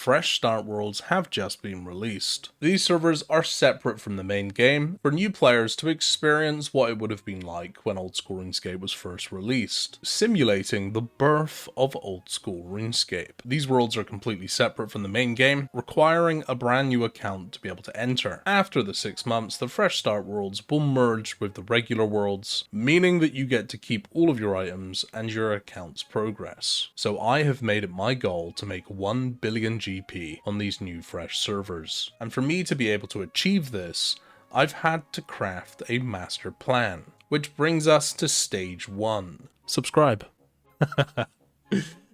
Fresh Start Worlds have just been released. These servers are separate from the main game for new players to experience what it would have been like when Old School RuneScape was first released, simulating the birth of Old School RuneScape. These worlds are completely separate from the main game, requiring a brand new account to be able to enter. After the 6 months, the Fresh Start Worlds will merge with the regular worlds, meaning that you get to keep all of your items and your account's progress. So I have made it my goal to make 1 billion GP on these new fresh servers. And for me to be able to achieve this, I've had to craft a master plan, which brings us to stage 1. Subscribe.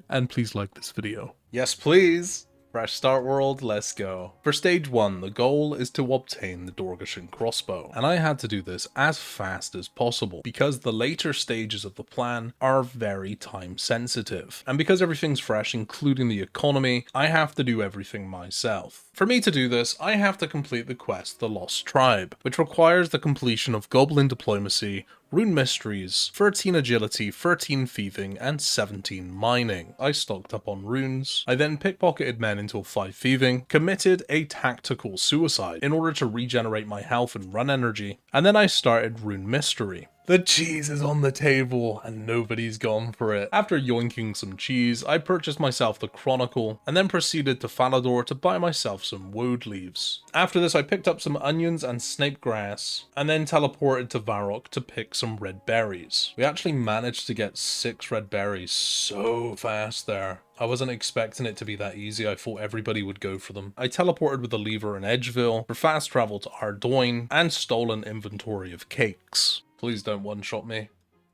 And please like this video. Yes, please. Fresh Start World, let's go. For stage 1, the goal is to obtain the Dorgeshuun crossbow, and I had to do this as fast as possible because the later stages of the plan are very time sensitive, and because everything's fresh, including the economy, I have to do everything myself. For me to do this, I have to complete the quest The Lost Tribe, which requires the completion of Goblin Diplomacy, Rune Mysteries, 13 Agility, 13 Thieving, and 17 Mining. I stocked up on runes. I then pickpocketed men until 5 Thieving, committed a tactical suicide in order to regenerate my health and run energy, and then I started Rune Mystery. The cheese is on the table and nobody's gone for it. After yoinking some cheese, I purchased myself the Chronicle and then proceeded to Falador to buy myself some woad leaves. After this, I picked up some onions and snape grass and then teleported to Varrock to pick some red berries. We actually managed to get 6 red berries so fast there. I wasn't expecting it to be that easy. I thought everybody would go for them. I teleported with a lever in Edgeville for fast travel to Ardoyne and stole an inventory of cakes. Please don't one-shot me.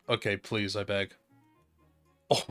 Okay, please, I beg. Oh.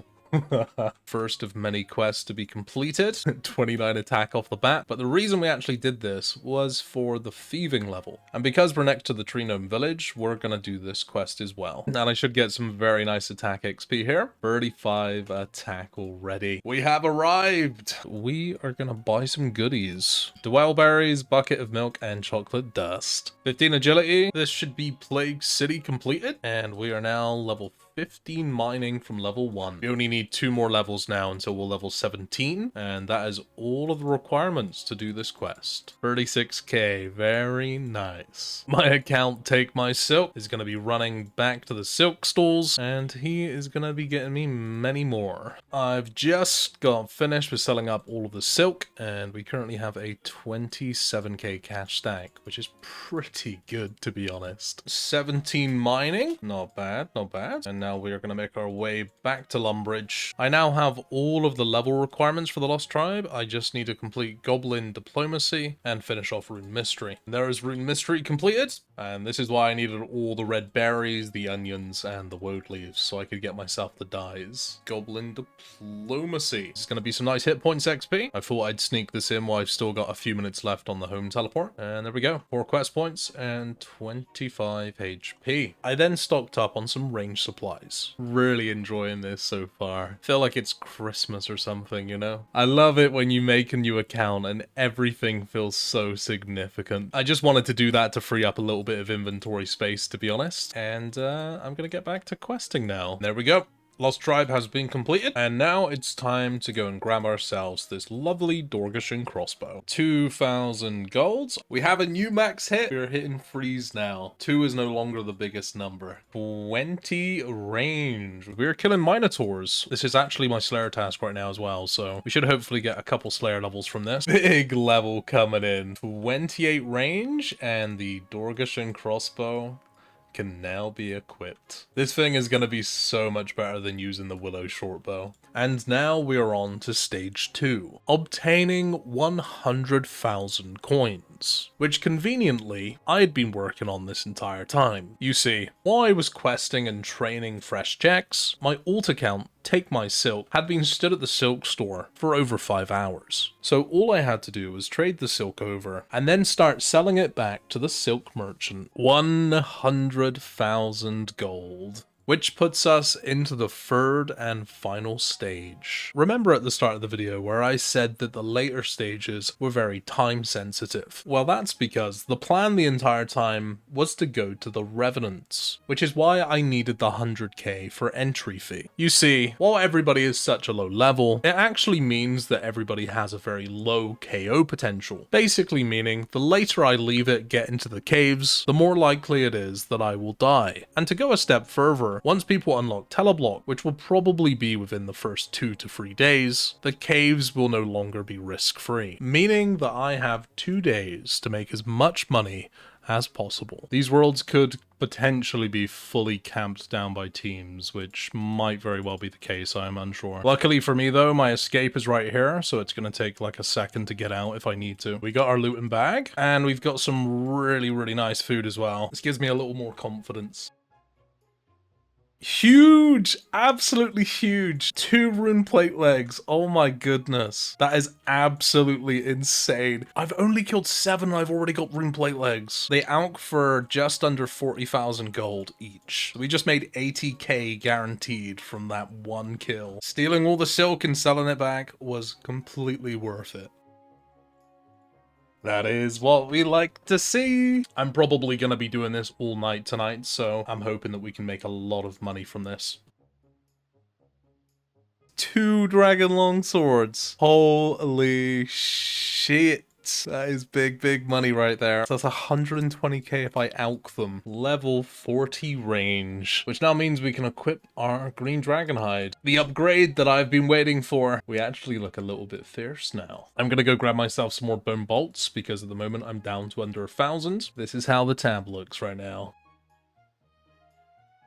First of many quests to be completed, 29 attack off the bat, but the reason we actually did this was for the thieving level, and because we're next to the Tree Gnome village, we're gonna do this quest as well, and I should get some very nice attack XP here. 35 attack already. We have arrived! We are gonna buy some goodies. Dwell berries, bucket of milk, and chocolate dust. 15 agility, this should be Plague City completed, and we are now level 15 mining from level 1. We only need 2 more levels now until we're level 17, and that is all of the requirements to do this quest. 36k, very nice. My account Take My Silk is going to be running back to the silk stalls, and he is going to be getting me many more. I've just got finished with selling up all of the silk, and we currently have a 27k cash stack, which is pretty good to be honest. 17 mining, not bad, not bad. And now we are going to make our way back to Lumbridge. I now have all of the level requirements for the Lost Tribe. I just need to complete Goblin Diplomacy and finish off Rune Mystery. There is Rune Mystery completed, and this is why I needed all the red berries, the onions, and the woad leaves, so I could get myself the dyes. Goblin Diplomacy. It's going to be some nice hit points XP. I thought I'd sneak this in while I've still got a few minutes left on the home teleport. And there we go. 4 quest points and 25 HP. I then stocked up on some range supplies. Really enjoying this so far. Feel like it's Christmas or something, you know? I love it when you make a new account and everything feels so significant. I just wanted to do that to free up a little bit of inventory space, to be honest. And I'm gonna get back to questing now. There we go. Lost Tribe has been completed, and now it's time to go and grab ourselves this lovely Dorgeshuun crossbow. 2,000 golds. We have a new max hit. We're hitting freeze now. 2 is no longer the biggest number. 20 range. We're killing Minotaurs. This is actually my Slayer task right now as well, so we should hopefully get a couple Slayer levels from this. Big level coming in. 28 range, and the Dorgeshuun crossbow can now be equipped. This thing is going to be so much better than using the Willow shortbow. And now we are on to stage 2, obtaining 100,000 coins, which conveniently I had been working on this entire time. You see, while I was questing and training fresh checks, my alt account Take My Silk had been stood at the silk store for over 5 hours. So all I had to do was trade the silk over and then start selling it back to the silk merchant. 100,000 gold. which puts us into the third and final stage. Remember at the start of the video where I said that the later stages were very time sensitive? Well, that's because the plan the entire time was to go to the Revenants, which is why I needed the 100k for entry fee. You see, while everybody is such a low level, it actually means that everybody has a very low KO potential, basically meaning the later I leave it get into the caves, the more likely it is that I will die. And to go a step further, once people unlock Teleblock, which will probably be within the first 2 to 3 days, the caves will no longer be risk-free, meaning that I have 2 days to make as much money as possible. These worlds could potentially be fully camped down by teams, which might very well be the case, I'm unsure. Luckily for me though, my escape is right here, so it's gonna take like a second to get out if I need to. We got our loot and bag, and we've got some really nice food as well. This gives me a little more confidence. Huge! Absolutely huge! 2 rune plate legs. Oh my goodness. That is absolutely insane. I've only killed 7 and I've already got rune plate legs. They out for just under 40,000 gold each. We just made 80k guaranteed from that 1 kill. Stealing all the silk and selling it back was completely worth it. That is what we like to see. I'm probably going to be doing this all night tonight, so I'm hoping that we can make a lot of money from this. 2 dragon longswords. Holy shit. That is big money right there. So that's 120k if I alch them. Level 40 range, which now means we can equip our green dragon hide. The upgrade that I've been waiting for. We actually look a little bit fierce now. I'm gonna go grab myself some more bone bolts because at the moment I'm down to under 1,000. This is how the tab looks right now.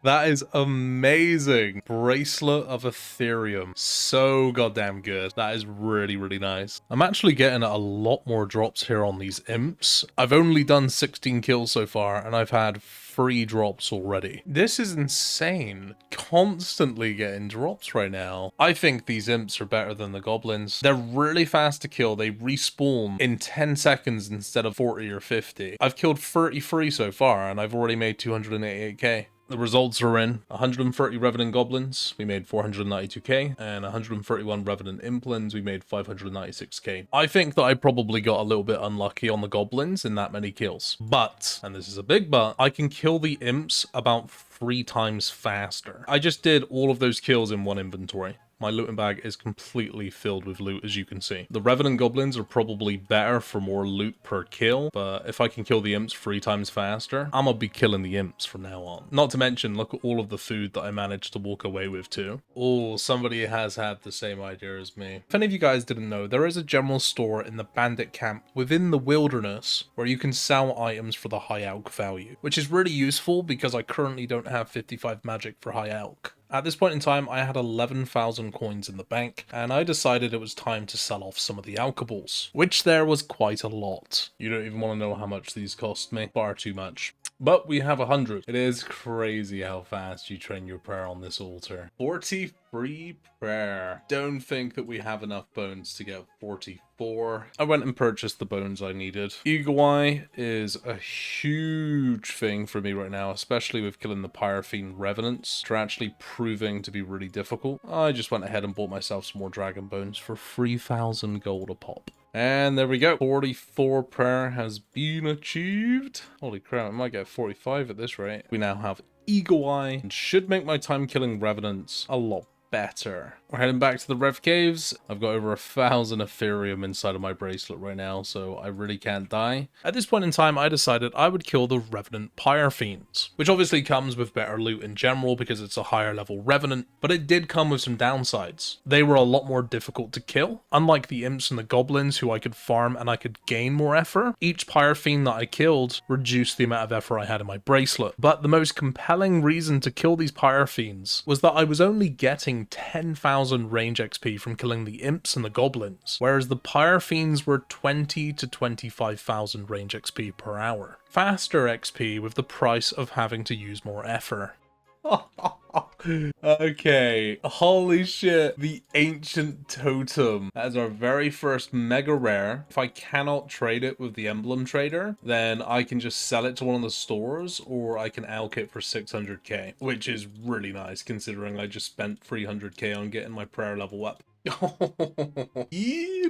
That is amazing. Bracelet of Ethereum. So goddamn good. That is really nice. I'm actually getting a lot more drops here on these imps. I've only done 16 kills so far, and I've had 3 drops already. This is insane. Constantly getting drops right now. I think these imps are better than the goblins. They're really fast to kill. They respawn in 10 seconds instead of 40 or 50. I've killed 33 so far, and I've already made 288k. The results are in. 130 Revenant Goblins, we made 492k, and 131 Revenant Implants, we made 596k. I think that I probably got a little bit unlucky on the Goblins in that many kills. But, and this is a big but, I can kill the Imps about 3 times faster. I just did all of those kills in one inventory. My looting bag is completely filled with loot, as you can see. The Revenant Goblins are probably better for more loot per kill, but if I can kill the imps 3 times faster, I'm gonna be killing the imps from now on. Not to mention, look at all of the food that I managed to walk away with too. Oh, somebody has had the same idea as me. If any of you guys didn't know, there is a general store in the bandit camp within the wilderness where you can sell items for the high alch value, which is really useful because I currently don't have 55 magic for high alch. At this point in time, I had 11,000 coins in the bank, and I decided it was time to sell off some of the alchables, which there was quite a lot. You don't even want to know how much these cost me. Far too much. But we have 100. It is crazy how fast you train your prayer on this altar. 40 free prayer. Don't think that we have enough bones to get 44. I went and purchased the bones I needed. Eagle Eye is a huge thing for me right now, especially with killing the Pyrofiend Revenants, which are actually proving to be really difficult. I just went ahead and bought myself some more dragon bones for 3,000 gold a pop. And there we go. 44 prayer has been achieved. Holy crap, I might get 45 at this rate. We now have Eagle Eye and should make my time killing Revenants a lot better. We're heading back to the Rev Caves. I've got over 1,000 Ethereum inside of my bracelet right now, so I really can't die. At this point in time, I decided I would kill the Revenant Pyrofiends, which obviously comes with better loot in general because it's a higher level Revenant, but it did come with some downsides. They were a lot more difficult to kill. Unlike the imps and the goblins who I could farm and I could gain more effort, each Pyrofiend that I killed reduced the amount of effort I had in my bracelet. But the most compelling reason to kill these Pyrofiends was that I was only getting 10,000 range XP from killing the imps and the goblins, whereas the Pyrofiends were 20 to 25,000 range XP per hour. Faster XP with the price of having to use more effort. Okay, holy shit, the Ancient Totem. That is our very first mega rare. If I cannot trade it with the Emblem Trader, then I can just sell it to one of the stores, or I can alch it for 600k, which is really nice considering I just spent 300k on getting my prayer level up.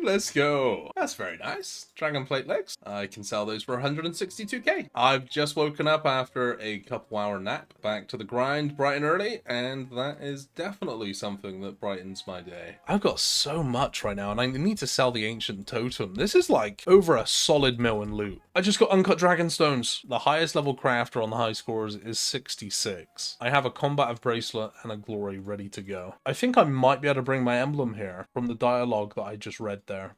Let's go. That's very nice. Dragon plate legs. I can sell those for 162k. I've just woken up after a couple hour nap, back to the grind bright and early, and that is definitely something that brightens my day. I've got so much right now, and I need to sell the Ancient Totem. This is like over a solid mil in loot. I just got uncut dragon stones. The highest level crafter on the high scores is 66. I have a combative bracelet and a glory ready to go. I think I might be able to bring my emblem here from the dialogue that I just read there.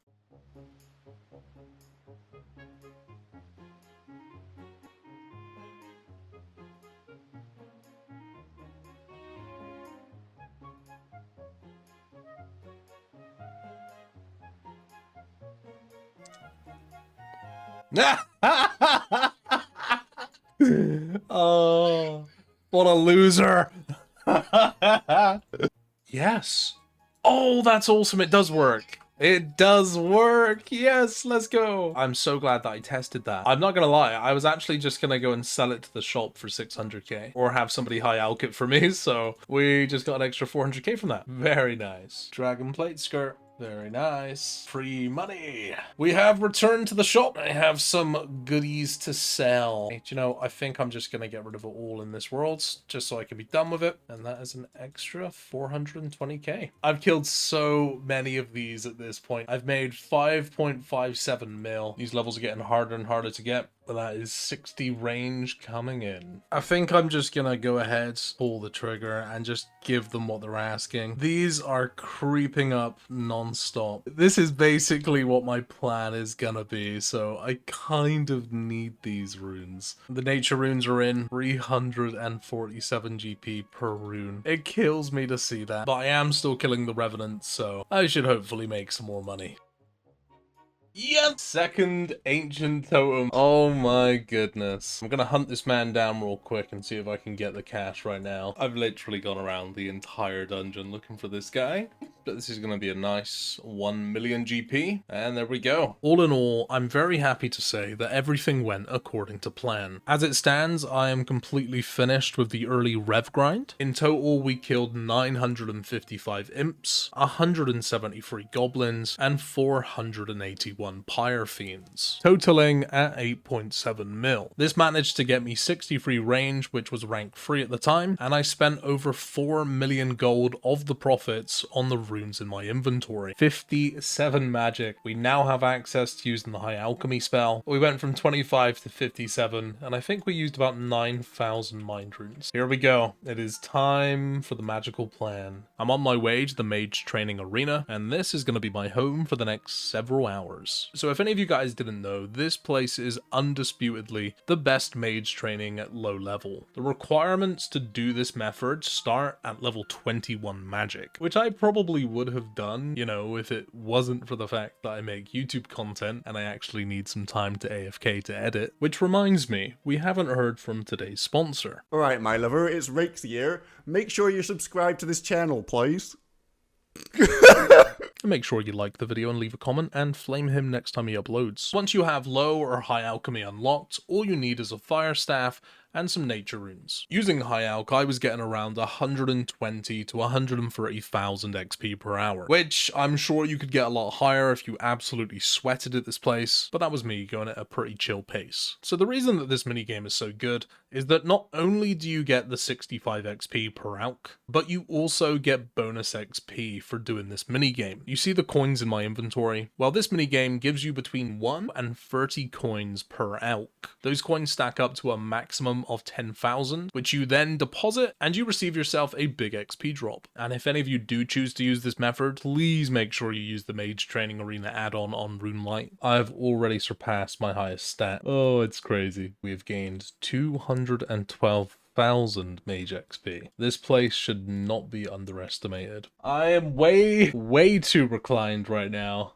Oh, what a loser. Yes. Oh, that's awesome. It does work. It does work. Yes, let's go. I'm so glad that I tested that. I'm not gonna lie, I was actually just gonna go and sell it to the shop for 600k or have somebody high alch it for me, so we just got an extra 400k from that. Very nice. Dragon plate skirt. Very nice. Free money. We have returned to the shop. I have some goodies to sell. Hey, do you know, I think I'm just going to get rid of it all in this world just so I can be done with it. And that is an extra 420k. I've killed so many of these at this point. I've made 5.57 mil. These levels are getting harder and harder to get. But that is 60 range coming in. I think I'm just gonna go ahead, pull the trigger, and just give them what they're asking. These are creeping up non-stop. This is basically what my plan is gonna be, so I kind of need these runes. The nature runes are in 347 GP per rune. It kills me to see that, but I am still killing the revenants, so I should hopefully make some more money. Yep! Second Ancient Totem. Oh my goodness. I'm gonna hunt this man down real quick and see if I can get the cash right now. I've literally gone around the entire dungeon looking for this guy. But this is gonna be a nice 1 million GP. And there we go. All in all, I'm very happy to say that everything went according to plan. As it stands, I am completely finished with the early rev grind. In total, we killed 955 imps, 173 goblins, and 481 pyre fiends, totaling at 8.7 mil. This managed to get me 63 range, which was rank 3 at the time, and I spent over 4 million gold of the profits on the runes in my inventory. 57 magic. We now have access to using the high alchemy spell. We went from 25 to 57, and I think we used about 9,000 mind runes. Here we go. It is time for the magical plan. I'm on my way to the mage training arena, and this is going to be my home for the next several hours. So if any of you guys didn't know, this place is undisputedly the best mage training at low level. The requirements to do this method start at level 21 magic, which I probably would have done, you know, if it wasn't for the fact that I make YouTube content and I actually need some time to AFK to edit. Which reminds me, we haven't heard from today's sponsor. Alright, my lover, it's Rakes here. Make sure you're subscribed to this channel, please. Make sure you like the video and leave a comment and flame him next time he uploads. Once you have low or high alchemy unlocked, all you need is a fire staff and some nature runes. Using high alch, I was getting around 120 to 130,000 XP per hour, which I'm sure you could get a lot higher if you absolutely sweated at this place, but that was me going at a pretty chill pace. So the reason that this minigame is so good is that not only do you get the 65 XP per alch, but you also get bonus XP for doing this minigame. You see the coins in my inventory? Well, this minigame gives you between 1 and 30 coins per alch. Those coins stack up to a maximum of 10,000, which you then deposit, and you receive yourself a big XP drop. And if any of you do choose to use this method, please make sure you use the Mage Training Arena add-on on RuneLite. I've already surpassed my highest stat. Oh, it's crazy. We've gained 212,000 mage XP. This place should not be underestimated. I am way too reclined right now.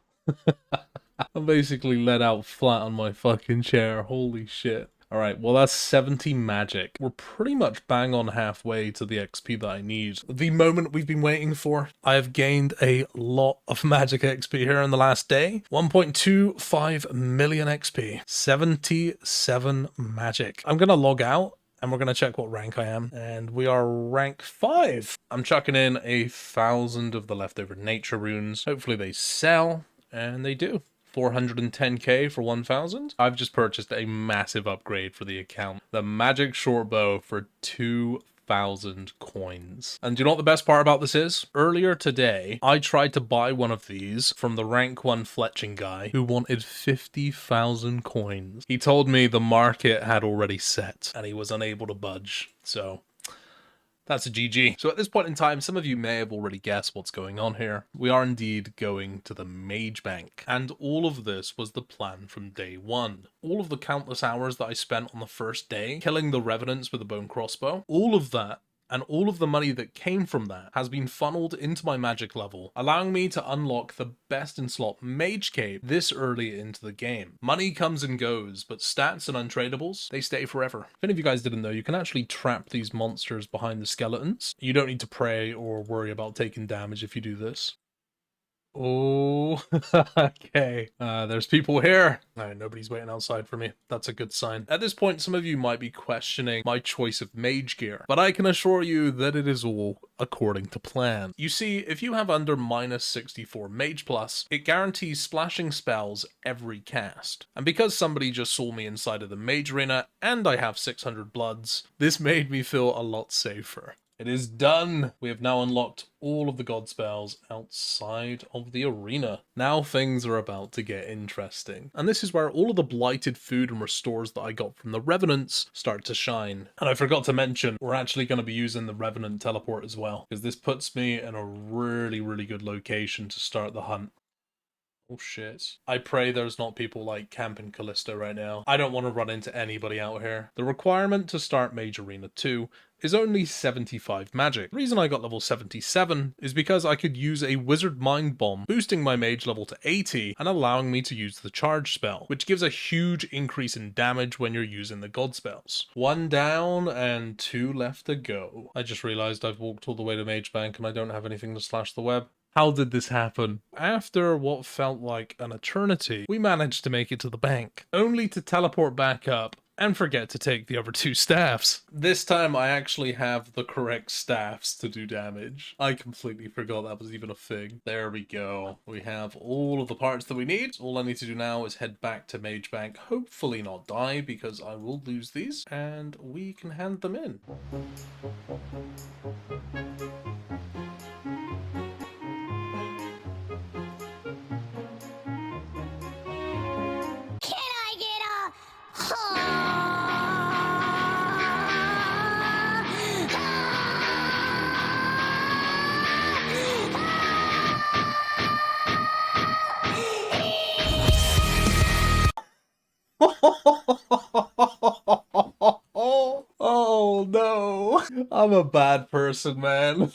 I'm basically let out flat on my fucking chair. Holy shit. Alright, well that's 70 magic. We're pretty much bang on halfway to the XP that I need. The moment we've been waiting for. I have gained a lot of magic XP here in the last day. 1.25 million XP. 77 magic. I'm gonna log out and we're gonna check what rank I am. And we are rank 5. I'm chucking in 1,000 of the leftover nature runes. Hopefully they sell, and they do. 410k for 1,000. I've just purchased a massive upgrade for the account. The magic short bow for 2,000 coins. And do you know what the best part about this is? Earlier today, I tried to buy one of these from the rank 1 fletching guy who wanted 50,000 coins. He told me the market had already set and he was unable to budge. So that's a GG. So at this point in time, some of you may have already guessed what's going on here. We are indeed going to the Mage Bank. And all of this was the plan from day one. All of the countless hours that I spent on the first day, killing the Revenants with a bone crossbow, all of that, and all of the money that came from that has been funneled into my magic level, allowing me to unlock the best in slot Mage Cape this early into the game. Money comes and goes, but stats and untradables, they stay forever. If any of you guys didn't know, you can actually trap these monsters behind the skeletons. You don't need to pray or worry about taking damage if you do this. Oh, okay. There's people here. No, nobody's waiting outside for me. That's a good sign. At this point, some of you might be questioning my choice of mage gear, but I can assure you that it is all according to plan. You see, if you have under -64 mage plus, it guarantees splashing spells every cast. And because somebody just saw me inside of the mage arena and I have 600 bloods, this made me feel a lot safer. It is done! We have now unlocked all of the god spells outside of the arena. Now things are about to get interesting. And this is where all of the blighted food and restores that I got from the Revenants start to shine. And I forgot to mention, we're actually going to be using the Revenant teleport as well, because this puts me in a really, really good location to start the hunt. Oh shit. I pray there's not people like camping Callisto right now. I don't want to run into anybody out here. The requirement to start Mage Arena 2 is only 75 magic. The reason I got level 77 is because I could use a Wizard Mind Bomb, boosting my mage level to 80 and allowing me to use the charge spell, which gives a huge increase in damage when you're using the god spells. 1 down and 2 left to go. I just realized I've walked all the way to Mage Bank and I don't have anything to slash the web. How did this happen? After what felt like an eternity, we managed to make it to the bank, only to teleport back up and forget to take the other 2 staffs. This time I actually have the correct staffs to do damage. I completely forgot that was even a thing. There we go. We have all of the parts that we need. All I need to do now is head back to Mage Bank, hopefully not die because I will lose these, and we can hand them in. Oh no, I'm a bad person, man.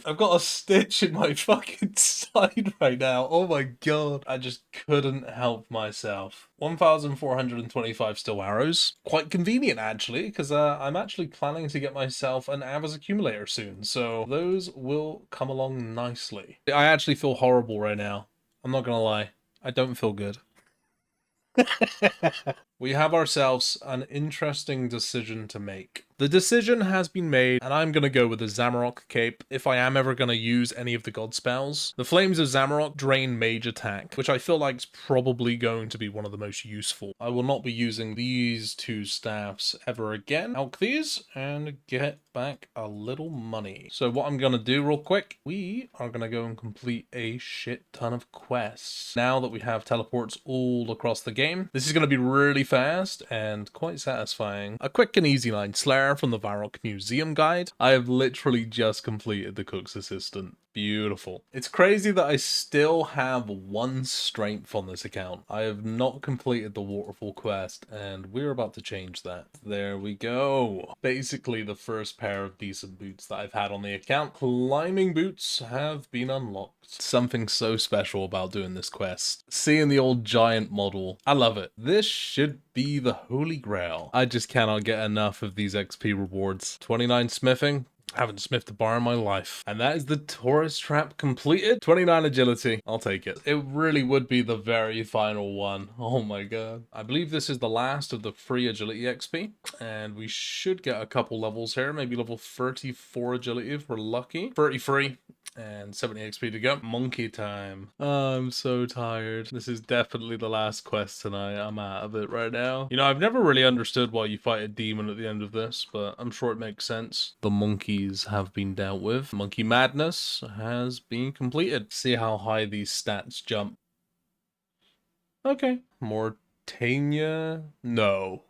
I've got a stitch in my fucking side right now. Oh my god. I just couldn't help myself. 1,425 still arrows. Quite convenient, actually, because I'm actually planning to get myself an Avos accumulator soon, so those will come along nicely. I actually feel horrible right now. I'm not gonna lie. I don't feel good. We have ourselves an interesting decision to make. The decision has been made, and I'm going to go with the Zamorak cape if I am ever going to use any of the god spells. The Flames of Zamorak drain mage attack, which I feel like is probably going to be one of the most useful. I will not be using these 2 staffs ever again. Alch these and get back a little money. So what I'm going to do real quick, we are going to go and complete a shit ton of quests. Now that we have teleports all across the game, this is going to be really fast and quite satisfying. A quick and easy line Slayer from the Varrock Museum Guide. I have literally just completed the Cook's Assistant. Beautiful. It's crazy that I still have 1 strength on this account. I have not completed the waterfall quest, and we're about to change that. There we go. Basically the first pair of decent boots that I've had on the account. Climbing boots have been unlocked. Something so special about doing this quest. Seeing the old giant model. I love it. This should be the holy grail. I just cannot get enough of these XP rewards. 29 smithing. Haven't smithed a bar in my life. And that is the tourist trap completed. 29 agility. I'll take it. It really would be the very final one. Oh my god. I believe this is the last of the free agility XP. And we should get a couple levels here. Maybe level 34 agility if we're lucky. 33. And 70 XP to go. Monkey time. Oh, I'm so tired. This is definitely the last quest tonight. I'm out of it right now. You know, I've never really understood why you fight a demon at the end of this, but I'm sure it makes sense. The monkeys have been dealt with. Monkey madness has been completed. See how high these stats jump. Okay. Mortania? No.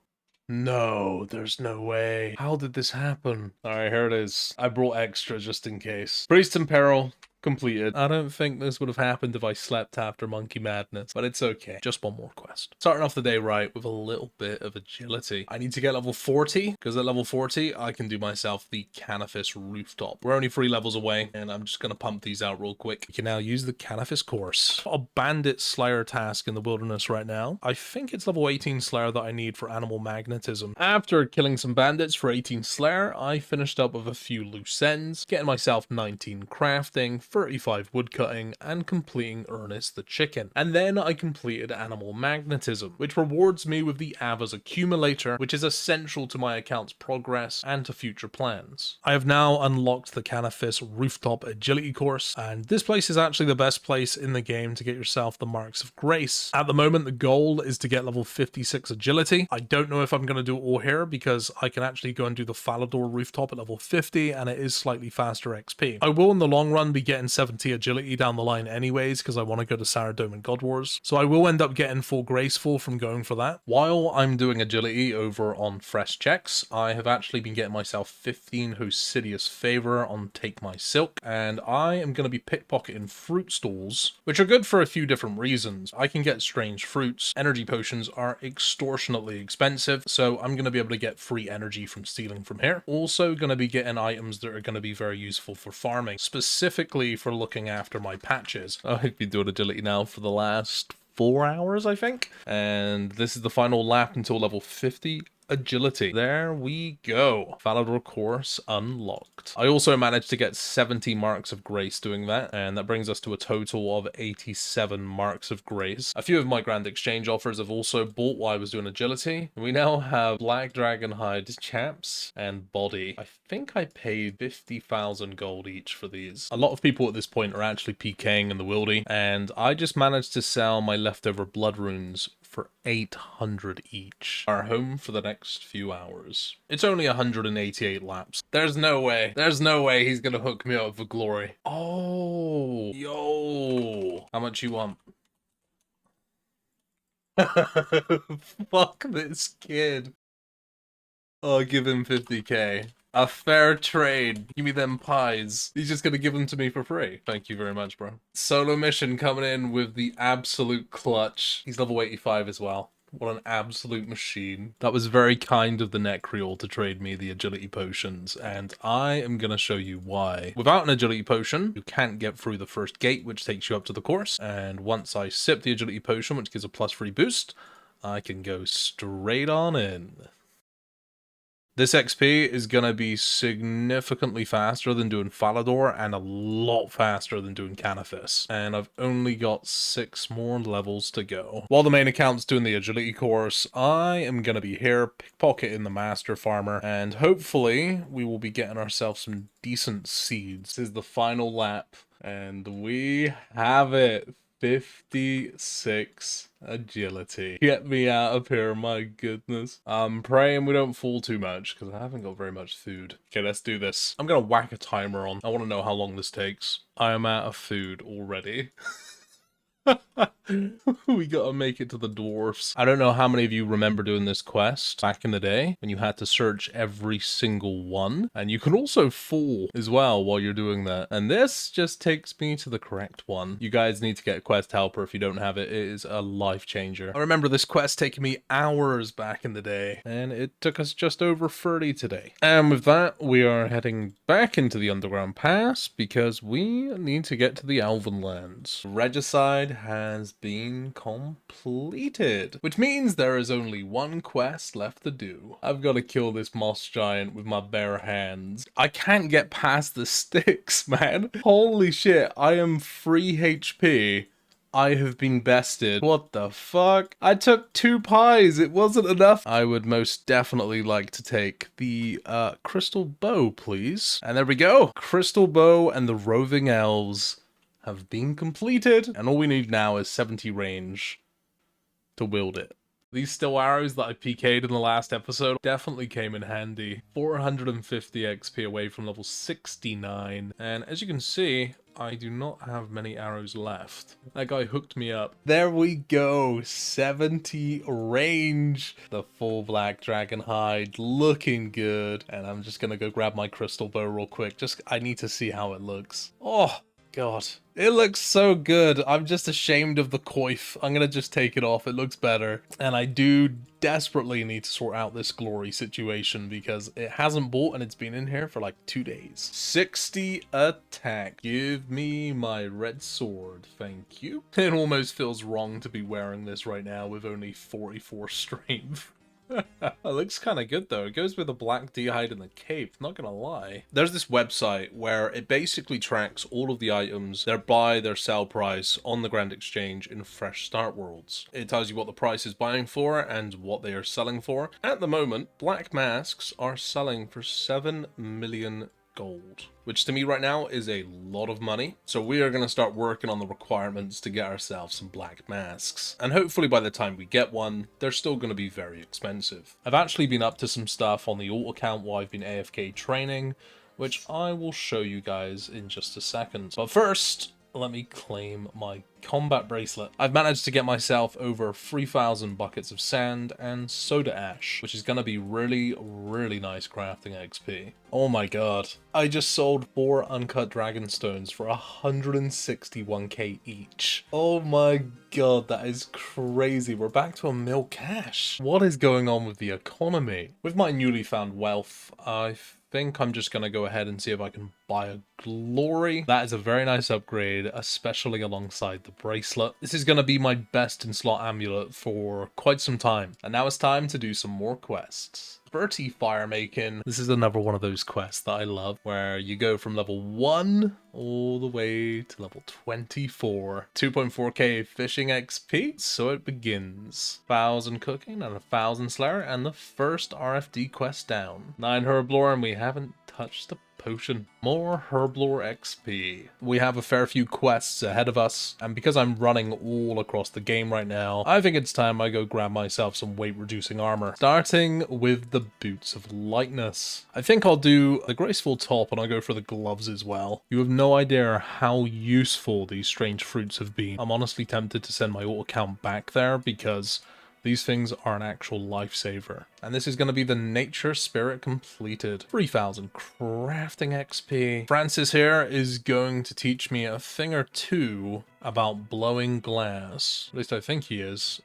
No, there's no way. How did this happen? Alright, here it is. I brought extra just in case. Priest in Peril. Completed. I don't think this would have happened if I slept after Monkey Madness, but it's okay. Just 1 more quest. Starting off the day right with a little bit of agility. I need to get level 40, because at level 40, I can do myself the Canifis Rooftop. We're only 3 levels away, and I'm just going to pump these out real quick. You can now use the Canifis course. A bandit slayer task in the wilderness right now. I think it's level 18 slayer that I need for animal magnetism. After killing some bandits for 18 slayer, I finished up with a few loose ends, getting myself 19 crafting, 35 woodcutting, and completing Ernest the chicken. And then I completed animal magnetism, which rewards me with the Ava's accumulator, which is essential to my account's progress and to future plans. I have now unlocked the Canifis Rooftop Agility course, and this place is actually the best place in the game to get yourself the Marks of Grace. At the moment, the goal is to get level 56 agility. I don't know if I'm going to do it all here, because I can actually go and do the Falador Rooftop at level 50, and it is slightly faster XP. I will in the long run be getting 70 agility down the line anyways, because I want to go to Saradomin and God Wars. So I will end up getting full graceful from going for that. While I'm doing agility over on fresh checks, I have actually been getting myself 15 Hosidius favor on Take My Silk, and I am going to be pickpocketing fruit stalls, which are good for a few different reasons. I can get strange fruits. Energy potions are extortionately expensive, so I'm going to be able to get free energy from stealing from here. Also going to be getting items that are going to be very useful for farming, specifically for looking after my patches. I've been doing agility now for the last 4 hours, I think. And this is the final lap until level 50 agility. There we go. Falador course unlocked. I also managed to get 70 Marks of Grace doing that, and that brings us to a total of 87 Marks of Grace. A few of my Grand Exchange offers have also bought while I was doing agility. We now have Black Dragon Hide chaps and body. I think I paid 50,000 gold each for these. A lot of people at this point are actually PKing in the wildy, and I just managed to sell my leftover blood runes for 800 each. Are home for the next few hours. It's only 188 laps. There's no way he's gonna hook me up for glory. Oh, yo. How much you want? Fuck this kid. I'll give him 50k. A fair trade. Give me them pies. He's just gonna give them to me for free. Thank you very much, bro. Solo mission coming in with the absolute clutch. He's level 85 as well. What an absolute machine. That was very kind of the Necreal to trade me the agility potions, and I am gonna show you why. Without an agility potion, you can't get through the first gate, which takes you up to the course, and once I sip the agility potion, which gives a +3 boost, I can go straight on in. This XP is going to be significantly faster than doing Falador and a lot faster than doing Canifis. And I've only got 6 more levels to go. While the main account's doing the agility course, I am going to be here pickpocketing the Master Farmer. And hopefully we will be getting ourselves some decent seeds. This is the final lap. And we have it. 56 agility. Get me out of here, my goodness. I'm praying we don't fall too much, because I haven't got very much food. Okay, let's do this. I'm gonna whack a timer on. I want to know how long this takes. I am out of food already. We gotta make it to the dwarfs. I don't know how many of you remember doing this quest back in the day when you had to search every single one, and you can also fall as well while you're doing that. And this just takes me to the correct one. You guys need to get a quest helper if you don't have it. It is a life changer. I remember this quest taking me hours back in the day, and it took us just over 30 today. And with that, we are heading back into the Underground Pass because we need to get to the Elven Lands. Regicide has been completed, which means there is only one quest left to do. I've got to kill this moss giant with my bare hands. I can't get past the sticks, man. Holy shit, I am 3 HP. I have been bested. What the fuck? I took 2 pies. It wasn't enough. I would most definitely like to take the crystal bow, please. And there we go. Crystal bow and the roving elves have been completed. And all we need now is 70 range to wield it. These still arrows that I PK'd in the last episode definitely came in handy. 450 XP away from level 69. And as you can see, I do not have many arrows left. That guy hooked me up. There we go, 70 range. The full black dragon hide, looking good. And I'm just gonna go grab my crystal bow real quick. I need to see how it looks. Oh, God. It looks so good. I'm just ashamed of the coif. I'm gonna just take it off. It looks better. And I do desperately need to sort out this glory situation because it hasn't bought and it's been in here for like 2 days. 60 attack. Give me my red sword. Thank you. It almost feels wrong to be wearing this right now with only 44 strength. It looks kind of good though. It goes with the black d'hide and the cape, not gonna lie. There's this website where it basically tracks all of the items, their buy, their sell price on the Grand Exchange in Fresh Start Worlds. It tells you what the price is buying for and what they are selling for. At the moment, black masks are selling for 7 million gold, which to me right now is a lot of money. So we are going to start working on the requirements to get ourselves some black masks. And hopefully by the time we get one, they're still going to be very expensive. I've actually been up to some stuff on the alt account while I've been AFK training, which I will show you guys in just a second. But first, let me claim my combat bracelet. I've managed to get myself over 3,000 buckets of sand and soda ash, which is going to be really, really nice crafting XP. Oh my god. I just sold 4 uncut dragon stones for 161k each. Oh my god, that is crazy. We're back to a mil cash. What is going on with the economy? With my newly found wealth, I think I'm just going to go ahead and see if I can buy a glory. That is a very nice upgrade, especially alongside the bracelet. This is going to be my best in slot amulet for quite some time. And now it's time to do some more quests. 30 fire making. This is another one of those quests that I love, where you go from level 1 all the way to level 24. 2.4k fishing XP, so it begins. 1,000 cooking and 1,000 slayer, and the first RFD quest down. 9 herblore, and we haven't touched the potion. More herblore XP. We have a fair few quests ahead of us, and because I'm running all across the game right now, I think it's time I go grab myself some weight reducing armor. Starting with the boots of lightness. I think I'll do the graceful top and I'll go for the gloves as well. You have no idea how useful these strange fruits have been. I'm honestly tempted to send my alt account back there because these things are an actual lifesaver. And this is going to be the Nature Spirit completed. 3,000 crafting XP. Francis here is going to teach me a thing or two about blowing glass. At least I think he is.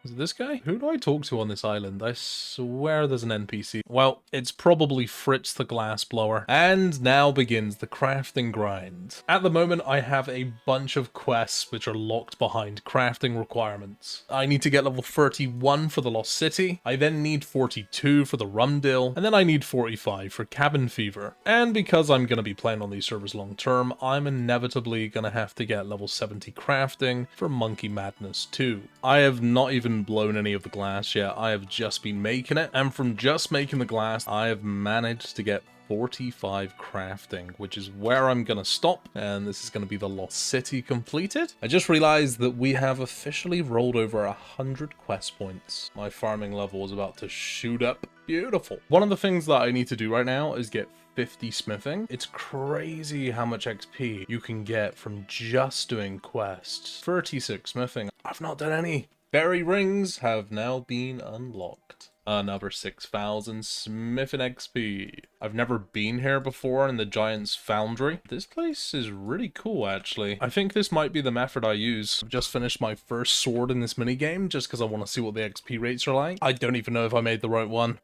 Is it this guy? Who do I talk to on this island? I swear there's an NPC. Well, it's probably Fritz the glass blower. And now begins the crafting grind. At the moment, I have a bunch of quests which are locked behind crafting requirements. I need to get level 31 for the Lost City. I then need 42 for the Rumdill. And then I need 45 for Cabin Fever. And because I'm going to be playing on these servers long term, I'm inevitably going to have to get level 70 crafting for Monkey Madness 2. I have not even blown any of the glass yet. I have just been making it, and from just making the glass I have managed to get 45 crafting, which is where I'm gonna stop, and this is gonna be the Lost City completed. I just realized that we have officially rolled over 100 quest points. My farming level is about to shoot up. Beautiful. One of the things that I need to do right now is get 50 smithing. It's crazy how much XP you can get from just doing quests. 36 smithing. I've not done any. Fairy rings have now been unlocked. Another 6,000 smithing XP. I've never been here before in the Giant's Foundry. This place is really cool, actually. I think this might be the method I use. I've just finished my first sword in this minigame just because I want to see what the XP rates are like. I don't even know if I made the right one.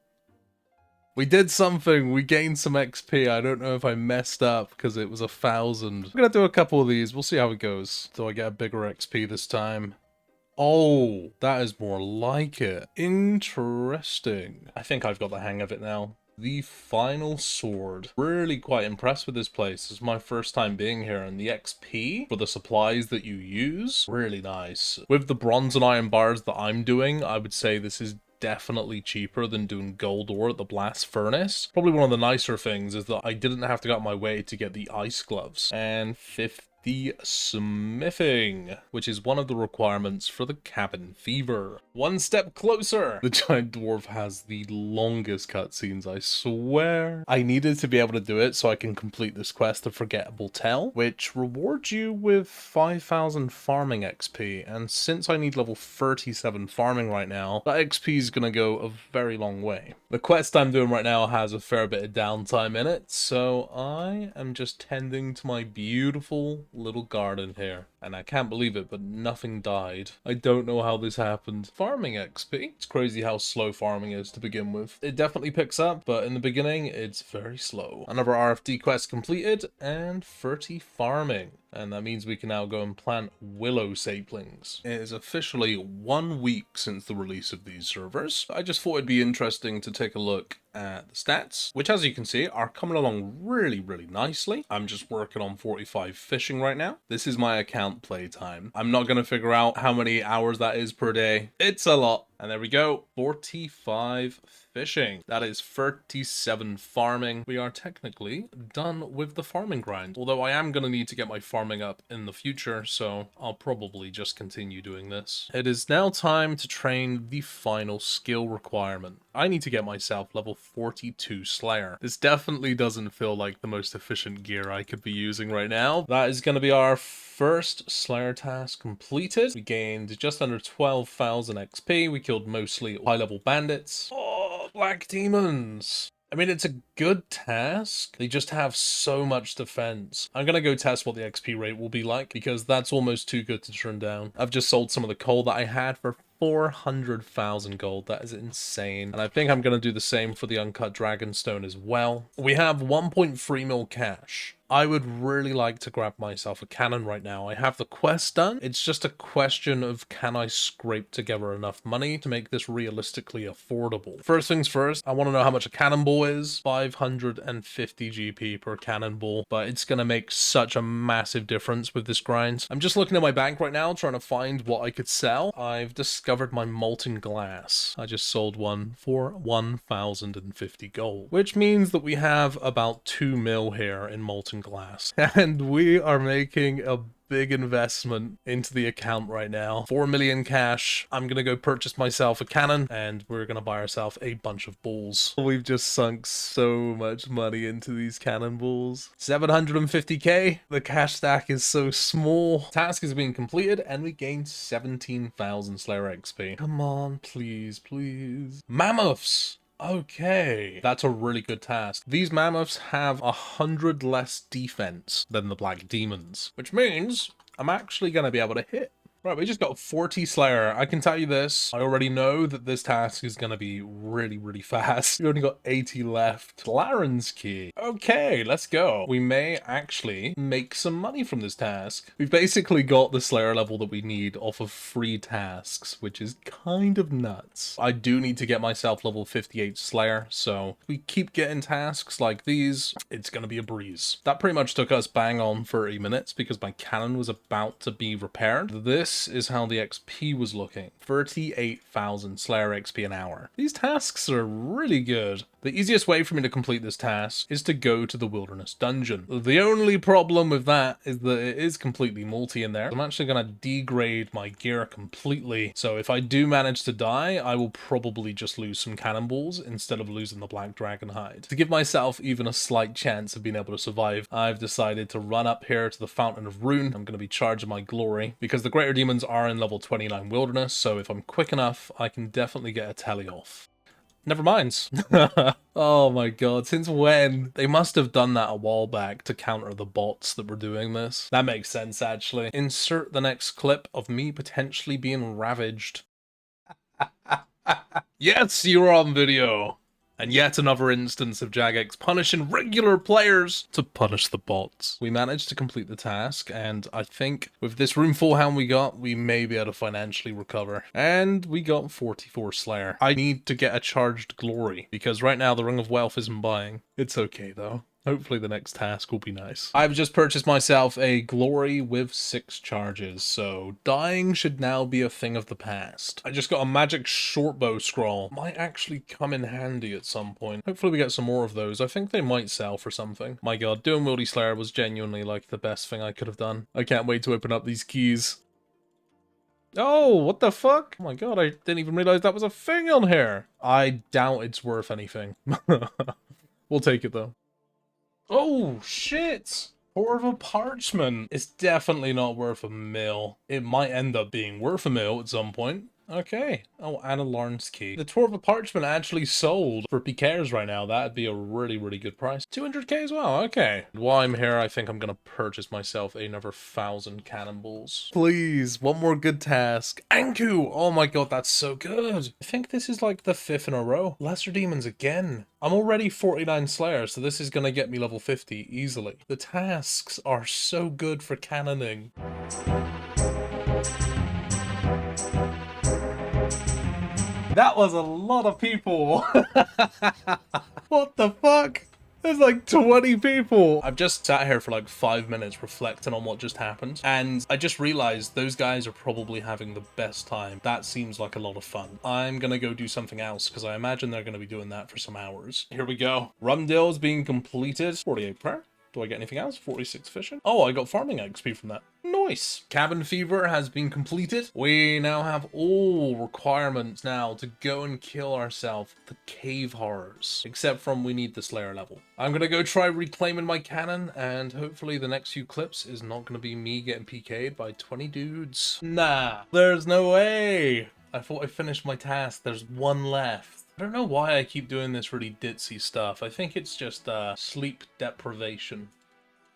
We did something. We gained some XP. I don't know if I messed up because it was 1,000. I'm going to do a couple of these. We'll see how it goes. Do I get a bigger XP this time? Oh, that is more like it. Interesting. I think I've got the hang of it now. The final sword. Really quite impressed with this place. This is my first time being here, and the XP for the supplies that you use, really nice. With the bronze and iron bars that I'm doing, I would say this is definitely cheaper than doing gold ore at the blast furnace. Probably one of the nicer things is that I didn't have to go out my way to get the ice gloves. And 50 smithing, which is one of the requirements for the cabin fever. One step closer. The giant dwarf has the longest cutscenes, I swear. I needed to be able to do it so I can complete this quest, The Forgettable Tale, which rewards you with 5,000 farming XP. And since I need level 37 farming right now, that XP is going to go a very long way. The quest I'm doing right now has a fair bit of downtime in it, so I am just tending to my beautiful little garden here. And I can't believe it, but nothing died. I don't know how this happened. Farming XP. It's crazy how slow farming is to begin with. It definitely picks up, but in the beginning, it's very slow. Another RFD quest completed, and 30 farming. And that means we can now go and plant willow saplings. It is officially 1 week since the release of these servers. I just thought it'd be interesting to take a look at the stats, which as you can see are coming along really nicely. I'm just working on 45 fishing right now. This is my account playtime. I'm not going to figure out how many hours that is per day. It's a lot. And there we go, 45 fishing. That is 37 farming. We are technically done with the farming grind. Although I am going to need to get my farming up in the future, so I'll probably just continue doing this. It is now time to train the final skill requirement. I need to get myself level 42 Slayer. This definitely doesn't feel like the most efficient gear I could be using right now. That is going to be our first Slayer task completed. We gained just under 12,000 XP. We killed mostly high-level bandits. Oh, black demons. I mean, it's a good task. They just have so much defense. I'm gonna go test what the XP rate will be like, because that's almost too good to turn down. I've just sold some of the coal that I had for 400,000 gold. That is insane. And I think I'm gonna do the same for the uncut dragonstone as well. We have 1.3 mil cash. I would really like to grab myself a cannon right now. I have the quest done. It's just a question of, can I scrape together enough money to make this realistically affordable? First things first, I want to know how much a cannonball is. 550 GP per cannonball, but it's going to make such a massive difference with this grind. I'm just looking at my bank right now, trying to find what I could sell. I've discovered my molten glass. I just sold one for 1,050 gold, which means that we have about 2 mil here in molten glass, and we are making a big investment into the account right now. 4 million cash. I'm gonna go purchase myself a cannon, and we're gonna buy ourselves a bunch of balls. We've just sunk so much money into these cannonballs. 750k. The cash stack is so small. Task is being completed, and we gained 17,000 Slayer XP. Come on, please, please. Mammoths! Okay, that's a really good task. These mammoths have 100 less defense than the black demons, which means I'm actually going to be able to hit. Right, we just got 40 Slayer. I can tell you this, I already know that this task is going to be really fast. We only got 80 left. Laren's Key. Okay, let's go. We may actually make some money from this task. We've basically got the Slayer level that we need off of free tasks, which is kind of nuts. I do need to get myself level 58 Slayer, so if we keep getting tasks like these, it's going to be a breeze. That pretty much took us bang on 30 minutes because my cannon was about to be repaired. This this is how the XP was looking. 38,000 Slayer XP an hour. These tasks are really good. The easiest way for me to complete this task is to go to the Wilderness Dungeon. The only problem with that is that it is completely multi in there. I'm actually going to degrade my gear completely. So if I do manage to die, I will probably just lose some cannonballs instead of losing the Black Dragon hide. To give myself even a slight chance of being able to survive, I've decided to run up here to the Fountain of Rune. I'm going to be charging my glory because the Greater Demons are in level 29 Wilderness. So if I'm quick enough, I can definitely get a tele off. Never mind. Oh my god, since when? They must have done that a while back to counter the bots that were doing this. That makes sense, actually. Insert the next clip of me potentially being ravaged. Yes, you're on video. And yet another instance of Jagex punishing regular players to punish the bots. We managed to complete the task, and I think with this room full hound we may be able to financially recover. And we got 44 Slayer. I need to get a charged glory, because right now the Ring of Wealth isn't buying. It's okay though. Hopefully the next task will be nice. I've just purchased myself a glory with 6 charges, so dying should now be a thing of the past. I just got a magic shortbow scroll. Might actually come in handy at some point. Hopefully we get some more of those. I think they might sell for something. My god, doing Wildy Slayer was genuinely like the best thing I could have done. I can't wait to open up these keys. Oh, what the fuck? Oh my god, I didn't even realize that was a thing on here. I doubt it's worth anything. We'll take it though. Oh, shit! Torva Parchment. It's definitely not worth a mil. It might end up being worth a mil at some point. Okay. Oh, and a Larn's Key. The Torva Parchment actually sold for PKers right now. That'd be a really, really good price. 200k as well. Okay. While I'm here, I think I'm gonna purchase myself another 1,000 cannonballs. Please, one more good task. Anku! Oh my god, that's so good. I think this is like the 5th in a row. Lesser Demons again. I'm already 49 Slayer, so this is gonna get me level 50 easily. The tasks are so good for cannoning. That was a lot of people. What the fuck? There's like 20 people. I've just sat here for like 5 minutes reflecting on what just happened. And I just realized those guys are probably having the best time. That seems like a lot of fun. I'm gonna go do something else because I imagine they're gonna be doing that for some hours. Here we go. Rumdale's being completed. 48 prayer. Do I get anything else? 46 fishing. Oh, I got farming XP from that. Nice. Cabin Fever has been completed. We now have all requirements now to go and kill ourselves the cave horrors. Except from we need the Slayer level. I'm gonna go try reclaiming my cannon, and hopefully the next few clips is not gonna be me getting PK'd by 20 dudes. Nah, there's no way. I thought I finished my task. There's one left. I don't know why I keep doing this really ditzy stuff. I think it's just sleep deprivation.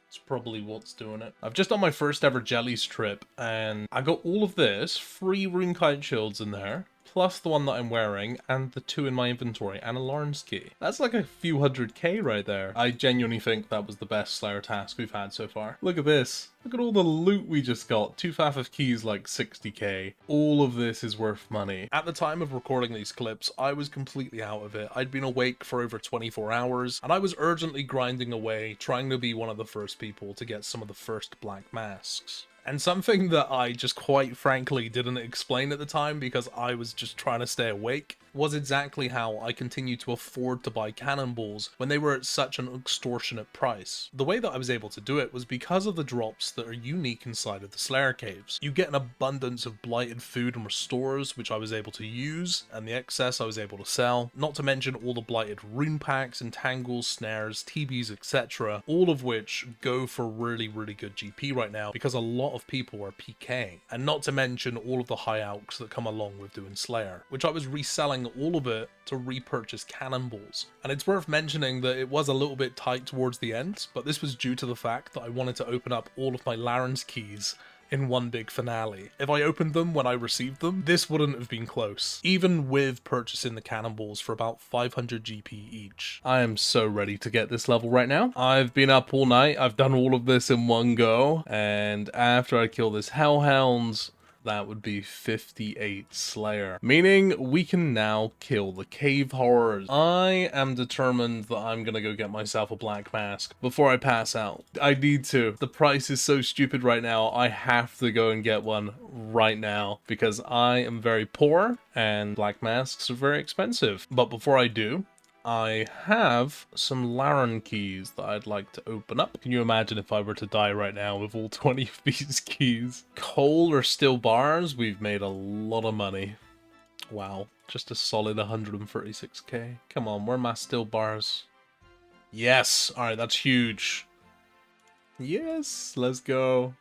It's probably what's doing it. I've just done my first ever Jellies trip, and I got all of this, 3 Runekite shields in there, plus the one that I'm wearing, and the 2 in my inventory, and a Larn's Key. That's like a few 100k right there. I genuinely think that was the best Slayer task we've had so far. Look at this. Look at all the loot we just got. 2 Faff of Keys, like 60k. All of this is worth money. At the time of recording these clips, I was completely out of it. I'd been awake for over 24 hours, and I was urgently grinding away, trying to be one of the first people to get some of the first black masks. And something that I just quite frankly didn't explain at the time because I was just trying to stay awake was exactly how I continued to afford to buy cannonballs when they were at such an extortionate price. The way that I was able to do it was because of the drops that are unique inside of the Slayer Caves. You get an abundance of blighted food and restores, which I was able to use, and the excess I was able to sell, not to mention all the blighted rune packs, entangles, snares, TBs, etc., all of which go for really, really good GP right now because a lot of people are PKing, and not to mention all of the high alks that come along with doing Slayer, which I was reselling all of it to repurchase cannonballs. And it's worth mentioning that it was a little bit tight towards the end, but this was due to the fact that I wanted to open up all of my Larn's Keys in one big finale. If I opened them when I received them, this wouldn't have been close, even with purchasing the cannonballs for about 500 GP each. I am so ready to get this level right now. I've been up all night, I've done all of this in one go, and after I kill this Hellhound, that would be 58 Slayer, meaning we can now kill the cave horrors. I am determined that I'm gonna go get myself a black mask before I pass out. I need to. The price is so stupid right now. I have to go and get one right now because I am very poor and black masks are very expensive. But before I do, I have some Laren keys that I'd like to open up. Can you imagine if I were to die right now with all 20 of these keys? Coal or steel bars? We've made a lot of money. Wow, just a solid 136k. Come on, where are my steel bars? Yes, alright, that's huge. Yes, let's go.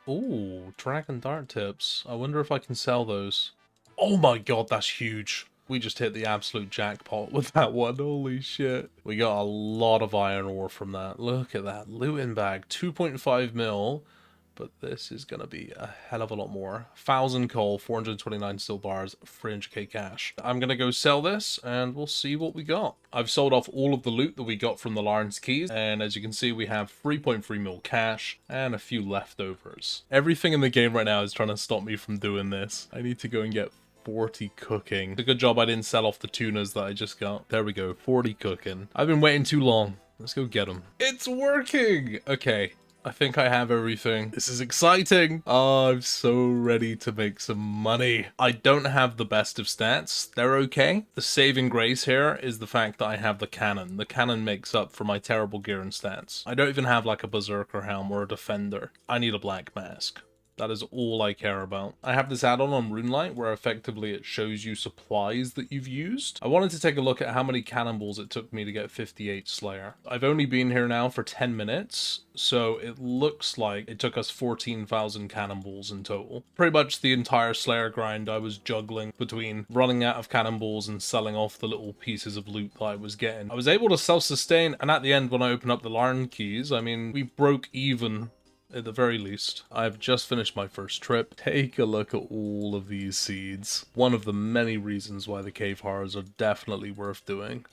Ooh, dragon dart tips. I wonder if I can sell those. Oh my god, that's huge. We just hit the absolute jackpot with that one. Holy shit. We got a lot of iron ore from that. Look at that. Looting bag. 2.5 mil. But this is going to be a hell of a lot more. 1,000 coal, 429 steel bars, 300k cash. I'm going to go sell this and we'll see what we got. I've sold off all of the loot that we got from the Laren's keys. And as you can see, we have 3.3 mil cash and a few leftovers. Everything in the game right now is trying to stop me from doing this. I need to go and get 40 cooking. It's a good job I didn't sell off the tunas that I just got. There we go, 40 cooking. I've been waiting too long. Let's go get them. It's working! Okay, I think I have everything. This is exciting. Oh, I'm so ready to make some money. I don't have the best of stats. They're okay. The saving grace here is the fact that I have the cannon. The cannon makes up for my terrible gear and stats. I don't even have like a berserker helm or a defender. I need a black mask. That is all I care about. I have this add-on on Runelite where effectively it shows you supplies that you've used. I wanted to take a look at how many cannonballs it took me to get 58 Slayer. I've only been here now for 10 minutes, so it looks like it took us 14,000 cannonballs in total. Pretty much the entire Slayer grind I was juggling between running out of cannonballs and selling off the little pieces of loot that I was getting. I was able to self-sustain, and at the end when I opened up the Laren keys, I mean, we broke even. At the very least. I've just finished my first trip. Take a look at all of these seeds. One of the many reasons why the cave horrors are definitely worth doing.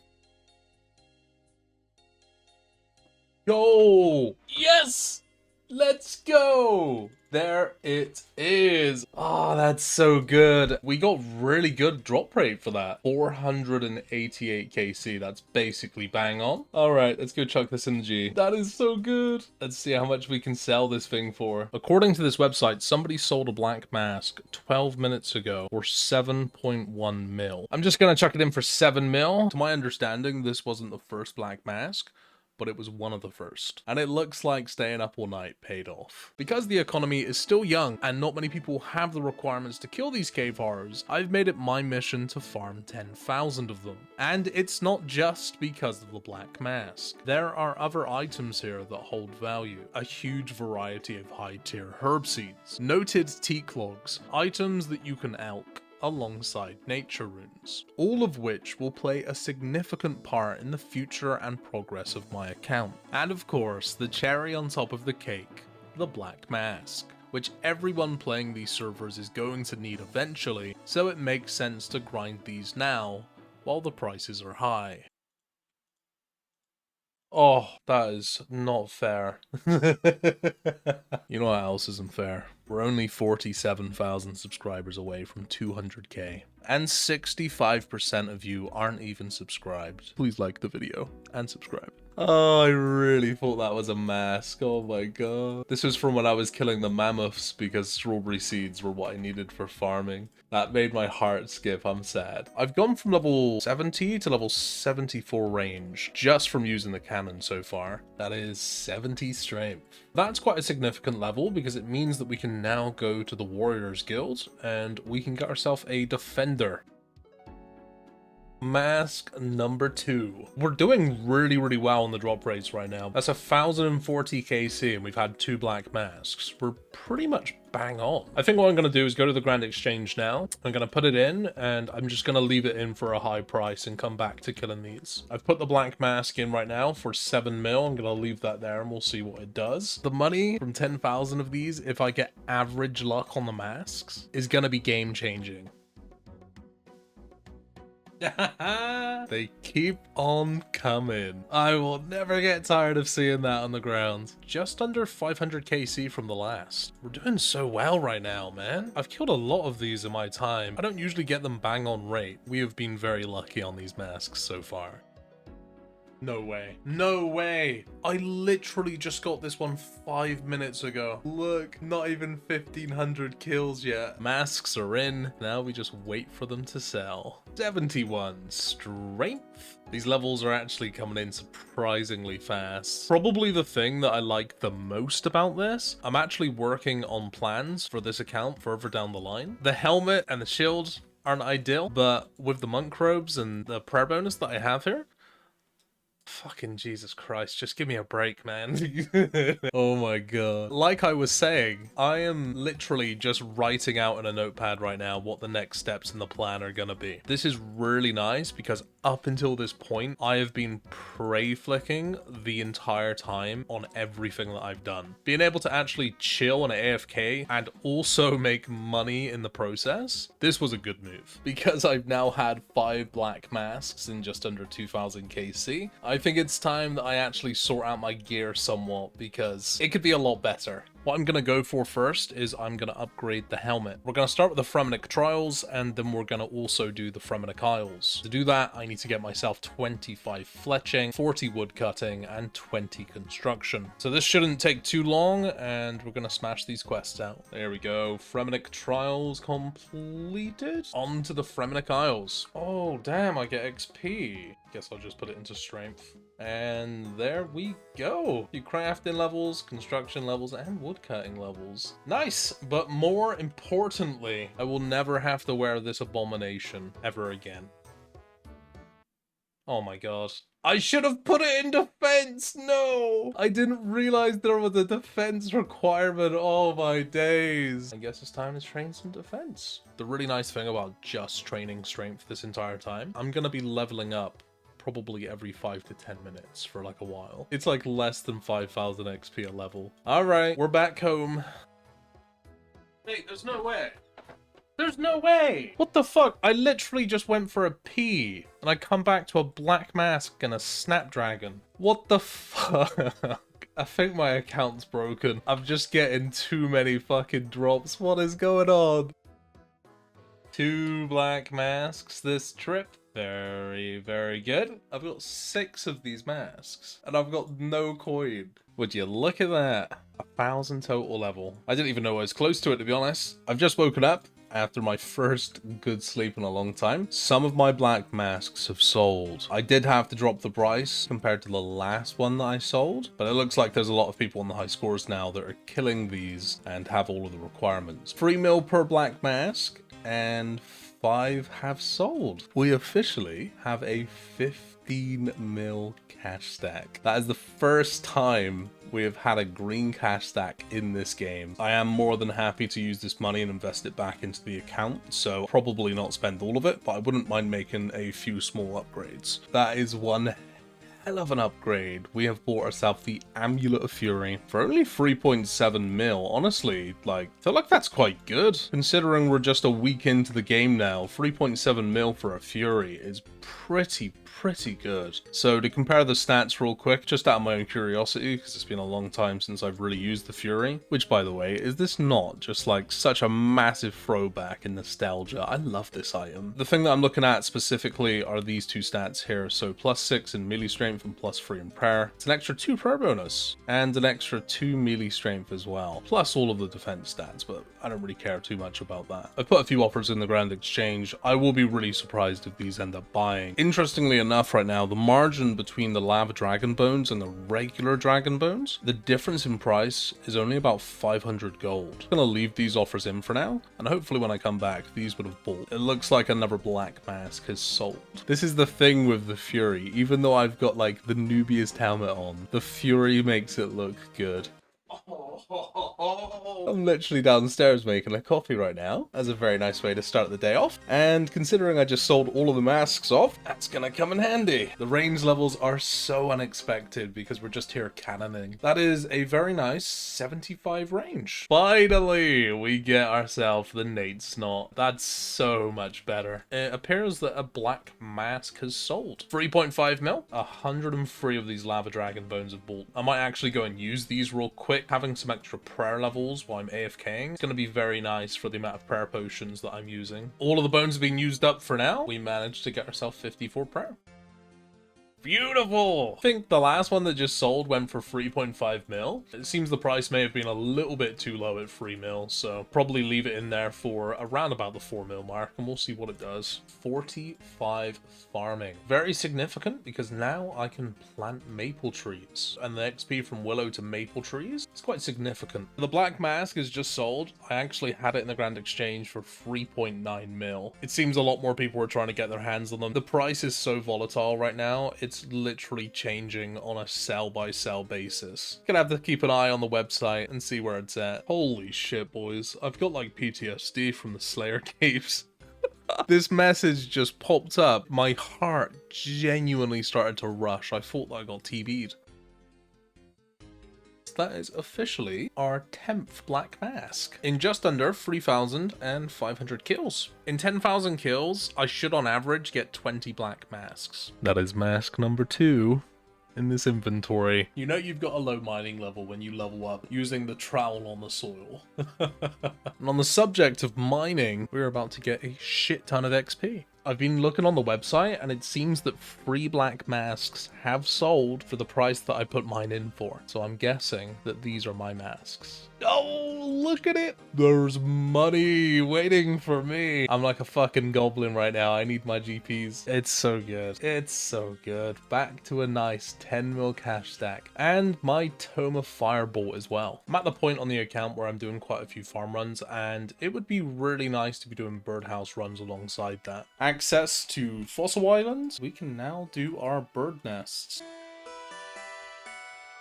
Go! Yes! Let's go! There it is. Oh, that's so good. We got really good drop rate for that. 488 KC. That's basically bang on. All right, let's go chuck this in the G. That is so good. Let's see how much we can sell this thing for. According to this website, somebody sold a black mask 12 minutes ago for 7.1 mil. I'm just gonna chuck it in for 7 mil. To my understanding, this wasn't the first black mask, but it was one of the first. And it looks like staying up all night paid off. Because the economy is still young and not many people have the requirements to kill these cave horrors, I've made it my mission to farm 10,000 of them. And it's not just because of the black mask. There are other items here that hold value. A huge variety of high tier herb seeds, noted teak logs, items that you can elk, alongside nature runes, all of which will play a significant part in the future and progress of my account. And of course, the cherry on top of the cake, the black mask, which everyone playing these servers is going to need eventually, so it makes sense to grind these now, while the prices are high. Oh, that is not fair. You know what else isn't fair? We're only 47,000 subscribers away from 200k. And 65% of you aren't even subscribed. Please like the video and subscribe. Oh, I really thought that was a mask. Oh my god. This was from when I was killing the mammoths because strawberry seeds were what I needed for farming. That made my heart skip. I'm sad. I've gone from level 70 to level 74 range just from using the cannon so far. That is 70 strength. That's quite a significant level because it means that we can now go to the Warriors Guild and we can get ourselves a defender. Mask number 2. We're doing really well on the drop rates right now. That's 1,040 KC and we've had 2 black masks. We're pretty much bang on. I think what I'm going to do is go to the Grand Exchange now. I'm going to put it in and I'm just going to leave it in for a high price and come back to killing these. I've put the black mask in right now for 7 mil. I'm going to leave that there and we'll see what it does. The money from 10,000 of these, if I get average luck on the masks, is going to be game changing. They keep on coming. I will never get tired of seeing that on the ground. Just under 500 KC from the last. We're doing so well right now, man. I've killed a lot of these in my time. I don't usually get them bang on rate. We have been very lucky on these masks so far. No way. No way. I literally just got this one 5 minutes ago. Look, not even 1,500 kills yet. Masks are in. Now we just wait for them to sell. 71 strength. These levels are actually coming in surprisingly fast. Probably the thing that I like the most about this, I'm actually working on plans for this account further down the line. The helmet and the shield aren't ideal, but with the monk robes and the prayer bonus that I have here, fucking Jesus Christ, just give me a break, man. Oh my god. Like I was saying, I am literally just writing out in a notepad right now what the next steps in the plan are gonna be. This is really nice because up until this point, I have been prey flicking the entire time on everything that I've done. Being able to actually chill on AFK and also make money in the process, this was a good move. Because I've now had 5 black masks in just under 2,000 KC, I think it's time that I actually sort out my gear somewhat because it could be a lot better. What I'm going to go for first is I'm going to upgrade the helmet. We're going to start with the Fremennik Trials, and then we're going to also do the Fremennik Isles. To do that, I need to get myself 25 fletching, 40 woodcutting, and 20 construction. So this shouldn't take too long, and we're going to smash these quests out. There we go. Fremennik Trials completed. On to the Fremennik Isles. Oh, damn, I get XP. Guess I'll just put it into strength. And there we go. You crafting levels, construction levels, and woodcutting levels. Nice, but more importantly, I will never have to wear this abomination ever again. Oh my god. I should have put it in defense! No! I didn't realize there was a defense requirement. Oh my days. I guess it's time to train some defense. The really nice thing about just training strength this entire time, I'm gonna be leveling up probably every 5 to 10 minutes for like a while. It's like less than 5,000 XP a level. All right, we're back home. Wait, there's no way. There's no way. What the fuck? I literally just went for a pee and I come back to a black mask and a snapdragon. What the fuck? I think my account's broken. I'm just getting too many fucking drops. What is going on? 2 black masks this trip. Very, very good. I've got 6 of these masks, and I've got no coin. Would you look at that? 1,000 total level. I didn't even know I was close to it, to be honest. I've just woken up after my first good sleep in a long time. Some of my black masks have sold. I did have to drop the price compared to the last one that I sold, but it looks like there's a lot of people on the high scores now that are killing these and have all of the requirements. 3 mil per black mask, and 5 have sold. We officially have a 15 mil cash stack. That is the first time we have had a green cash stack in this game. I am more than happy to use this money and invest it back into the account, so probably not spend all of it, but I wouldn't mind making a few small upgrades. That is one hell of an upgrade. We have bought ourselves the Amulet of Fury for only 3.7 mil. Honestly, like, I feel like that's quite good. Considering we're just a week into the game now, 3.7 mil for a Fury is pretty good. So to compare the stats real quick, just out of my own curiosity, because it's been a long time since I've really used the Fury, which by the way, is this not just like such a massive throwback in nostalgia? I love this item. The thing that I'm looking at specifically are these 2 stats here. So +6 in melee strength and +3 in prayer. It's an extra 2 prayer bonus and an extra 2 melee strength as well, plus all of the defense stats, but I don't really care too much about that. I've put a few offers in the Grand Exchange. I will be really surprised if these end up buying. Interestingly enough, right now, the margin between the Lava Dragon Bones and the regular Dragon Bones, the difference in price is only about 500 gold. I'm gonna leave these offers in for now, and hopefully when I come back, these would have bought. It looks like another black mask has sold. This is the thing with the Fury. Even though I've got like the noobiest helmet on, the Fury makes it look good. Oh, I'm literally downstairs making a coffee right now. That's a very nice way to start the day off. And considering I just sold all of the masks off, that's gonna come in handy. The range levels are so unexpected because we're just here cannoning. That is a very nice 75 range. Finally, we get ourselves the Nate Snot. That's so much better. It appears that a black mask has sold. 3.5 mil, 103 of these Lava Dragon Bones of Bolt. I might actually go and use these real quick. Having some extra prayer levels while I'm AFKing. It's going to be very nice for the amount of prayer potions that I'm using. All of the bones have been used up for now. We managed to get ourselves 54 prayer. Beautiful! I think the last one that just sold went for 3.5 mil. It seems the price may have been a little bit too low at 3 mil, so probably leave it in there for around about the 4 mil mark, and we'll see what it does. 45 farming. Very significant, because now I can plant maple trees, and the XP from willow to maple trees is quite significant. The black mask is just sold. I actually had it in the Grand Exchange for 3.9 mil. It seems a lot more people are trying to get their hands on them. The price is so volatile right now. It's literally changing on a sell by sell basis. Gonna have to keep an eye on the website and see where it's at. Holy shit, boys. I've got like PTSD from the Slayer caves. This message just popped up. My heart genuinely started to rush. I thought that I got TB'd. That is officially our 10th black mask in just under 3,500 kills. In 10,000 kills, I should on average get 20 black masks. That is mask number 2 in this inventory. You know you've got a low mining level when you level up using the trowel on the soil. And on the subject of mining, we're about to get a shit ton of XP. I've been looking on the website and it seems that 3 black masks have sold for the price that I put mine in for. So I'm guessing that these are my masks. Oh, look at it. There's money waiting for me. I'm like a fucking goblin right now. I need my GPs. It's so good. It's so good. Back to a nice 10 mil cash stack and my Tome of Firebolt as well. I'm at the point on the account where I'm doing quite a few farm runs and it would be really nice to be doing birdhouse runs alongside that. Access to Fossil Islands. We can now do our bird nests.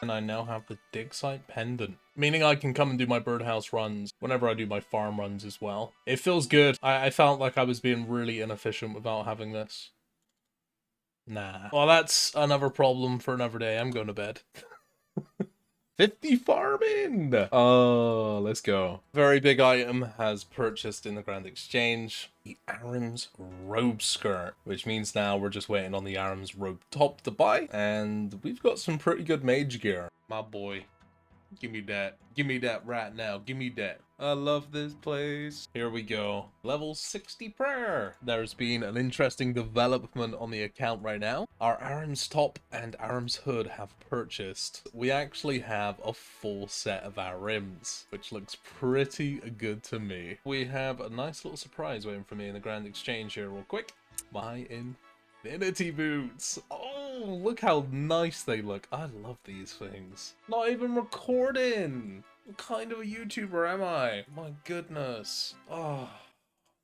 And I now have the dig site pendant, meaning I can come and do my birdhouse runs whenever I do my farm runs as well. It feels good. I felt like I was being really inefficient without having this. Nah. Well, that's another problem for another day. I'm going to bed. 50 farming! Oh, let's go. Very big item has purchased in the Grand Exchange. The Aram's robe skirt, which means now we're just waiting on the Aram's robe top to buy. And we've got some pretty good mage gear. My boy. Give me that. Give me that right now. Give me that. I love this place. Here we go. Level 60 prayer. There's been an interesting development on the account right now. Our Aram's top and Aram's hood have purchased. We actually have a full set of Arims, which looks pretty good to me. We have a nice little surprise waiting for me in the Grand Exchange here real quick. My Infinity boots. Oh, look how nice they look. I love these things. Not even recording. What kind of a YouTuber am I? My goodness. Oh,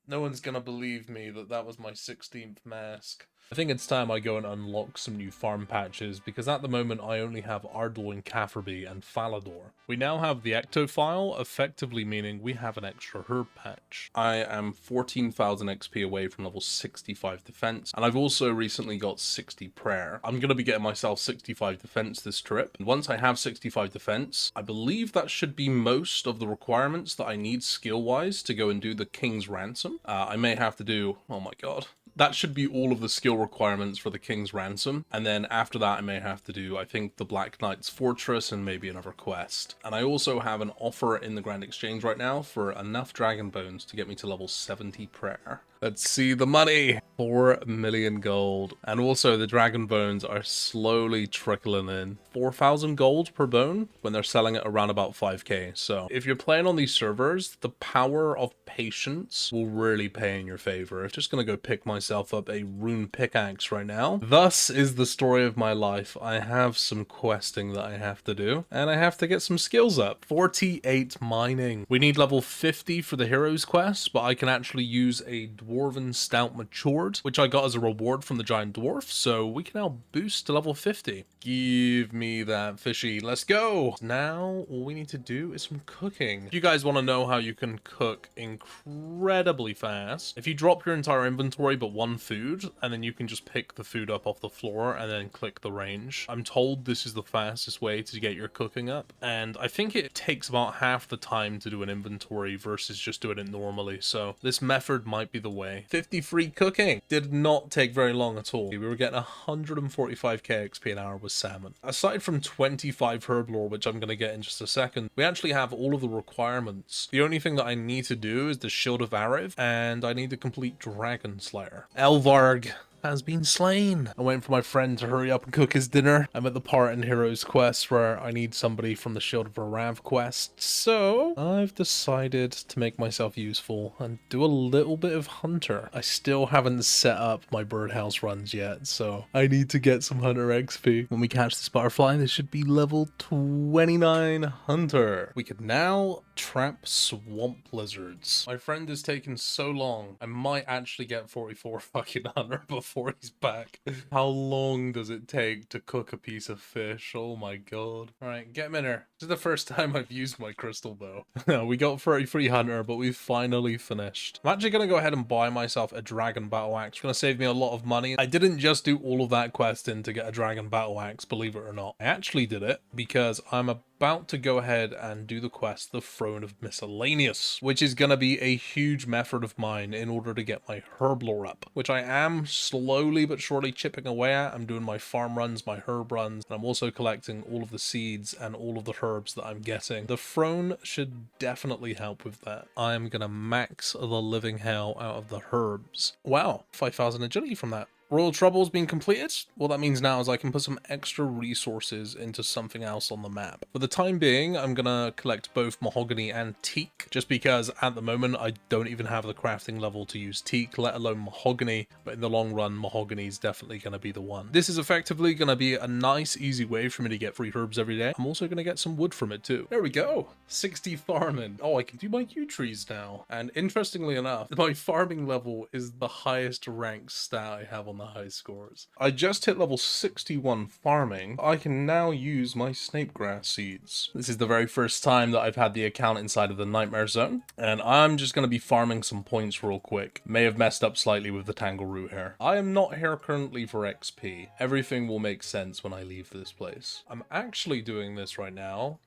no one's gonna believe me that that was my 16th mask. I think it's time I go and unlock some new farm patches, because at the moment I only have Ardougne, Catherby, and Falador. We now have the Ectophile, effectively meaning we have an extra herb patch. I am 14,000 XP away from level 65 defense, and I've also recently got 60 prayer. I'm going to be getting myself 65 defense this trip, and once I have 65 defense, I believe that should be most of the requirements that I need skill-wise to go and do the King's Ransom. I may have to do, oh my god. That should be all of the skill requirements for the King's Ransom. And then after that, I may have to do, I think, the Black Knight's Fortress and maybe another quest. And I also have an offer in the Grand Exchange right now for enough Dragon Bones to get me to level 70 prayer. Let's see the money. 4 million gold. And also the Dragon Bones are slowly trickling in. 4,000 gold per bone when they're selling it around about 5k. So if you're playing on these servers, the power of patience will really pay in your favor. I'm just going to go pick myself myself up a rune pickaxe right now. Thus is the story of my life. I have some questing that I have to do, and I have to get some skills up. 48 mining. We need level 50 for the hero's quest, but I can actually use a dwarven stout matured, which I got as a reward from the giant dwarf, so we can now boost to level 50. Give me that fishy. Let's go. Now all we need to do is some cooking. If you guys want to know how you can cook incredibly fast, if you drop your entire inventory but one food, and then you can just pick the food up off the floor and then click the range. I'm told this is the fastest way to get your cooking up, and I think it takes about half the time to do an inventory versus just doing it normally, so this method might be the way. 50 free cooking. Did not take very long at all. We were getting 145k XP an hour with salmon. Aside from 25 herb lore, which I'm going to get in just a second, we actually have all of the requirements. The only thing that I need to do is the Shield of Ariv, and I need to complete Dragon Slayer. Elvarg has been slain. I'm waiting for my friend to hurry up and cook his dinner. I'm at the part in Heroes Quest where I need somebody from the Shield of Arav quest, so I've decided to make myself useful and do a little bit of Hunter. I still haven't set up my birdhouse runs yet, so I need to get some Hunter XP. When we catch this butterfly, this should be level 29 Hunter. We could now trap swamp lizards. My friend is taking so long. I might actually get 44 fucking Hunter before he's back. How long does it take to cook a piece of fish? Oh my god. Alright, get him in here. This is the first time I've used my crystal bow. We got 33 Hunter, but we've finally finished. I'm actually going to go ahead and buy myself a dragon battle axe. It's going to save me a lot of money. I didn't just do all of that quest in to get a dragon battle axe, believe it or not. I actually did it because I'm about to go ahead and do the quest, the Throne of Miscellaneous, which is going to be a huge method of mine in order to get my herb lore up, which I am slowly but surely chipping away at. I'm doing my farm runs, my herb runs, and I'm also collecting all of the seeds and all of the herbs that I'm getting. The throne should definitely help with that. I'm going to max the living hell out of the herbs. Wow, 5,000 agility from that. Royal Trouble's been completed. What that means now is I can put some extra resources into something else on the map. For the time being, I'm gonna collect both mahogany and teak, just because at the moment I don't even have the crafting level to use teak, let alone mahogany, but in the long run, mahogany is definitely gonna be the one. This is effectively gonna be a nice, easy way for me to get free herbs every day. I'm also gonna get some wood from it too. There we go. 60 farming. Oh, I can do my yew trees now. And interestingly enough, my farming level is the highest ranked stat I have on the high scores. I just hit level 61 farming. I can now use my snapegrass seeds. This is the very first time that I've had the account inside of the Nightmare Zone, and I'm just going to be farming some points real quick. May have messed up slightly with the tangle root here. I am not here currently for XP. Everything will make sense when I leave this place. I'm actually doing this right now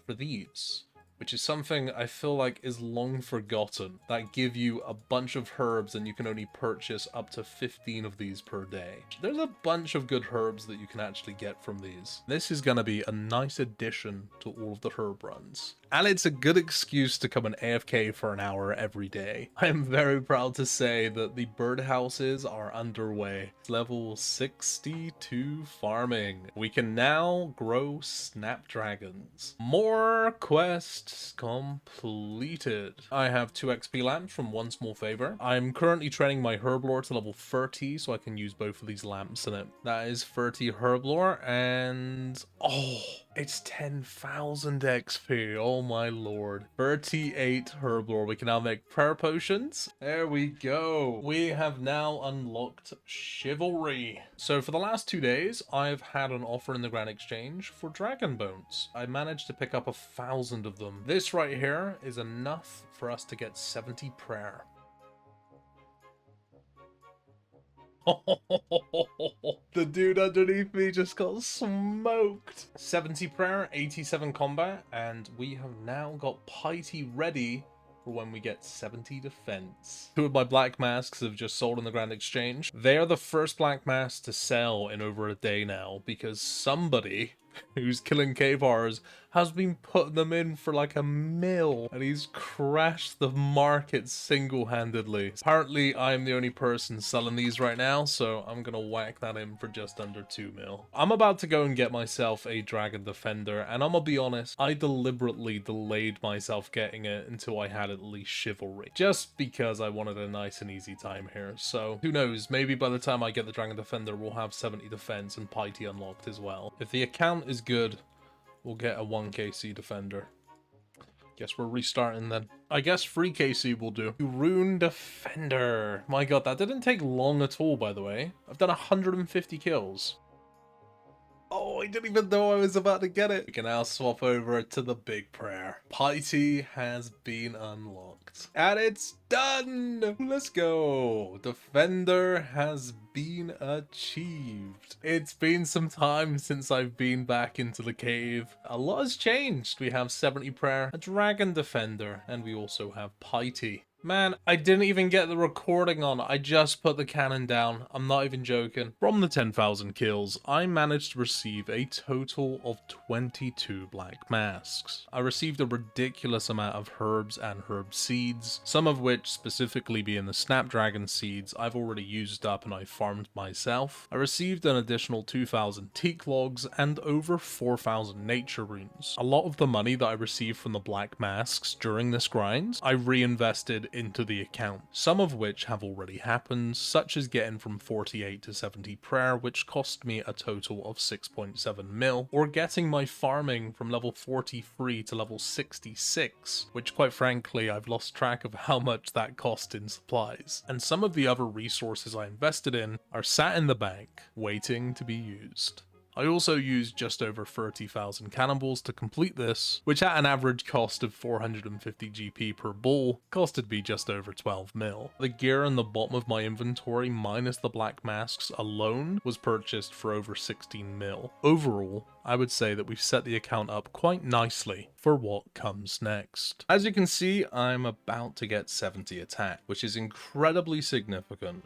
for these, which is something I feel like is long forgotten, that give you a bunch of herbs and you can only purchase up to 15 of these per day. There's a bunch of good herbs that you can actually get from these. This is going to be a nice addition to all of the herb runs. And it's a good excuse to come and AFK for an hour every day. I am very proud to say that the birdhouses are underway. Level 62 farming. We can now grow snapdragons. More quests completed. I have 2 XP lamps from One Small Favor. I'm currently training my herb lore to level 30 so I can use both of these lamps in it. That is 30 herb lore and oh, it's 10,000 XP. Oh my lord. 38 herb lore. We can now make prayer potions. There we go. We have now unlocked chivalry. So for the last 2 days, I've had an offer in the Grand Exchange for dragon bones. I managed to pick up 1,000 of them. This right here is enough for us to get 70 prayer. The dude underneath me just got smoked. 70 prayer, 87 combat, and we have now got piety ready for when we get 70 defense. 2 of my black masks have just sold in the Grand Exchange. They are the first black masks to sell in over a day now because somebody who's killing Kavars has been putting them in for like a mil, and he's crashed the market single-handedly. Apparently, I'm the only person selling these right now, so I'm gonna whack that in for just under 2 mil. I'm about to go and get myself a Dragon Defender, and I'm gonna be honest, I deliberately delayed myself getting it until I had at least Chivalry, just because I wanted a nice and easy time here. So who knows, maybe by the time I get the Dragon Defender, we'll have 70 defense and Piety unlocked as well. If the account is good, we'll get a 1 KC Defender. Guess we're restarting then. I guess 3 KC will do. Rune Defender. My god, that didn't take long at all, by the way. I've done 150 kills. Oh, I didn't even know I was about to get it. We can now swap over to the big prayer. Piety has been unlocked. And it's done! Let's go! Defender has been achieved. It's been some time since I've been back into the cave. A lot has changed. We have 70 prayer, a Dragon Defender, and we also have Piety. Man, I didn't even get the recording on. I just put the cannon down. I'm not even joking. From the 10,000 kills, I managed to receive a total of 22 black masks. I received a ridiculous amount of herbs and herb seeds, some of which specifically being the Snapdragon seeds I've already used up and I farmed myself. I received an additional 2,000 teak logs and over 4,000 nature runes. A lot of the money that I received from the black masks during this grind, I reinvested into the account, some of which have already happened, such as getting from 48 to 70 prayer, which cost me a total of 6.7 mil, or getting my farming from level 43 to level 66, which quite frankly I've lost track of how much that cost in supplies. And some of the other resources I invested in are sat in the bank, waiting to be used. I also used just over 30,000 cannonballs to complete this, which at an average cost of 450 GP per ball, costed me just over 12 mil. The gear in the bottom of my inventory minus the black masks alone was purchased for over 16 mil. Overall, I would say that we've set the account up quite nicely for what comes next. As you can see, I'm about to get 70 attack, which is incredibly significant.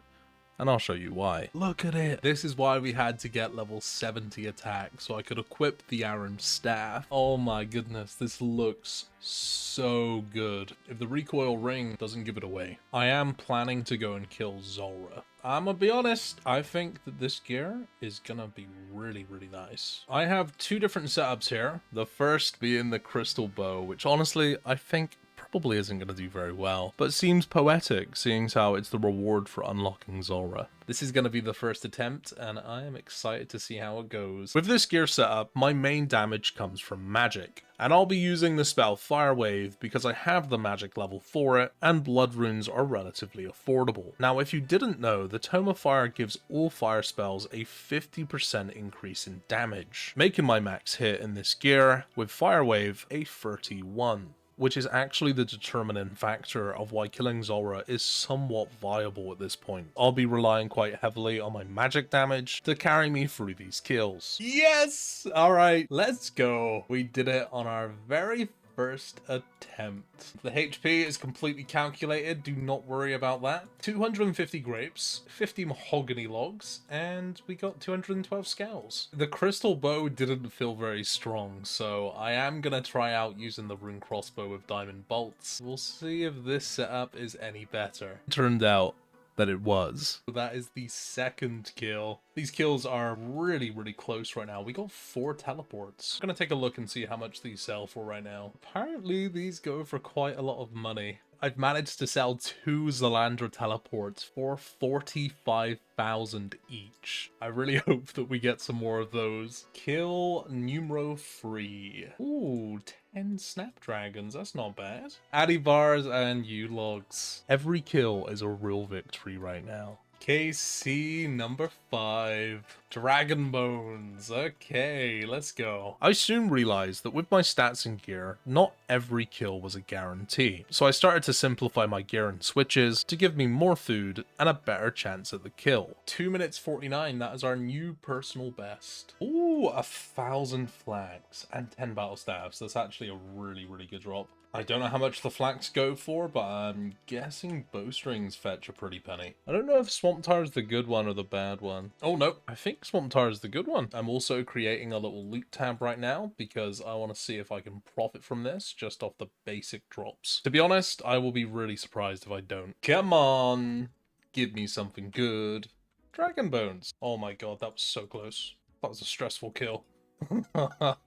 And I'll show you why. Look at it. This is why we had to get level 70 attack, so I could equip the Aron staff. Oh my goodness, this looks so good. If the recoil ring doesn't give it away. I am planning to go and kill Zulrah. I'm gonna be honest, I think that this gear is gonna be really, really nice. I have 2 different setups here. The first being the crystal bow, which honestly, I think probably isn't going to do very well, but seems poetic, seeing how it's the reward for unlocking Zulrah. This is going to be the first attempt, and I am excited to see how it goes. With this gear setup, my main damage comes from magic, and I'll be using the spell Fire Wave because I have the magic level for it, and blood runes are relatively affordable. Now, if you didn't know, the Tome of Fire gives all fire spells a 50% increase in damage, making my max hit in this gear, with Fire Wave, a 31. Which is actually the determining factor of why killing Zulrah is somewhat viable at this point. I'll be relying quite heavily on my magic damage to carry me through these kills. Yes! Alright, let's go. We did it on our very first attempt. The HP is completely calculated, do not worry about that. 250 grapes, 50 mahogany logs, and we got 212 scales. The crystal bow didn't feel very strong, so I am gonna try out using the rune crossbow with diamond bolts. We'll see if this setup is any better. Turned out that it was. That is the second kill. These kills are really, really close right now. We got 4 teleports. I'm gonna take a look and see how much these sell for right now. Apparently these go for quite a lot of money. I've managed to sell 2 Zalandra teleports for 45,000 each. I really hope that we get some more of those. Kill numero 3. Ooh, 10 snapdragons, that's not bad. Addy bars and U-logs. Every kill is a real victory right now. KC number 5. Dragon Bones. Okay, let's go. I soon realized that with my stats and gear, not every kill was a guarantee. So I started to simplify my gear and switches to give me more food and a better chance at the kill. 2 minutes 49, that is our new personal best. Ooh. Ooh, 1,000 flags and 10 battle staffs. That's actually a really, really good drop. I don't know how much the flags go for, but I'm guessing bowstrings fetch a pretty penny. I don't know if Swamp Tar is the good one or the bad one. Oh no, I think Swamp Tar is the good one. I'm also creating a little loot tab right now because I want to see if I can profit from this just off the basic drops. To be honest, I will be really surprised if I don't. Come on, give me something good. Dragon Bones. Oh my god, that was so close. That was a stressful kill.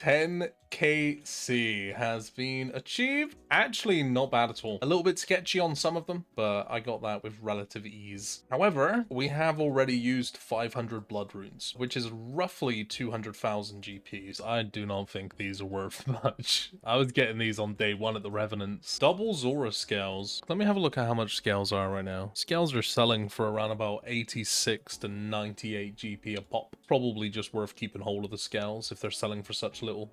10kc has been achieved. Actually, not bad at all. A little bit sketchy on some of them, but I got that with relative ease. However, we have already used 500 blood runes, which is roughly 200,000 GPs. I do not think these are worth much. I was getting these on day one at the Revenants. Double Zora scales. Let me have a look at how much scales are right now. Scales are selling for around about 86 to 98 GP a pop. Probably just worth keeping hold of the scales if they're selling for such little.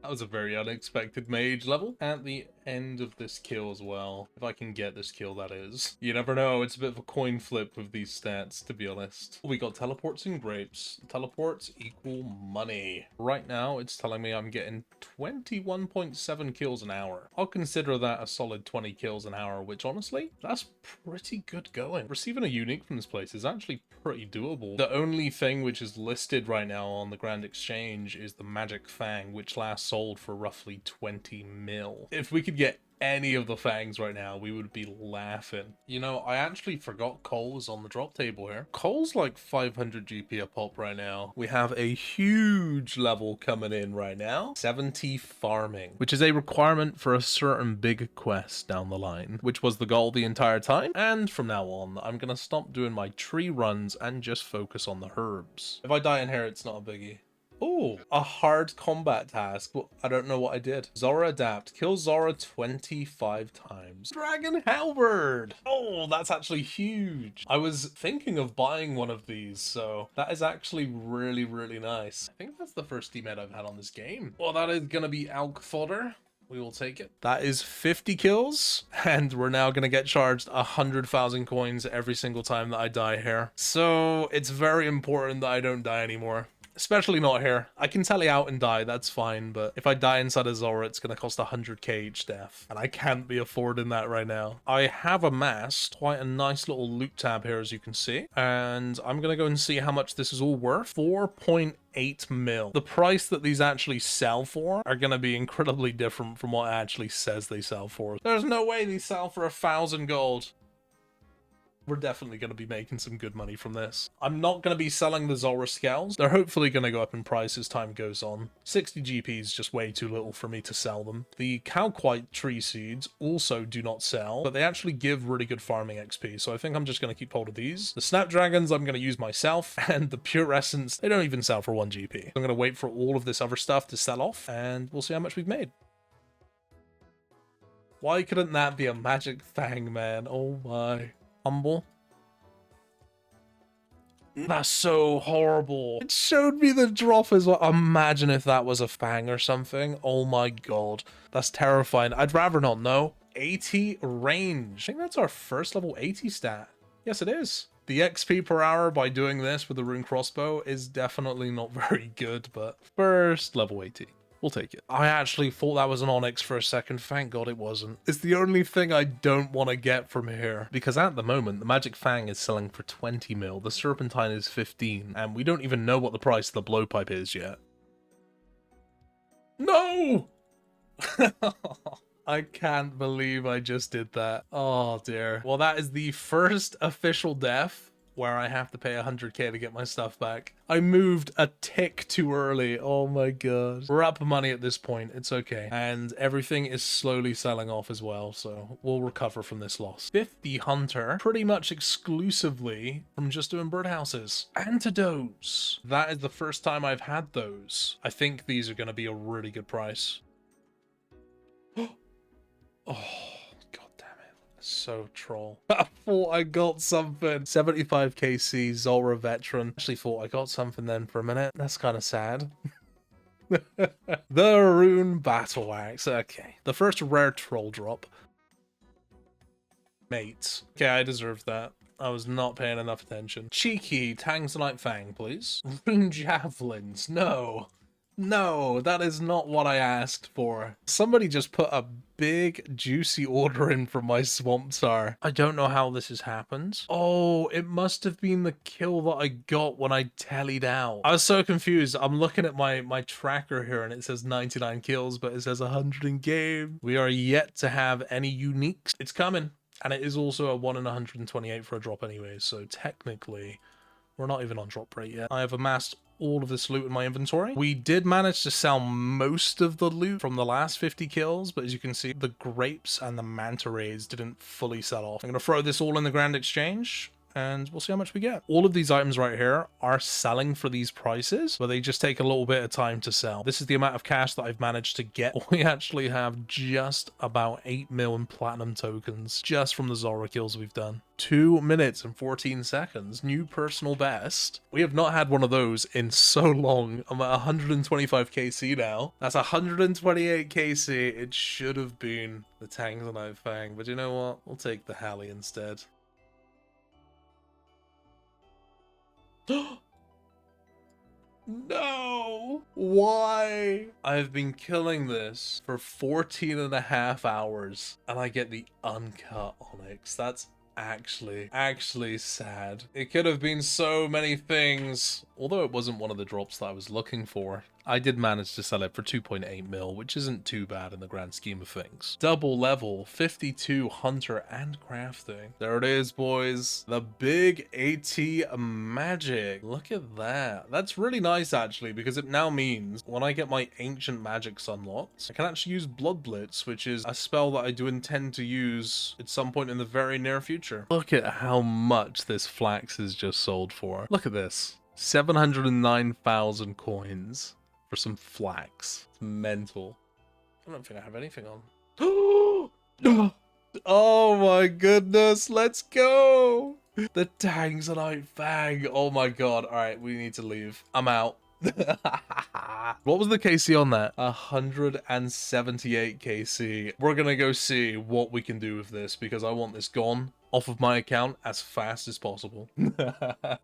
That was a very unexpected mage level at the end of this kill as well. If I can get this kill, that is. You never know, it's a bit of a coin flip with these stats, to be honest. We got teleports and grapes. Teleports equal money. Right now, it's telling me I'm getting 21.7 kills an hour. I'll consider that a solid 20 kills an hour, which honestly, that's pretty good going. Receiving a unique from this place is actually pretty doable. The only thing which is listed right now on the Grand Exchange is the Magic Fang, which last sold for roughly 20 mil. If we could get any of the fangs right now, we would be laughing. You know, I actually forgot coal was on the drop table here. Coal's like 500 GP a pop right now. We have a huge level coming in right now. 70 farming, which is a requirement for a certain big quest down the line, which was the goal the entire time. And from now on, I'm gonna stop doing my tree runs and just focus on the herbs. If I die in here, it's not a biggie. Oh, a hard combat task. Well, I don't know what I did. Zora adapt. Kill Zora 25 times. Dragon Halberd. Oh, that's actually huge. I was thinking of buying one of these, so that is actually really, really nice. I think that's the first teammate I've had on this game. Well, that is gonna be Alk fodder. We will take it. That is 50 kills, and we're now going to get charged 100,000 coins every single time that I die here. So it's very important that I don't die anymore. Especially not here. I can tally out and die, that's fine, but if I die inside a Zora, it's going to cost 100k each death, and I can't be affording that right now. I have amassed quite a nice little loot tab here, as you can see, and I'm going to go and see how much this is all worth. 4.8 mil. The price that these actually sell for are going to be incredibly different from what it actually says they sell for. There's no way these sell for 1,000 gold. We're definitely going to be making some good money from this. I'm not going to be selling the Zora scales. They're hopefully going to go up in price as time goes on. 60 GP is just way too little for me to sell them. The Calquite tree seeds also do not sell, but they actually give really good farming XP, so I think I'm just going to keep hold of these. The Snapdragons I'm going to use myself, and the Pure Essence, they don't even sell for 1 GP. I'm going to wait for all of this other stuff to sell off, and we'll see how much we've made. Why couldn't that be a Magic Fang, man? Oh my. Humble. That's so horrible. It showed me the drop as well. Imagine if that was a Fang or something. Oh my god. That's terrifying. I'd rather not know. 80 range. I think that's our first level 80 stat. Yes, it is. The XP per hour by doing this with the rune crossbow is definitely not very good, but first level 80. We'll take it. I actually thought that was an Onyx for a second. Thank God it wasn't. It's the only thing I don't want to get from here. Because at the moment, the Magic Fang is selling for 20 mil. The Serpentine is 15. And we don't even know what the price of the Blowpipe is yet. No! I can't believe I just did that. Oh dear. Well, that is the first official death where I have to pay 100k to get my stuff back. I moved a tick too early. Oh my god. We're up money at this point. It's okay. And everything is slowly selling off as well, so we'll recover from this loss. 50 Hunter, pretty much exclusively from just doing birdhouses. Antidotes. That is the first time I've had those. I think these are going to be a really good price. Oh. So troll. I thought I got something. 75kc Zora veteran. Actually thought I got something then for a minute. That's kind of sad. The rune battle axe. Okay. The first rare troll drop. Mates. Okay, I deserve that. I was not paying enough attention. Cheeky Tanzanite Fang, please. Rune Javelins. No. No, that is not what I asked for. Somebody just put a big, juicy order in for my Swamp Tsar. I don't know how this has happened. Oh, it must have been the kill that I got when I tallied out. I was so confused. I'm looking at my tracker here and it says 99 kills, but it says 100 in game. We are yet to have any uniques. It's coming. And it is also a 1 in 128 for a drop anyway, so technically we're not even on drop rate yet. I have amassed all of this loot in my inventory. We did manage to sell most of the loot from the last 50 kills, but as you can see, the grapes and the manta rays didn't fully sell off. I'm going to throw this all in the Grand Exchange, and we'll see how much we get. All of these items right here are selling for these prices, but they just take a little bit of time to sell. This is the amount of cash that I've managed to get. We actually have just about 8 mil in platinum tokens just from the Zora kills we've done. 2 minutes and 14 seconds. New personal best. We have not had one of those in so long. I'm at 125 KC now. That's 128 KC. It should have been the Tanzanite Fang, but you know what? We'll take the Halley instead. No! Why? I've been killing this for 14 and a half hours and I get the uncut Onyx. That's actually sad. It could have been so many things. Although it wasn't one of the drops that I was looking for, I did manage to sell it for 2.8 mil, which isn't too bad in the grand scheme of things. Double level, 52 hunter and crafting. There it is, boys. The big AT magic. Look at that. That's really nice, actually, because it now means when I get my ancient magics unlocked, I can actually use Blood Blitz, which is a spell that I do intend to use at some point in the very near future. Look at how much this flax is just sold for. Look at this. 709,000 coins for some flax. It's mental. I don't think I have anything on. Oh my goodness, let's go! The Tanzanite Fang. Oh my god. Alright, we need to leave. I'm out. What was the KC on that? 178 KC. We're gonna go see what we can do with this because I want this gone off of my account as fast as possible.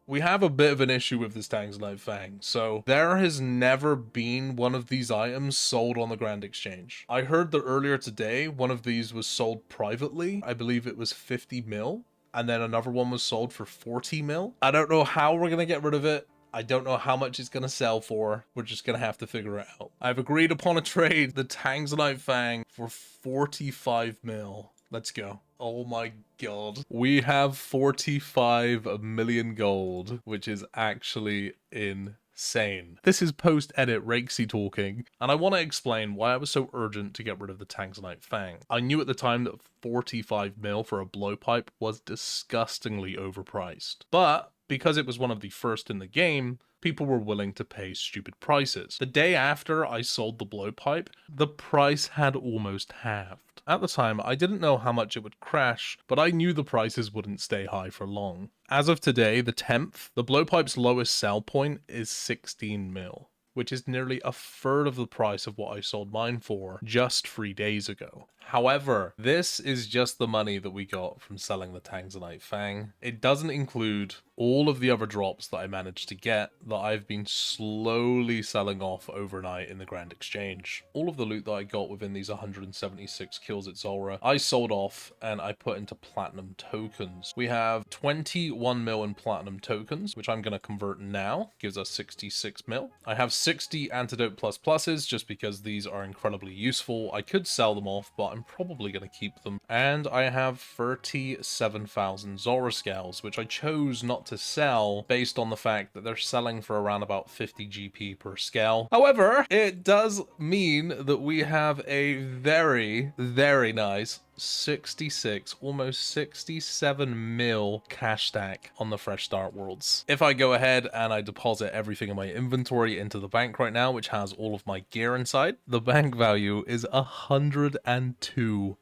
We have a bit of an issue with this Tanzanite Fang. So there has never been one of these items sold on the Grand Exchange. I heard that earlier today one of these was sold privately. I believe it was 50 mil. And then another one was sold for 40 mil. I don't know how we're gonna get rid of it. I don't know how much it's going to sell for. We're just going to have to figure it out. I've agreed upon a trade, the Tanzanite Fang, for 45 mil. Let's go. Oh my god. We have 45 million gold, which is actually insane. This is post-edit Rakesy talking, and I want to explain why I was so urgent to get rid of the Tanzanite Fang. I knew at the time that 45 mil for a blowpipe was disgustingly overpriced. But because it was one of the first in the game, people were willing to pay stupid prices. The day after I sold the blowpipe, the price had almost halved. At the time, I didn't know how much it would crash, but I knew the prices wouldn't stay high for long. As of today, the 10th, the blowpipe's lowest sell point is 16 mil, which is nearly a third of the price of what I sold mine for just 3 days ago. However, this is just the money that we got from selling the Tanzanite Fang. It doesn't include all of the other drops that I managed to get that I've been slowly selling off overnight in the Grand Exchange. All of the loot that I got within these 176 kills at Zora, I sold off and I put into platinum tokens. We have 21 mil in platinum tokens, which I'm going to convert now. Gives us 66 mil. I have 60 antidote plus pluses just because these are incredibly useful. I could sell them off, but I'm probably going to keep them. And I have 37,000 Zora scales, which I chose not to sell based on the fact that they're selling for around about 50 GP per scale. However, it does mean that we have a very, very nice 66, almost 67 mil cash stack on the Fresh Start Worlds. If I go ahead and I deposit everything in my inventory into the bank right now, which has all of my gear inside, the bank value is 102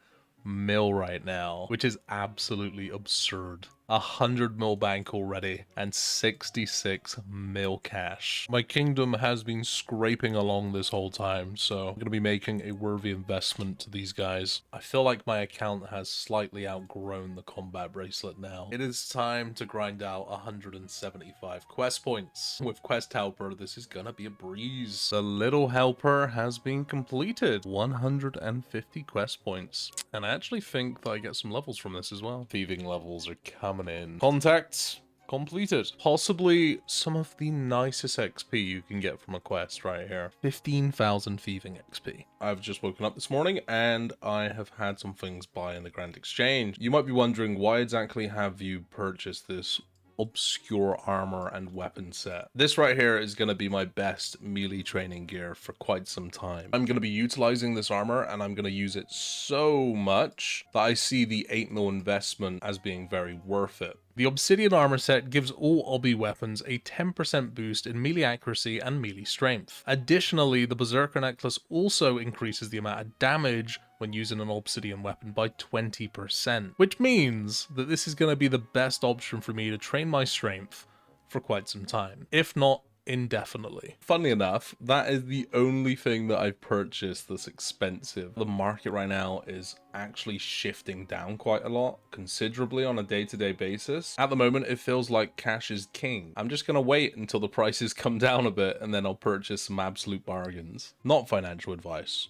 mil right now, which is absolutely absurd. 100 mil bank already, and 66 mil cash. My kingdom has been scraping along this whole time, so I'm going to be making a worthy investment to these guys. I feel like my account has slightly outgrown the combat bracelet now. It is time to grind out 175 quest points. With Quest Helper, this is gonna be a breeze. The Little Helper has been completed. 150 quest points. And I actually think that I get some levels from this as well. Thieving levels are coming in. Contacts completed. Possibly some of the nicest XP you can get from a quest right here. 15,000 thieving XP. I've just woken up this morning and I have had some things buy in the Grand Exchange. You might be wondering, why exactly have you purchased this obscure armor and weapon set? This right here is going to be my best melee training gear for quite some time. I'm going to be utilizing this armor and I'm going to use it so much that I see the 8 mil investment as being very worth it. The Obsidian armor set gives all obby weapons a 10% boost in melee accuracy and melee strength. Additionally, the Berserker necklace also increases the amount of damage when using an obsidian weapon by 20%, which means that this is going to be the best option for me to train my strength for quite some time, if not indefinitely. Funnily enough, that is the only thing that I've purchased that's expensive. The market right now is actually shifting down quite a lot, considerably on a day-to-day basis. At the moment, it feels like cash is king. I'm just gonna wait until the prices come down a bit and then I'll purchase some absolute bargains. Not financial advice.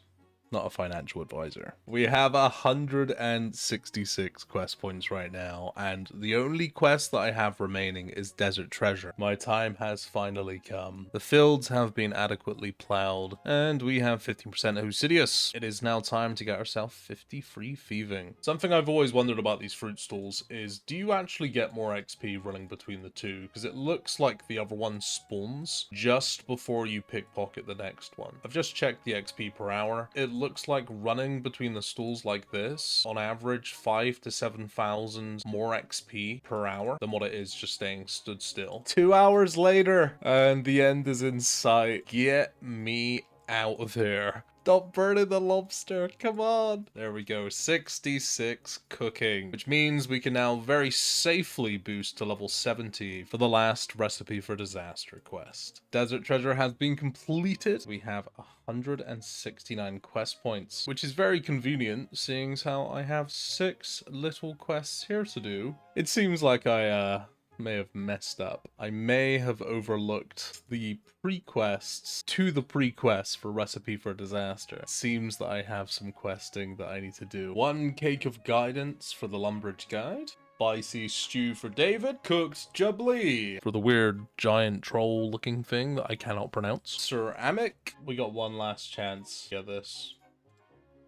Not a financial advisor. We have 166 quest points right now, and the only quest that I have remaining is Desert Treasure. My time has finally come. The fields have been adequately plowed, and we have 15% Hosidius. It is now time to get ourselves 50 free thieving. Something I've always wondered about these fruit stalls is, do you actually get more XP running between the two? Because it looks like the other one spawns just before you pickpocket the next one. I've just checked the XP per hour. It looks like running between the stalls like this, on average 5,000 to 7,000 more XP per hour than what it is just staying stood still. 2 hours later, and the end is in sight. Get me out of there. Stop burning the lobster, come on. There we go, 66 cooking, which means we can now very safely boost to level 70 for the last Recipe for Disaster quest. Desert Treasure has been completed. We have 169 quest points, which is very convenient, seeing as how I have 6 little quests here to do. It seems like I may have messed up. I may have overlooked the pre-quests to the pre-quests for Recipe for Disaster. It seems that I have some questing that I need to do. 1 cake of guidance for the Lumbridge Guide. Spicy stew for David. Cooked jubilee for the weird giant troll looking thing that I cannot pronounce. Sir Amic, we got one last chance. Get this.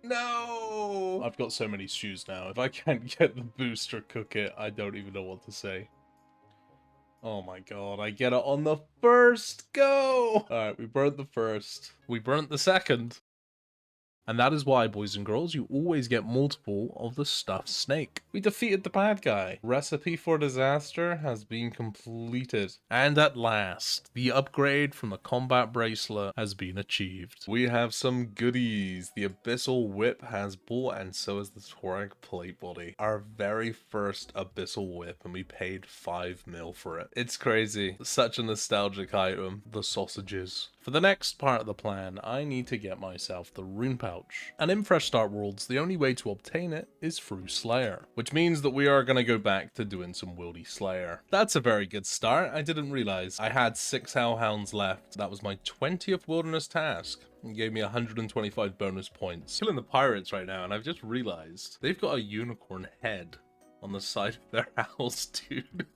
No! I've got so many stews now. If I can't get the boost or cook it, I don't even know what to say. Oh my god, I get it on the first go! Alright, we burnt the first. We burnt the second. And that is why, boys and girls, you always get multiple of the stuffed snake. We defeated the bad guy. Recipe for Disaster has been completed. And at last, the upgrade from the combat bracelet has been achieved. We have some goodies. The Abyssal Whip has bought, and so has the Taurog Plate Body. Our very first Abyssal Whip, and we paid 5 mil for it. It's crazy. Such a nostalgic item. The sausages. For the next part of the plan, I need to get myself the Rune Pouch. And in Fresh Start Worlds, the only way to obtain it is through Slayer, which means that we are going to go back to doing some Wildy Slayer. That's a very good start. I didn't realize I had 6 Hellhounds left. That was my 20th Wilderness task. It gave me 125 bonus points. Killing the pirates right now, and I've just realized they've got a unicorn head on the side of their house, dude.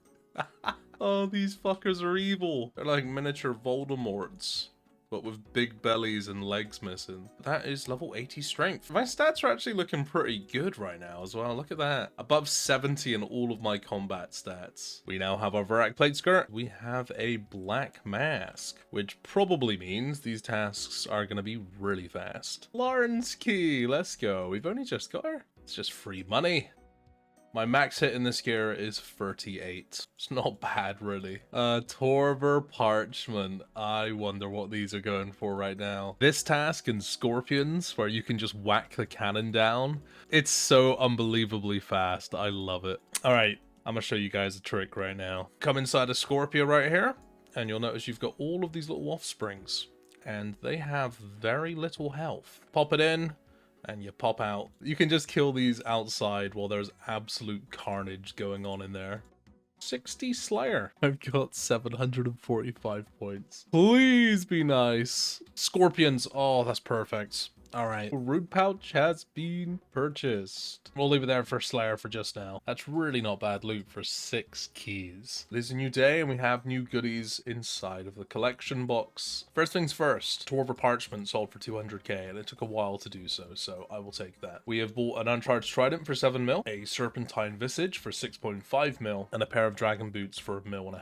Oh, these fuckers are evil. They're like miniature Voldemorts, but with big bellies and legs missing. That is level 80 strength. My stats are actually looking pretty good right now as well. Look at that. Above 70 in all of my combat stats. We now have our Vorak plate skirt. We have a black mask, which probably means these tasks are going to be really fast. Lauren's key. Let's go. We've only just got her. It's just free money. My max hit in this gear is 38. It's not bad, really. Torver Parchment. I wonder what these are going for right now. This task in Scorpions, where you can just whack the cannon down. It's so unbelievably fast. I love it. All right. I'm gonna show you guys a trick right now. Come inside a Scorpio right here, and you'll notice you've got all of these little offsprings, and they have very little health. Pop it in, and you pop out. You can just kill these outside while there's absolute carnage going on in there. 60 Slayer. I've got 745 points. Please be nice. Scorpions. Oh, that's perfect. All right, root pouch has been purchased. We'll leave it there for Slayer for just now. That's really not bad loot for 6 keys. It is a new day and we have new goodies inside of the collection box. First things first, Torva Parchment sold for 200k and it took a while to do so, so I will take that. We have bought an Uncharged Trident for 7 mil, a Serpentine Visage for 6.5 mil, and a pair of Dragon Boots for 1.5 mil.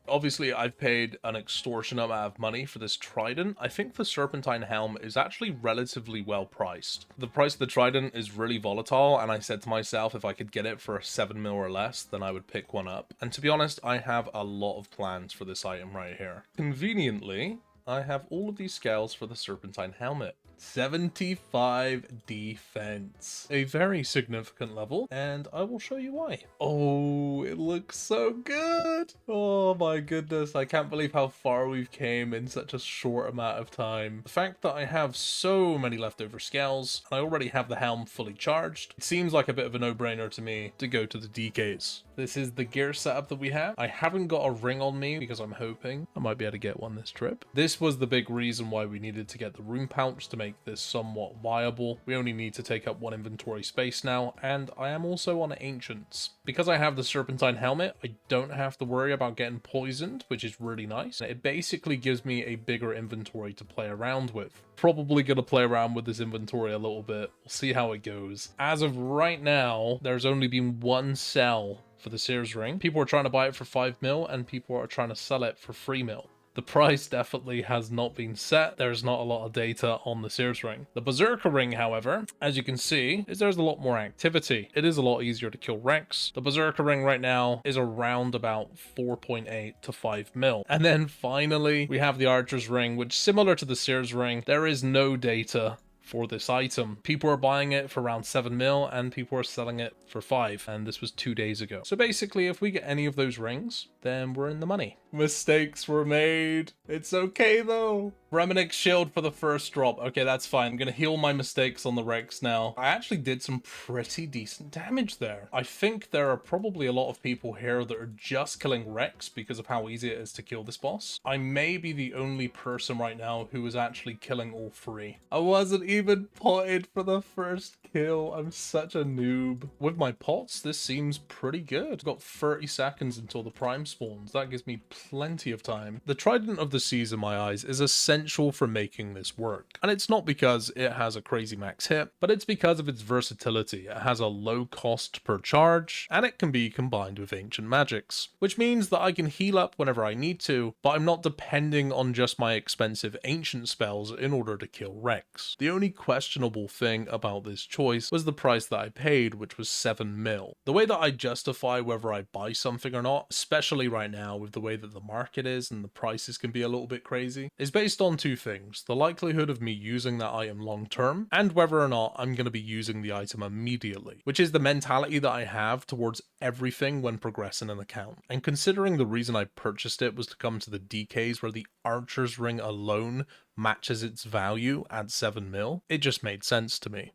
Obviously, I've paid an extortionate amount of money for this Trident. I think the Serpentine Helm is actually relatively well priced. The price of the Trident is really volatile, and I said to myself if I could get it for 7 mil or less, then I would pick one up. And to be honest, I have a lot of plans for this item right here. Conveniently, I have all of these scales for the Serpentine Helmet. 75 defense. A very significant level, and I will show you why. Oh, it looks so good. Oh my goodness, I can't believe how far we've came in such a short amount of time. The fact that I have so many leftover scales, and I already have the helm fully charged, it seems like a bit of a no-brainer to me to go to the DKs. This is the gear setup that we have. I haven't got a ring on me because I'm hoping I might be able to get one this trip. This was the big reason why we needed to get the rune pouch to make this somewhat viable. We only need to take up 1 inventory space now, and I am also on Ancients. Because I have the Serpentine Helmet, I don't have to worry about getting poisoned, which is really nice. It basically gives me a bigger inventory to play around with. Probably gonna play around with this inventory a little bit. We'll see how it goes. As of right now, there's only been 1 sell for the Seers ring. People are trying to buy it for 5 mil, and people are trying to sell it for 3 mil. The price definitely has not been set. There's not a lot of data on the Seers ring. The Berserker ring, however, as you can see, there's a lot more activity. It is a lot easier to kill Rex. The Berserker ring right now is around about 4.8 to 5 mil. And then finally, we have the Archer's ring, which similar to the Seers ring, there is no data for this item. People are buying it for around 7 mil and people are selling it for 5, and this was 2 days ago. So basically, if we get any of those rings, then we're in the money. Mistakes were made. It's okay though. Bremennick's shield for the first drop. Okay, that's fine. I'm gonna heal my mistakes on the Rex now. I actually did some pretty decent damage there. I think there are probably a lot of people here that are just killing Rex because of how easy it is to kill this boss. I may be the only person right now who is actually killing all 3. I wasn't even potted for the first kill. I'm such a noob. With my pots, this seems pretty good. I've got 30 seconds until the prime spawns. That gives me plenty of time. The Trident of the Seas in my eyes is essential for making this work. And it's not because it has a crazy max hit, but it's because of its versatility. It has a low cost per charge, and it can be combined with ancient magics, which means that I can heal up whenever I need to, but I'm not depending on just my expensive ancient spells in order to kill Rex. The only questionable thing about this choice was the price that I paid, which was 7 mil. The way that I justify whether I buy something or not, especially right now with the way that the market is and the prices can be a little bit crazy, is based on 2 things: the likelihood of me using that item long term, and whether or not I'm going to be using the item immediately, which is the mentality that I have towards everything when progressing an account. And considering the reason I purchased it was to come to the DKs where the Archer's ring alone matches its value at 7 mil, it just made sense to me.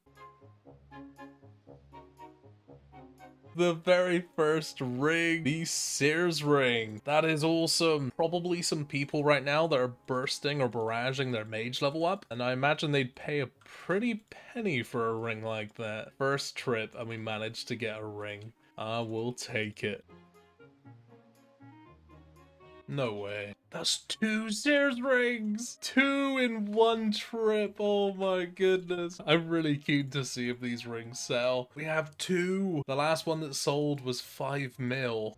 The very first ring, the Seers ring. That is awesome. Probably some people right now that are bursting or barraging their mage level up, and I imagine they'd pay a pretty penny for a ring like that. First trip and we managed to get a ring. I will take it. No way. That's 2 Seers rings! 2 in 1 trip! Oh my goodness. I'm really keen to see if these rings sell. We have 2! The last one that sold was 5 mil.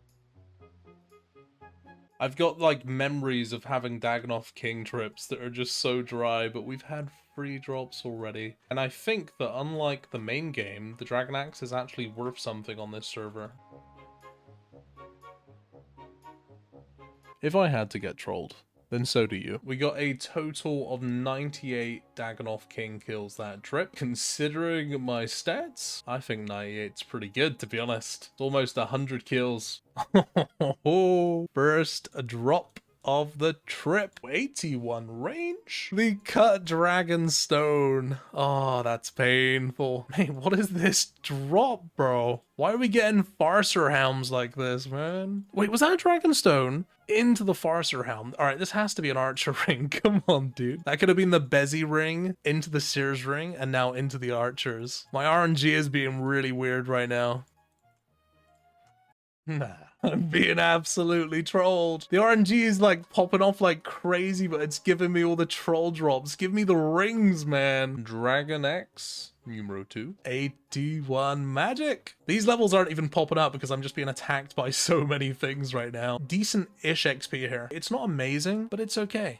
I've got like memories of having Dagannoth King trips that are just so dry, but we've had 3 drops already. And I think that unlike the main game, the Dragon Axe is actually worth something on this server. If I had to get trolled, then so do you. We got a total of 98 Dagannoth King kills that trip. Considering my stats, I think 98's pretty good, to be honest. It's almost 100 kills. First drop of the trip. 81 range. The cut dragon stone. Oh, that's painful. Man, what is this drop, bro? Why are we getting Farser helms like this, man? Wait, was that a dragon stone? Into the Farser helm. All right, this has to be an archer ring. Come on, dude. That could have been the Bezzy ring, into the Sears ring, and now into the archers. My RNG is being really weird right now. Nah, I'm being absolutely trolled. The RNG is like popping off like crazy, but it's giving me all the troll drops. Give me the rings, man. Dragon X, numero 2. 81 magic. These levels aren't even popping up because I'm just being attacked by so many things right now. Decent-ish XP here. It's not amazing, but it's okay.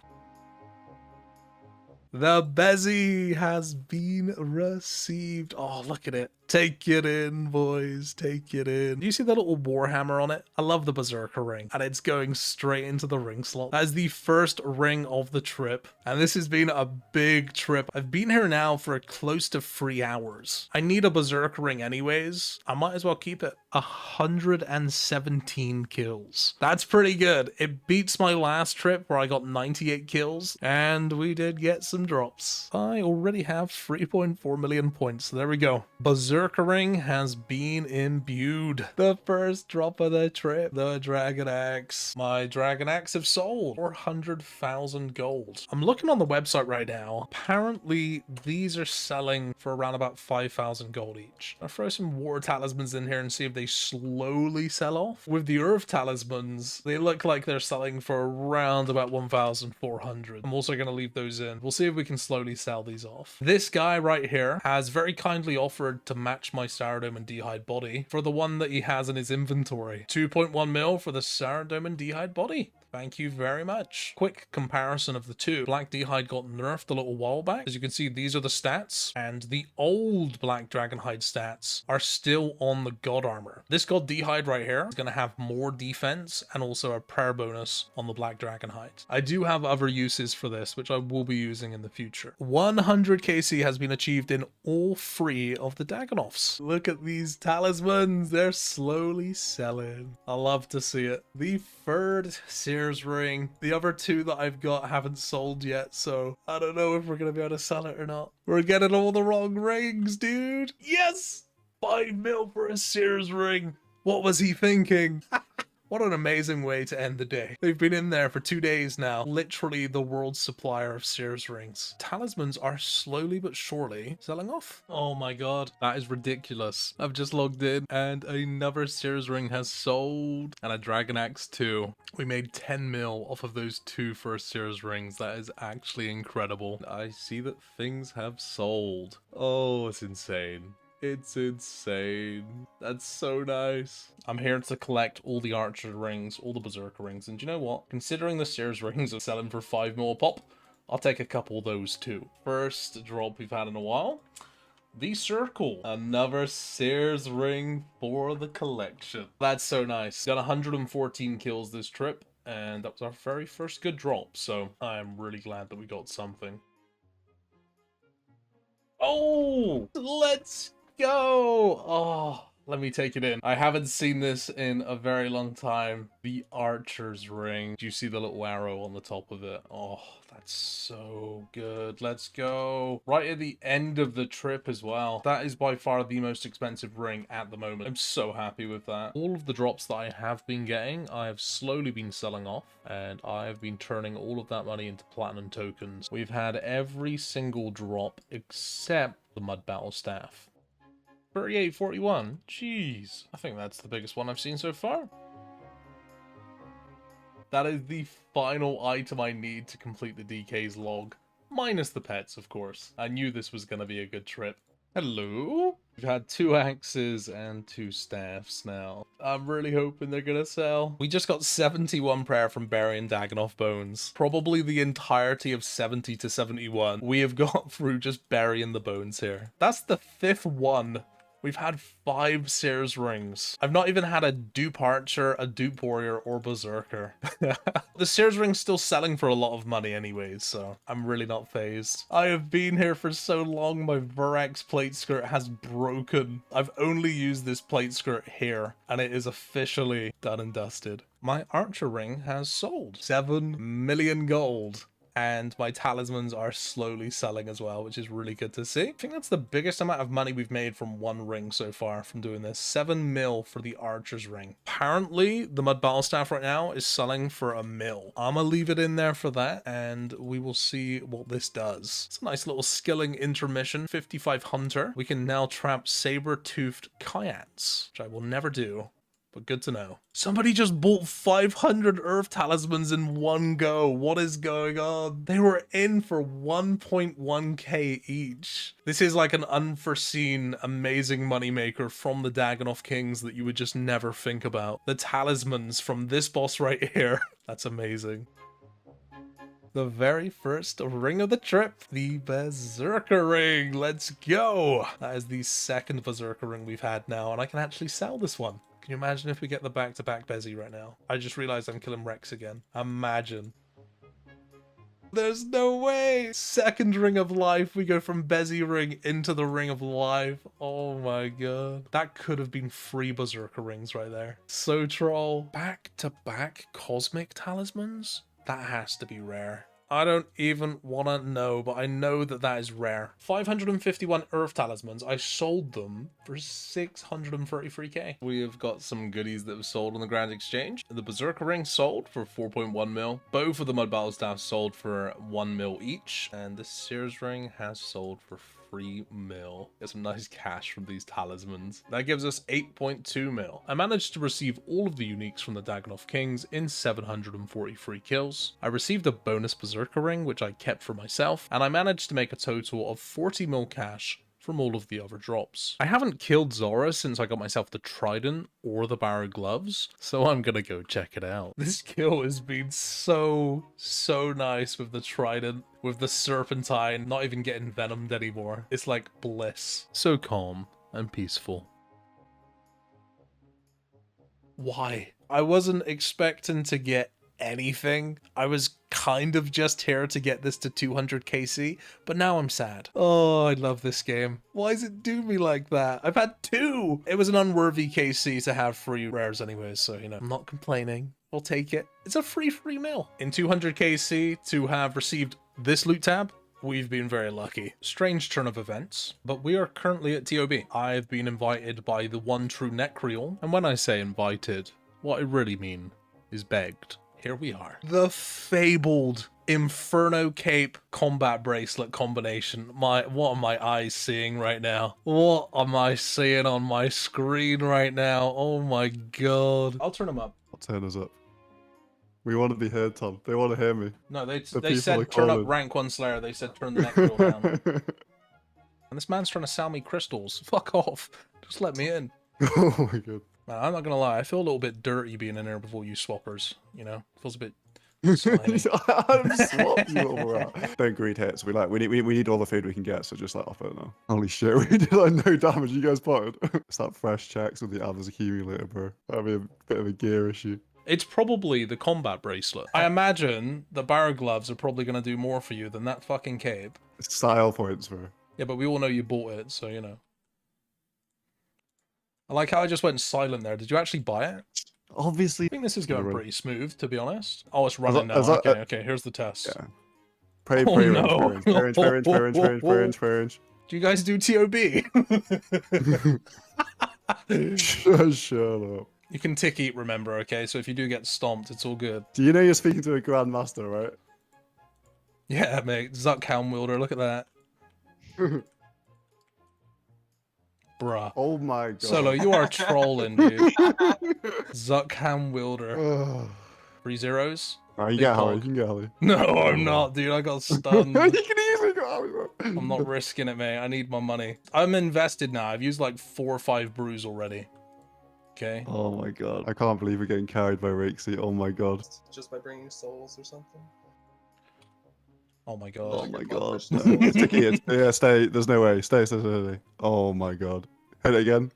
The Bezzy has been received. Oh, look at it. Take it in, boys. Take it in. Do you see the little Warhammer on it? I love the Berserker ring. And it's going straight into the ring slot. That is the first ring of the trip. And this has been a big trip. I've been here now for close to 3 hours. I need a Berserker ring anyways. I might as well keep it. 117 kills. That's pretty good. It beats my last trip where I got 98 kills. And we did get some drops. I already have 3.4 million points. So there we go. Berserker ring has been imbued. The first drop of the trip, the Dragon Axe. My Dragon Axe have sold 400,000 gold. I'm looking on the website right now. Apparently these are selling for around about 5,000 gold each. I'll throw some water talismans in here and see if they slowly sell off. With the earth talismans, they look like they're selling for around about 1,400. I'm also going to leave those in. We'll see if we can slowly sell these off. This guy right here has very kindly offered to match my Saradomin and D'hide body for the one that he has in his inventory. 2.1 mil for the Saradomin and D'hide body. Thank you very much. Quick comparison of the two. Black D'hide got nerfed a little while back. As you can see, these are the stats, and the old Black Dragonhide stats are still on the God armor. This God D'hide right here is going to have more defense and also a prayer bonus on the Black Dragonhide. I do have other uses for this, which I will be using in the future. 100 KC has been achieved in all 3 of the Dagannoths. Look at these talismans. They're slowly selling. I love to see it. The third series ring. The other 2 that I've got haven't sold yet, so I don't know if we're going to be able to sell it or not. We're getting all the wrong rings, dude. Yes! 5 mil for a Sears ring. What was he thinking? What an amazing way to end the day. They've been in there for 2 days now. Literally the world's supplier of Sears rings. Talismans are slowly but surely selling off. Oh my god. That is ridiculous. I've just logged in and another Sears ring has sold. And a Dragon Axe too. We made 10 mil off of those 2 first Sears rings. That is actually incredible. I see that things have sold. Oh, it's insane. It's insane. That's so nice. I'm here to collect all the Archer rings, all the Berserker rings, and you know what? Considering the Sears rings are selling for 5 mil a pop, I'll take a couple of those too. First drop we've had in a while. The Circle. Another Sears ring for the collection. That's so nice. Got 114 kills this trip, and that was our very first good drop, so I'm really glad that we got something. Oh! Let's go! Oh, let me take it in. I haven't seen this in a very long time. The Archer's ring. Do you see the little arrow on the top of it? Oh, that's so good. Let's go. Right at the end of the trip as well. That is by far the most expensive ring at the moment. I'm so happy with that. All of the drops that I have been getting, I have slowly been selling off, and I have been turning all of that money into platinum tokens. We've had every single drop except the Mud Battle Staff. 3841. Jeez. I think that's the biggest one I've seen so far. That is the final item I need to complete the DK's log. Minus the pets, of course. I knew this was going to be a good trip. Hello? We've had 2 axes and 2 staffs now. I'm really hoping they're gonna sell. We just got 71 prayer from burying Dagannoth bones. Probably the entirety of 70 to 71 we have got through just burying the bones here. That's the 5th one We've had 5 Sears rings. I've not even had a dupe archer, a dupe warrior, or berserker. The Sears ring's still selling for a lot of money anyways, so I'm really not phased. I have been here for so long, my Verax plate skirt has broken. I've only used this plate skirt here, and it is officially done and dusted. My archer ring has sold. 7 million gold. And my talismans are slowly selling as well, which is really good to see. I think that's the biggest amount of money we've made from one ring so far from doing this. 7 mil for the archer's ring. Apparently, the mud battle staff right now is selling for 1 mil. I'm gonna leave it in there for that, and we will see what this does. It's a nice little skilling intermission. 55 hunter. We can now trap saber-toothed kyats, which I will never do. But good to know. Somebody just bought 500 Earth Talismans in one go. What is going on? They were in for 1.1k each. This is like an unforeseen, amazing moneymaker from the Dagannoth Kings that you would just never think about. The talismans from this boss right here. That's amazing. The very first ring of the trip, the Berserker ring. Let's go. That is the second Berserker ring we've had now, and I can actually sell this one. Can you imagine if we get the back-to-back Bezzy right now? I just realized I'm killing Rex again. Imagine. There's no way! Second ring of life, we go from Bezzy ring into the ring of life. Oh my god. That could have been 3 Berserker rings right there. So troll. Back-to-back cosmic talismans? That has to be rare. I don't even want to know, but I know that that is rare. 551 Earth Talismans. I sold them for 633k. We have got some goodies that have sold on the Grand Exchange. The Berserker Ring sold for 4.1 mil. Both of the Mud Battle Staffs sold for 1 mil each. And the Sears Ring has sold for 3 mil. Get some nice cash from these talismans. That gives us 8.2 mil. I managed to receive all of the uniques from the Dagannoth Kings in 743 kills. I received a bonus Berserker Ring, which I kept for myself, and I managed to make a total of 40 mil cash from all of the other drops. I haven't killed Zora since I got myself the Trident or the Barrow Gloves, so I'm gonna go check it out. This kill has been so nice with the Trident, with the Serpentine, not even getting venomed anymore. It's like bliss. So calm and peaceful. Why? I wasn't expecting to get anything. I was kind of just here to get this to 200 KC, but now I'm sad. Oh, I love this game. Why does it do me like that? I've had 2! It was an unworthy KC to have 3 rares anyways, so, you know, I'm not complaining. I'll take it. It's a free mil. In 200 KC, to have received this loot tab, we've been very lucky. Strange turn of events, but we are currently at TOB. I've been invited by the one true Necreal, and when I say invited, what I really mean is begged. Here we are. The fabled Inferno Cape combat bracelet combination. What are my eyes seeing right now? What am I seeing on my screen right now? Oh my god. I'll turn them up. I'll turn us up. We want to be heard, Tom. They want to hear me. No, they said turn up rank 1 Slayer. They said turn the Necreal down. And this man's trying to sell me crystals. Fuck off. Just let me in. Oh my god. Man, I'm not gonna lie, I feel a little bit dirty being in there before you swappers, you know? Feels a bit I'm swap you all out. Don't greed hits. We need all the food we can get, so just offer it now. Holy shit, we did like no damage. You guys spotted. It's that fresh checks with the others accumulator, bro. That'd be a bit of a gear issue. It's probably the combat bracelet. I imagine the Barrow Gloves are probably gonna do more for you than that fucking cape. It's style points, bro. Yeah, but we all know you bought it, so you know. I like how I just went silent there. Did you actually buy it? Obviously. I think this is going pretty smooth, to be honest. Oh, it's running now. Okay, here's the test. Yeah. Pray, no. Range. Do you guys do TOB? Shut up. You can tick eat, remember, okay? So if you do get stomped, it's all good. Do you know you're speaking to a Grandmaster, right? Yeah, mate. Zuck Wielder, look at that. Bruh. Oh my god. Solo, you are trolling, dude. Zuck Wielder. 3 zeros? Alright, you get Holly. You can get Holly. No, I'm not, dude. I got stunned. You can easily get Holly, bro. I'm not risking it, mate. I need my money. I'm invested now. I've used like 4 or 5 brews already. Okay. Oh my god. I can't believe we're getting carried by Rakesy. Oh my god. Just by bringing souls or something? Oh my god. Oh my god. No. Sticky. Yeah, stay. There's no way. Stay. Oh my god. Hit it again.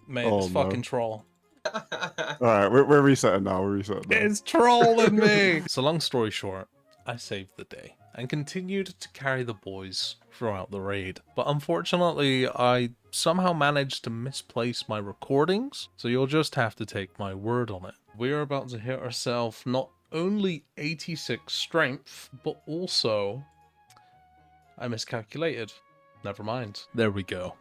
Mate, Oh, it's no. fucking troll. Alright, we're resetting now. We're resetting now. It's trolling me! So long story short, I saved the day and continued to carry the boys throughout the raid. But unfortunately, I somehow managed to misplace my recordings, so you'll just have to take my word on it. We're about to hit ourselves not only 86 strength, but also I miscalculated. Never mind. There we go.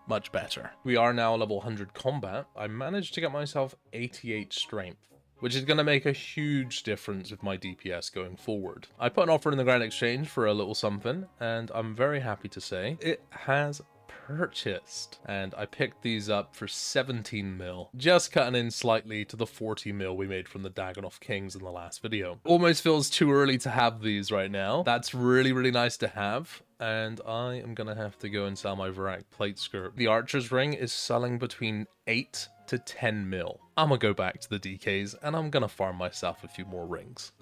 Much better. We are now level 100 combat. I managed to get myself 88 strength, which is going to make a huge difference with my DPS going forward. I put an offer in the Grand Exchange for a little something, and I'm very happy to say it has purchased. And I picked these up for 17 mil, just cutting in slightly to the 40 mil we made from the Dagannoth Kings in the last video. Almost feels too early to have these right now. That's really, really nice to have. And I am gonna have to go and sell my Varak plate skirt. The Archer's Ring is selling between 8 to 10 mil. I'm gonna go back to the DKs and I'm gonna farm myself a few more rings.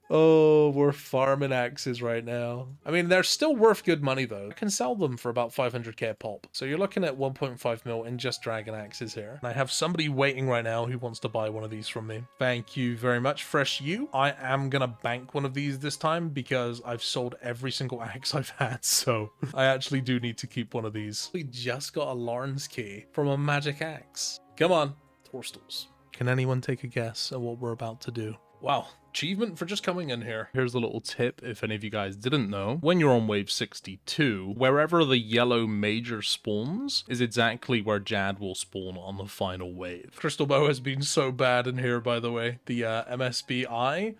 Oh, we're farming axes right now. I mean, they're still worth good money though. I can sell them for about 500k a pop. So you're looking at 1.5 mil in just dragon axes here. And I have somebody waiting right now who wants to buy one of these from me. Thank you very much, Fresh You. I am gonna bank one of these this time because I've sold every single axe I've had. So I actually do need to keep one of these. We just got a Lawrence key from a magic axe. Come on, Torstals. Can anyone take a guess at what we're about to do? Wow, achievement for just coming in here. Here's a little tip if any of you guys didn't know. When you're on wave 62, wherever the yellow major spawns is exactly where Jad will spawn on the final wave. Crystal Bow has been so bad in here, by the way. The MSBI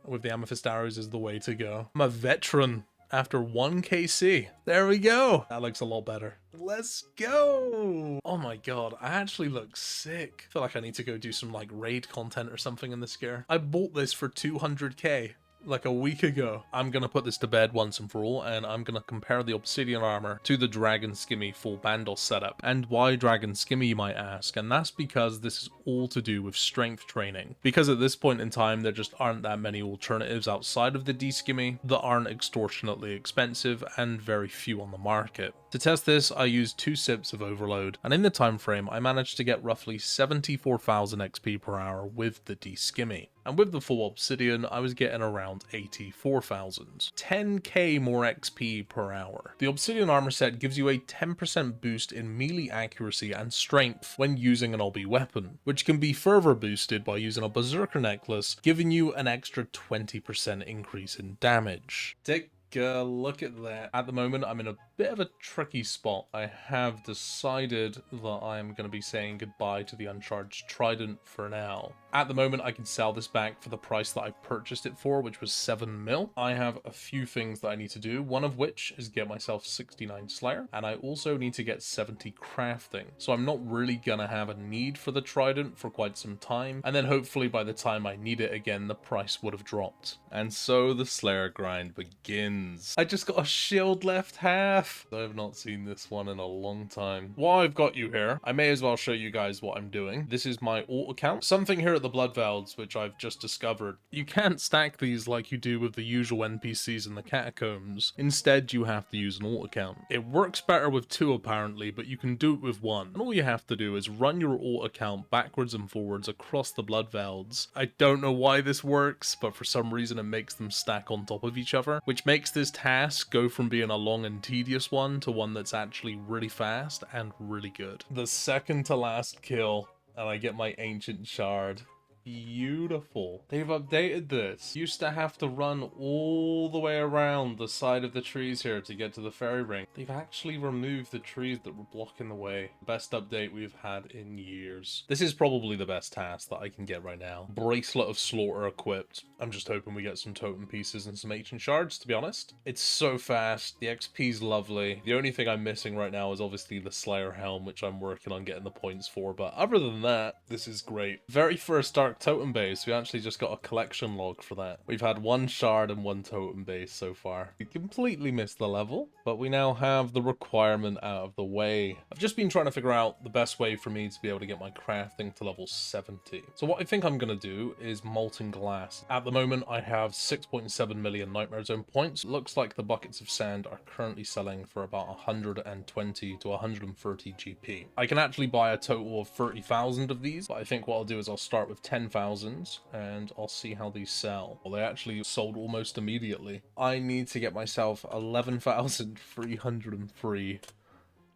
with the Amethyst Arrows is the way to go. I'm a veteran after 1 KC. There we go. That looks a lot better. Let's go. Oh my god, I actually look sick. I feel like I need to go do some like raid content or something in this gear. I bought this for 200k. Like a week ago. I'm gonna put this to bed once and for all, and I'm gonna compare the Obsidian armor to the Dragon Skimmy full Bandos setup. And why Dragon Skimmy, you might ask, and that's because this is all to do with strength training. Because at this point in time, there just aren't that many alternatives outside of the D-Skimmy that aren't extortionately expensive and very few on the market. To test this, I used 2 sips of Overload, and in the time frame, I managed to get roughly 74,000 XP per hour with the D-Skimmy. And with the full Obsidian, I was getting around 84,000. 10k more XP per hour. The Obsidian armor set gives you a 10% boost in melee accuracy and strength when using an obby weapon, which can be further boosted by using a Berserker necklace, giving you an extra 20% increase in damage. Take a look at that. At the moment, I'm in a bit of a tricky spot. I have decided that I'm going to be saying goodbye to the Uncharged Trident for now. At the moment, I can sell this back for the price that I purchased it for, which was 7 mil. I have a few things that I need to do, one of which is get myself 69 Slayer, and I also need to get 70 Crafting. So I'm not really going to have a need for the Trident for quite some time, and then hopefully by the time I need it again, the price would have dropped. And so the Slayer grind begins. I just got a shield left half. I have not seen this one in a long time. While I've got you here, I may as well show you guys what I'm doing. This is my alt account. Something here at the Bloodvelds, which I've just discovered. You can't stack these like you do with the usual NPCs in the catacombs. Instead, you have to use an alt account. It works better with 2 apparently, but you can do it with 1. And all you have to do is run your alt account backwards and forwards across the Bloodvelds. I don't know why this works, but for some reason it makes them stack on top of each other, which makes this task go from being a long and tedious one to one that's actually really fast and really good. The second to last kill, and I get my Ancient Shard. Beautiful. They've updated this. Used to have to run all the way around the side of the trees here to get to the fairy ring. They've actually removed the trees that were blocking the way. Best update we've had in years. This is probably the best task that I can get right now. Bracelet of Slaughter equipped. I'm just hoping we get some totem pieces and some ancient shards, to be honest. It's so fast. The XP's lovely. The only thing I'm missing right now is obviously the Slayer helm, which I'm working on getting the points for. But other than that, this is great. Very first Dark Dark Totem Base. We actually just got a collection log for that. We've had 1 shard and 1 totem base so far. We completely missed the level, but we now have the requirement out of the way. I've just been trying to figure out the best way for me to be able to get my crafting to level 70. So what I think I'm going to do is Molten Glass. At the moment, I have 6.7 million Nightmare Zone points. Looks like the buckets of sand are currently selling for about 120 to 130 GP. I can actually buy a total of 30,000 of these, but I think what I'll do is I'll start with 10,000 and I'll see how these sell. Well, they actually sold almost immediately. I need to get myself 11,303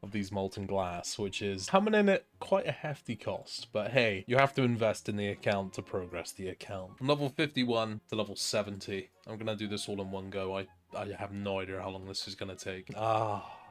of these Molten Glass, which is coming in at quite a hefty cost. But hey, you have to invest in the account to progress the account. From level 51 to level 70. I'm gonna do this all in one go. I have no idea how long this is gonna take.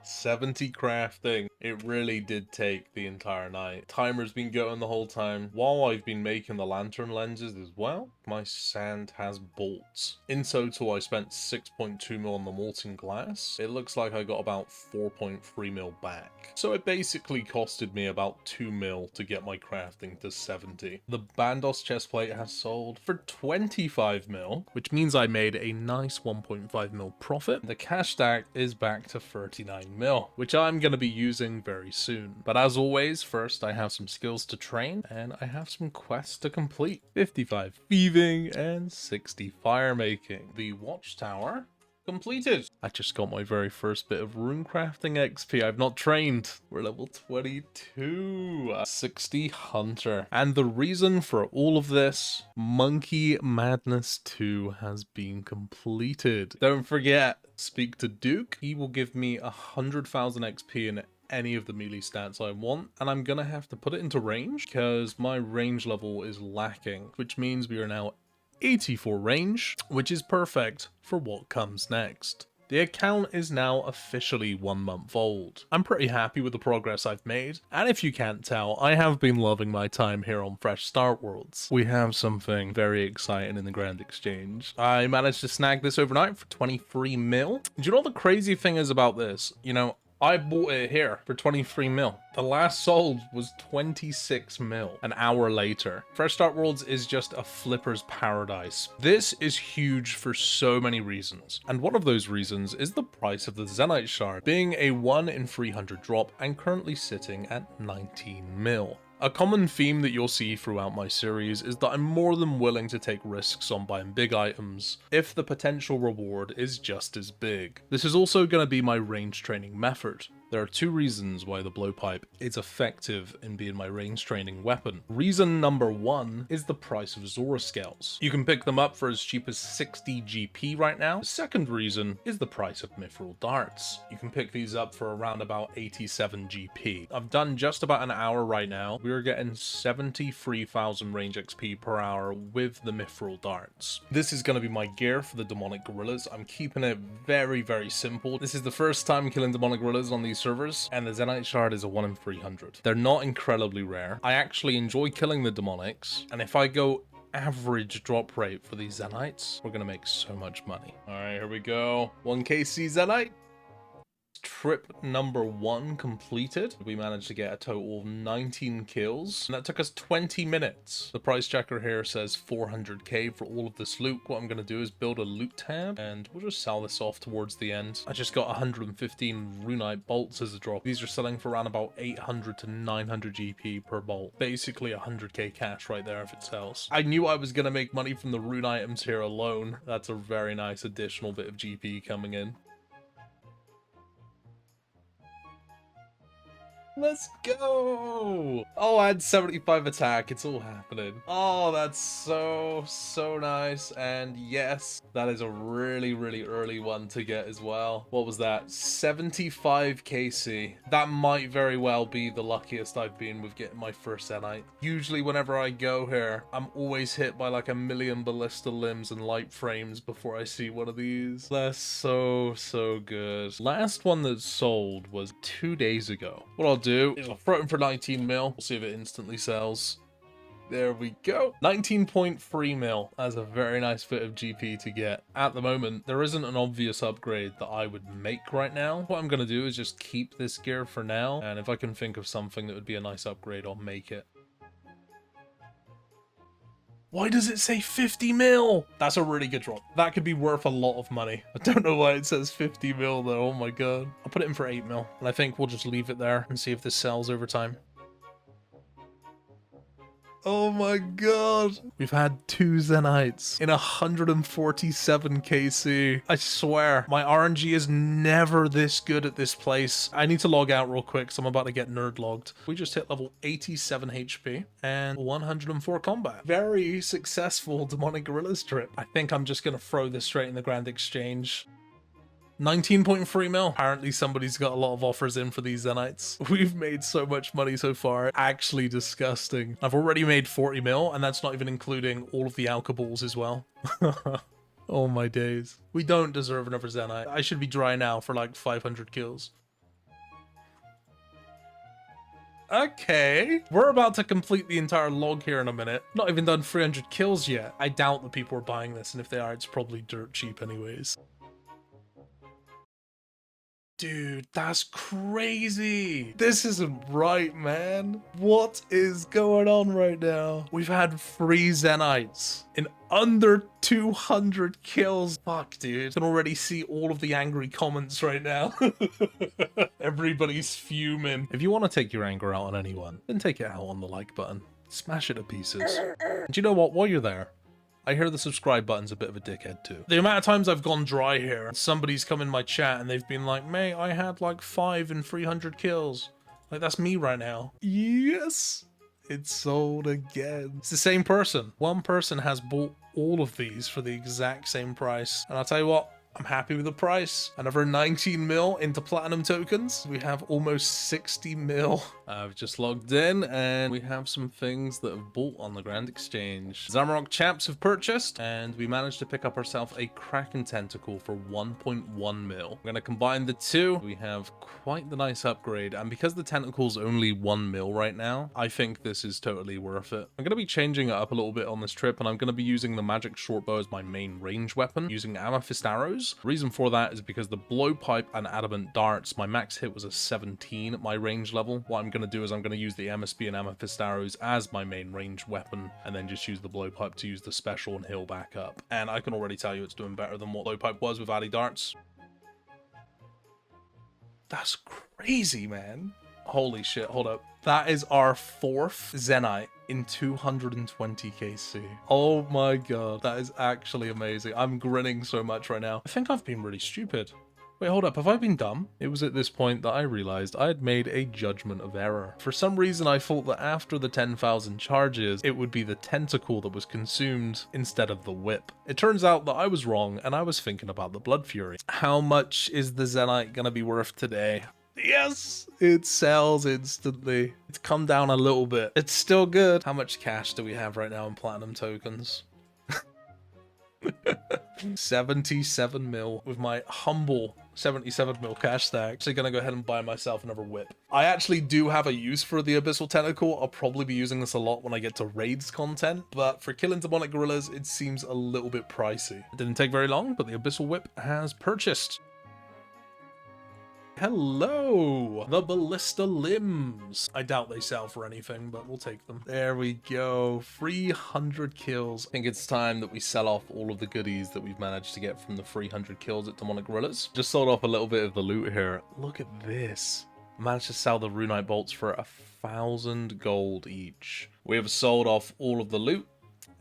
70 crafting. It really did take the entire night. Timer's been going the whole time. While I've been making the lantern lenses as well, my sand has bolts. In total, I spent 6.2 mil on the Molten Glass. It looks like I got about 4.3 mil back. So it basically costed me about 2 mil to get my crafting to 70. The Bandos chestplate has sold for 25 mil, which means I made a nice 1.5 mil profit. The cash stack is back to 39 mil, which I'm going to be using very soon. But as always, first I have some skills to train and I have some quests to complete. 55 thieving and 60 fire making. The watchtower completed. I just got my very first bit of rune crafting XP. I've not trained. We're level 22. 60 hunter. And the reason for all of this, Monkey Madness 2 has been completed. Don't forget, speak to Duke. He will give me 100,000 XP in any of the melee stats I want, and I'm gonna have to put it into range because my range level is lacking, which means we are now 84 range, which is perfect for what comes next. The account is now officially 1 month old. I'm pretty happy with the progress I've made, and if you can't tell, I have been loving my time here on Fresh Start Worlds. We have something very exciting in the Grand Exchange. I managed to snag this overnight for 23 mil. Do you know what the crazy thing is about this? You know, I bought it here for 23 mil. The last sold was 26 mil an hour later. Fresh Start Worlds is just a flipper's paradise. This is huge for so many reasons. And one of those reasons is the price of the Zenyte Shard, being a 1 in 300 drop and currently sitting at 19 mil. A common theme that you'll see throughout my series is that I'm more than willing to take risks on buying big items if the potential reward is just as big. This is also going to be my range training method. There are 2 reasons why the blowpipe is effective in being my range training weapon. Reason number 1 is the price of Zora Scales. You can pick them up for as cheap as 60 GP right now. The second reason is the price of Mithril Darts. You can pick these up for around about 87 GP. I've done just about an hour right now. We're getting 73,000 range XP per hour with the Mithril Darts. This is going to be my gear for the Demonic Gorillas. I'm keeping it very, very simple. This is the first time killing Demonic Gorillas on these servers, and the Zenyte Shard is a 1 in 300. They're not incredibly rare. I actually enjoy killing the demonics, and if I go average drop rate for these Zenytes, we're gonna make so much money. All right, here we go. 1KC Zenyte. Trip number 1 completed. We managed to get a total of 19 kills, and that took us 20 minutes. The price checker here says 400k for all of this loot. What I'm going to do is build a loot tab, and we'll just sell this off towards the end. I just got 115 runite bolts as a drop. These are selling for around about 800 to 900 GP per bolt. Basically 100k cash right there if it sells. I knew I was going to make money from the rune items here alone. That's a very nice additional bit of GP coming in. Let's go! Oh, I had 75 attack. It's all happening. Oh, that's so nice. And yes, that is a really, really early one to get as well. What was that? 75 KC. That might very well be the luckiest I've been with getting my first Zenyte. Usually whenever I go here, I'm always hit by like a million ballista limbs and light frames before I see one of these. That's so good. Last one that sold was 2 days ago. What I'll do is I'll throw it in for 19 mil. We'll see if it instantly sells. There we go. 19.3 mil. That's a very nice bit of GP to get. At the moment, there isn't an obvious upgrade that I would make right now. What I'm going to do is just keep this gear for now. And if I can think of something that would be a nice upgrade, I'll make it. Why does it say 50 mil? That's a really good drop. That could be worth a lot of money. I don't know why it says 50 mil though. Oh my god. I'll put it in for 8 mil. And I think we'll just leave it there and see if this sells over time. Oh my god. We've had 2 Zenites in 147 KC. I swear, my RNG is never this good at this place. I need to log out real quick, so I'm about to get nerd logged. We just hit level 87 HP and 104 combat. Very successful Demonic Gorillas trip. I think I'm just gonna throw this straight in the Grand Exchange. 19.3 mil. Apparently somebody's got a lot of offers in for these Zenites. We've made so much money so far. Actually disgusting. I've already made 40 mil, and that's not even including all of the alcoballs as well. Oh my days. We don't deserve another Zenite. I should be dry now for like 500 kills. Okay. We're about to complete the entire log here in a minute. Not even done 300 kills yet. I doubt that people are buying this, and if they are, it's probably dirt cheap anyways. Dude, that's crazy. This isn't right, man. What is going on right now? We've had 3 Zenites in under 200 kills. Fuck, dude. I can already see all of the angry comments right now. Everybody's fuming. If you want to take your anger out on anyone, then take it out on the like button. Smash it to pieces. And you know what? While you're there, I hear the subscribe button's a bit of a dickhead too. The amount of times I've gone dry here, and somebody's come in my chat and they've been like, mate, I had like 5 and 300 kills. Like, that's me right now. Yes! It's sold again. It's the same person. One person has bought all of these for the exact same price. And I'll tell you what, I'm happy with the price. Another 19 mil into platinum tokens. We have almost 60 mil. I've just logged in and we have some things that have bought on the Grand Exchange. Zamorak Chaps have purchased and we managed to pick up ourselves a Kraken Tentacle for 1.1 mil. We're going to combine the two. We have quite the nice upgrade, and because the Tentacle's only 1 mil right now, I think this is totally worth it. I'm going to be changing it up a little bit on this trip, and I'm going to be using the Magic Shortbow as my main range weapon, using Amethyst Arrows. The reason for that is because the Blowpipe and Adamant Darts, my max hit was a 17 at my range level. What I'm going to do is I'm going to use the MSB and Amethyst Arrows as my main range weapon, and then just use the Blowpipe to use the special and heal back up. And I can already tell you it's doing better than what Blowpipe was with Addy Darts. That's crazy, man. Holy shit, hold up. That is our 4th Zenite in 220 KC. Oh my god, that is actually amazing. I'm grinning so much right now. I think I've been really stupid. Wait, hold up, have I been dumb? It was at this point that I realized I had made a judgment of error. For some reason, I thought that after the 10,000 charges, it would be the tentacle that was consumed instead of the whip. It turns out that I was wrong, and I was thinking about the Blood Fury. How much is the Zenite gonna be worth today? Yes! It sells instantly. It's come down a little bit. It's still good. How much cash do we have right now in platinum tokens? 77 mil with my humble 77 mil cash stack. Actually gonna go ahead and buy myself another whip. I actually do have a use for the Abyssal Tentacle. I'll probably be using this a lot when I get to raids content, but for killing demonic gorillas, it seems a little bit pricey. It didn't take very long, but the Abyssal Whip has purchased. Hello! The Ballista Limbs. I doubt they sell for anything, but we'll take them. There we go. 300 kills. I think it's time that we sell off all of the goodies that we've managed to get from the 300 kills at Demonic Gorillas. Just sold off a little bit of the loot here. Look at this. Managed to sell the Runite Bolts for 1,000 gold each. We have sold off all of the loot.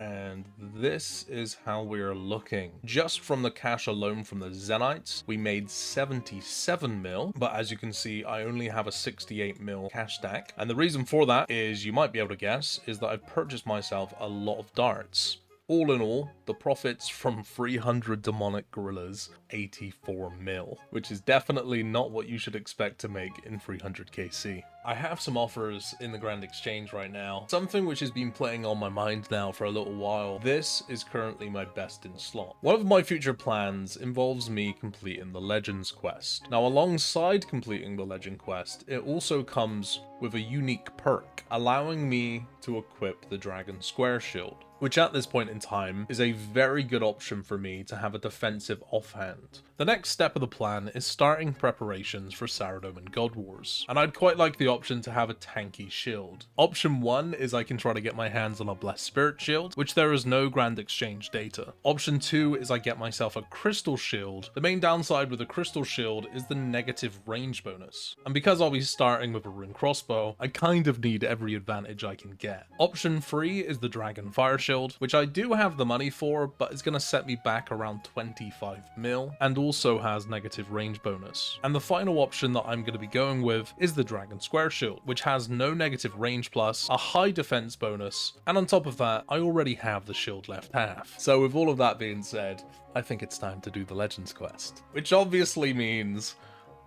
And this is how we're looking. Just from the cash alone from the Zenites, we made 77 mil, but as you can see, I only have a 68 mil cash stack. And the reason for that is, you might be able to guess, is that I've purchased myself a lot of darts. All in all, the profits from 300 demonic gorillas, 84 mil, which is definitely not what you should expect to make in 300 KC. I have some offers in the Grand Exchange right now, something which has been playing on my mind now for a little while. This is currently my best in slot. One of my future plans involves me completing the Legends quest. Now, alongside completing the Legend quest, it also comes with a unique perk, allowing me to equip the Dragon Square Shield. which at this point in time is a very good option for me to have a defensive offhand. The next step of the plan is starting preparations for Saradomin and God Wars, and I'd quite like the option to have a tanky shield. Option 1 is I can try to get my hands on a Blessed Spirit shield, which there is no Grand Exchange data. Option 2 is I get myself a Crystal shield. The main downside with a Crystal shield is the negative range bonus, and because I'll be starting with a rune crossbow, I kind of need every advantage I can get. Option 3 is the Dragon Fire shield, which I do have the money for, but it's going to set me back around 25 mil, and also has negative range bonus. And the final option that I'm going to be going with is the Dragon Square shield, which has no negative range plus, a high defense bonus, and on top of that, I already have the shield left half. So with all of that being said, I think it's time to do the Legends quest, which obviously means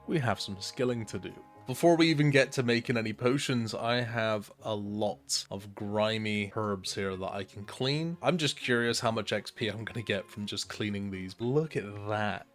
we have some skilling to do. Before we even get to making any potions, I have a lot of grimy herbs here that I can clean. I'm just curious how much XP I'm going to get from just cleaning these. Look at that.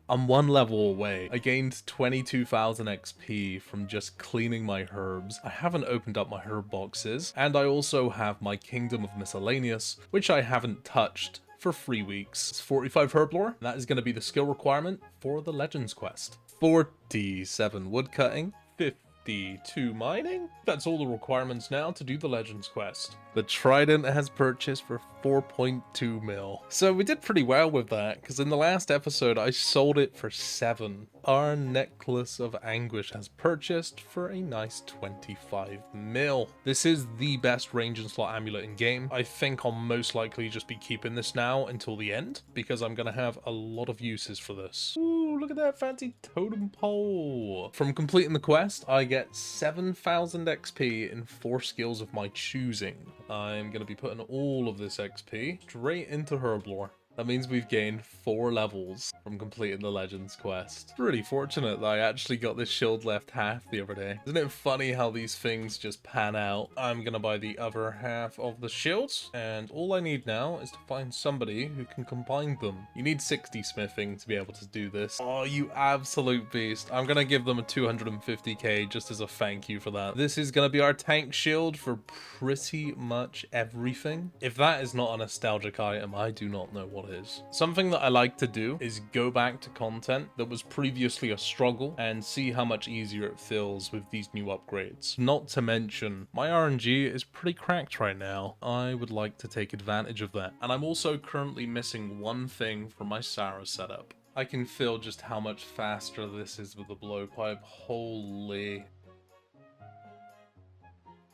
I'm one level away. I gained 22,000 XP from just cleaning my herbs. I haven't opened up my herb boxes, and I also have my Kingdom of Miscellaneous, which I haven't touched for 3 weeks. It's 45 herb lore. That is going to be the skill requirement for the Legends quest. 47 woodcutting, 52 mining. That's all the requirements now to do the Legends quest. The Trident has purchased for 4.2 mil. So we did pretty well with that, because in the last episode I sold it for 7. Our Necklace of Anguish has purchased for a nice 25 mil. This is the best range and slot amulet in game. I think I'll most likely just be keeping this now until the end, because I'm going to have a lot of uses for this. Ooh, look at that fancy totem pole. From completing the quest, I get 7,000 XP in 4 skills of my choosing. I'm going to be putting all of this XP straight into Herblore. That means we've gained 4 levels from completing the Legends quest. Pretty fortunate that I actually got this shield left half the other day. Isn't it funny how these things just pan out? I'm gonna buy the other half of the shields, and all I need now is to find somebody who can combine them. You need 60 smithing to be able to do this. Oh, you absolute beast. I'm gonna give them a 250k just as a thank you for that. This is gonna be our tank shield for pretty much everything. If that is not a nostalgic item, I do not know what is. Something that I like to do is go back to content that was previously a struggle and see how much easier it feels with these new upgrades. Not to mention, my RNG is pretty cracked right now. I would like to take advantage of that. And I'm also currently missing one thing from my Sara setup. I can feel just how much faster this is with the blowpipe. Holy...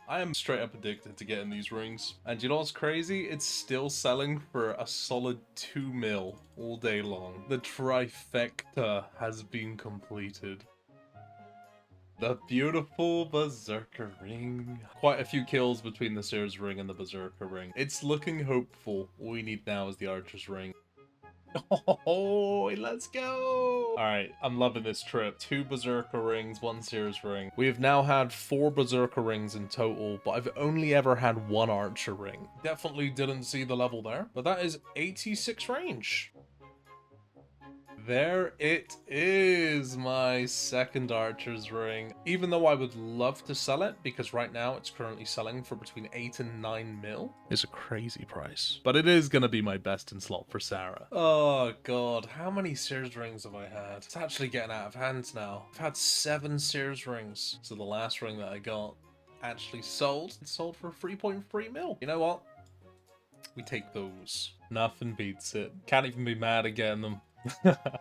I am straight up addicted to getting these rings. And you know what's crazy? It's still selling for a solid 2 mil all day long. The trifecta has been completed. The beautiful Berserker ring. Quite a few kills between the Seers ring and the Berserker ring. It's looking hopeful. All we need now is the Archer's ring. Oh, let's go! Alright, I'm loving this trip. 2 Berserker rings, 1 Seers ring. We have now had 4 Berserker rings in total, but I've only ever had 1 Archer ring. Definitely didn't see the level there, but that is 86 range. There it is, my second Archer's ring. Even though I would love to sell it, because right now it's currently selling for between 8 and 9 mil. It's a crazy price. But it is going to be my best in slot for Sara. Oh god, how many Seers rings have I had? It's actually getting out of hand now. I've had 7 Seers rings. So the last ring that I got actually sold. It sold for 3.3 mil. You know what? We take those. Nothing beats it. Can't even be mad at getting them.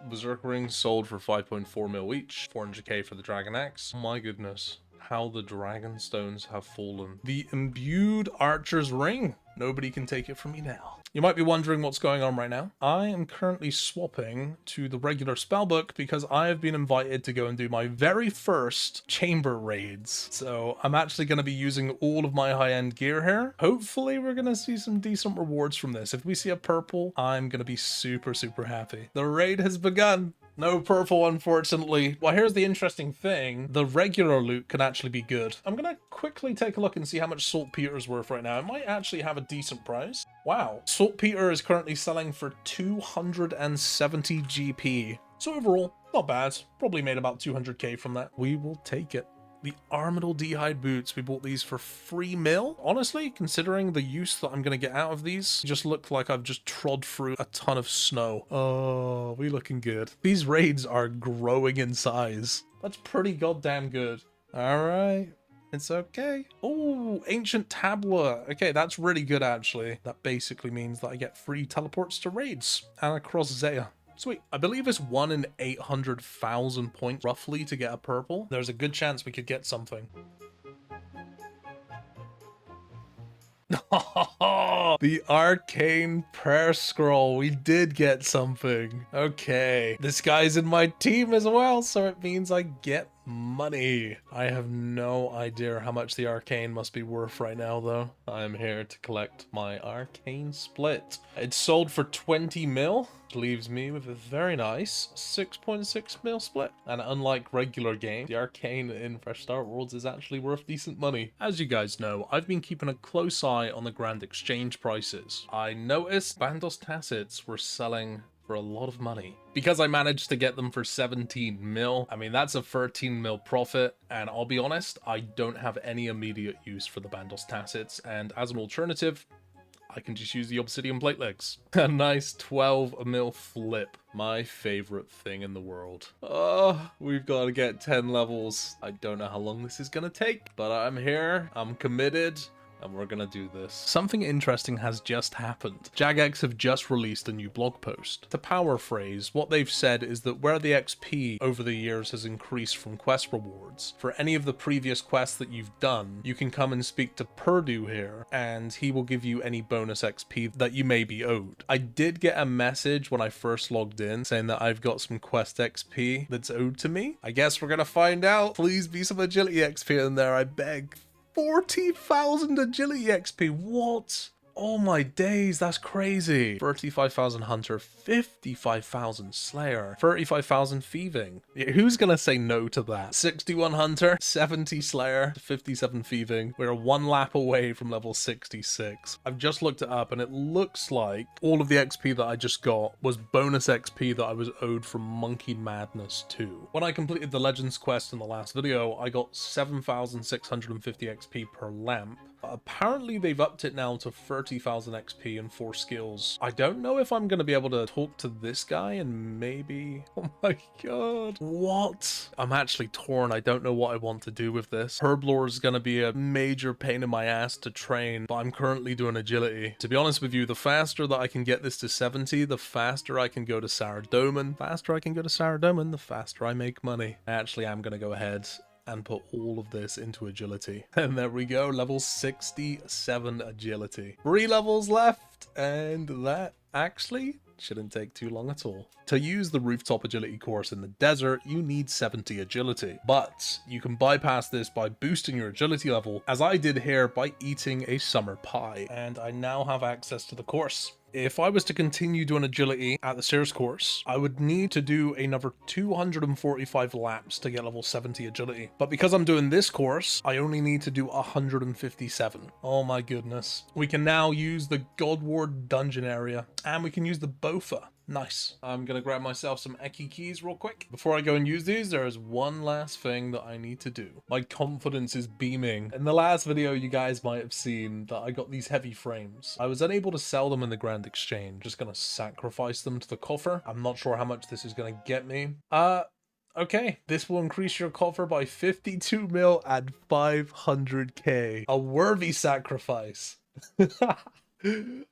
Berserker rings sold for 5.4 mil each, 400k for the Dragon Axe. Oh my goodness, how the Dragon Stones have fallen. The Imbued Archer's ring. Nobody can take it from me now. You might be wondering what's going on right now. I am currently swapping to the regular spellbook because I have been invited to go and do my very first chamber raids. So I'm actually going to be using all of my high-end gear here. Hopefully we're going to see some decent rewards from this. If we see a purple, I'm going to be super, super happy. The raid has begun. No purple, unfortunately. Well, here's the interesting thing. The regular loot can actually be good. I'm gonna quickly take a look and see how much Saltpeter is worth right now. It might actually have a decent price. Wow. Saltpeter is currently selling for 270 GP. So overall, not bad. Probably made about 200k from that. We will take it. The Armadyl D'hide boots, we bought these for 3 mil. Honestly, considering the use that I'm going to get out of these, just look like I've just trod through a ton of snow. Oh, we looking good. These raids are growing in size. That's pretty goddamn good. All right. It's okay. Oh, Ancient Tablet. Okay, that's really good, actually. That basically means that I get free teleports to raids and across Zeah. Sweet. I believe it's 1 in 800,000 points, roughly, to get a purple. There's a good chance we could get something. The Arcane Prayer Scroll. We did get something. Okay. This guy's in my team as well, so it means I get money. I have no idea how much the Arcane must be worth right now, though. I'm here to collect my Arcane Split. It's sold for 20 mil. Leaves me with a very nice 6.6 mil split. And unlike regular games, the Arcane in Fresh Start Worlds is actually worth decent money. As you guys know, I've been keeping a close eye on the Grand Exchange prices. I noticed Bandos Tacits were selling for a lot of money. Because I managed to get them for 17 mil, I mean, that's a 13 mil profit, and I'll be honest, I don't have any immediate use for the Bandos Tacits, and as an alternative, I can just use the Obsidian Plate Legs. A nice 12 mil flip. My favorite thing in the world. Oh, we've got to get 10 levels. I don't know how long this is going to take, but I'm here. I'm committed. And we're gonna do this. Something interesting has just happened. Jagex have just released a new blog post. To paraphrase, what they've said is that where the XP over the years has increased from quest rewards, for any of the previous quests that you've done, you can come and speak to Purdue here, and he will give you any bonus XP that you may be owed. I did get a message when I first logged in saying that I've got some quest XP that's owed to me. I guess we're gonna find out. Please be some agility XP in there, I beg. 40,000 agility XP, what? Oh my days, that's crazy. 35,000 Hunter, 55,000 Slayer, 35,000 Thieving. Who's gonna say no to that? 61 Hunter, 70 Slayer, 57 Thieving. We're 1 lap away from level 66. I've just looked it up and it looks like all of the XP that I just got was bonus XP that I was owed from Monkey Madness 2. When I completed the Legends quest in the last video, I got 7,650 XP per lamp. Apparently they've upped it now to 30,000 XP and 4 skills. I don't know if I'm going to be able to talk to this guy and maybe... Oh my god. What? I'm actually torn. I don't know what I want to do with this. Herblore is going to be a major pain in my ass to train, but I'm currently doing agility. To be honest with you, the faster that I can get this to 70, the faster I can go to Saradomin. The faster I can go to Saradomin, the faster I make money. I actually am going to go ahead and put all of this into agility. And there we go, level 67 agility. 3 levels left, and that actually shouldn't take too long at all. To use the rooftop agility course in the desert, you need 70 agility, but you can bypass this by boosting your agility level, as I did here by eating a summer pie, and I now have access to the course. If I was to continue doing agility at the Sears course, I would need to do another 245 laps to get level 70 agility. But because I'm doing this course, I only need to do 157. Oh my goodness. We can now use the Godward dungeon area, and we can use the Bofa. Nice. I'm gonna grab myself some Eki keys real quick. Before I go and use these, there is one last thing that I need to do. My confidence is beaming. In the last video, you guys might have seen that I got these heavy frames. I was unable to sell them in the Grand Exchange. Just gonna sacrifice them to the coffer. I'm not sure how much this is gonna get me. Okay, this will increase your coffer by 52 mil and 500k. A worthy sacrifice.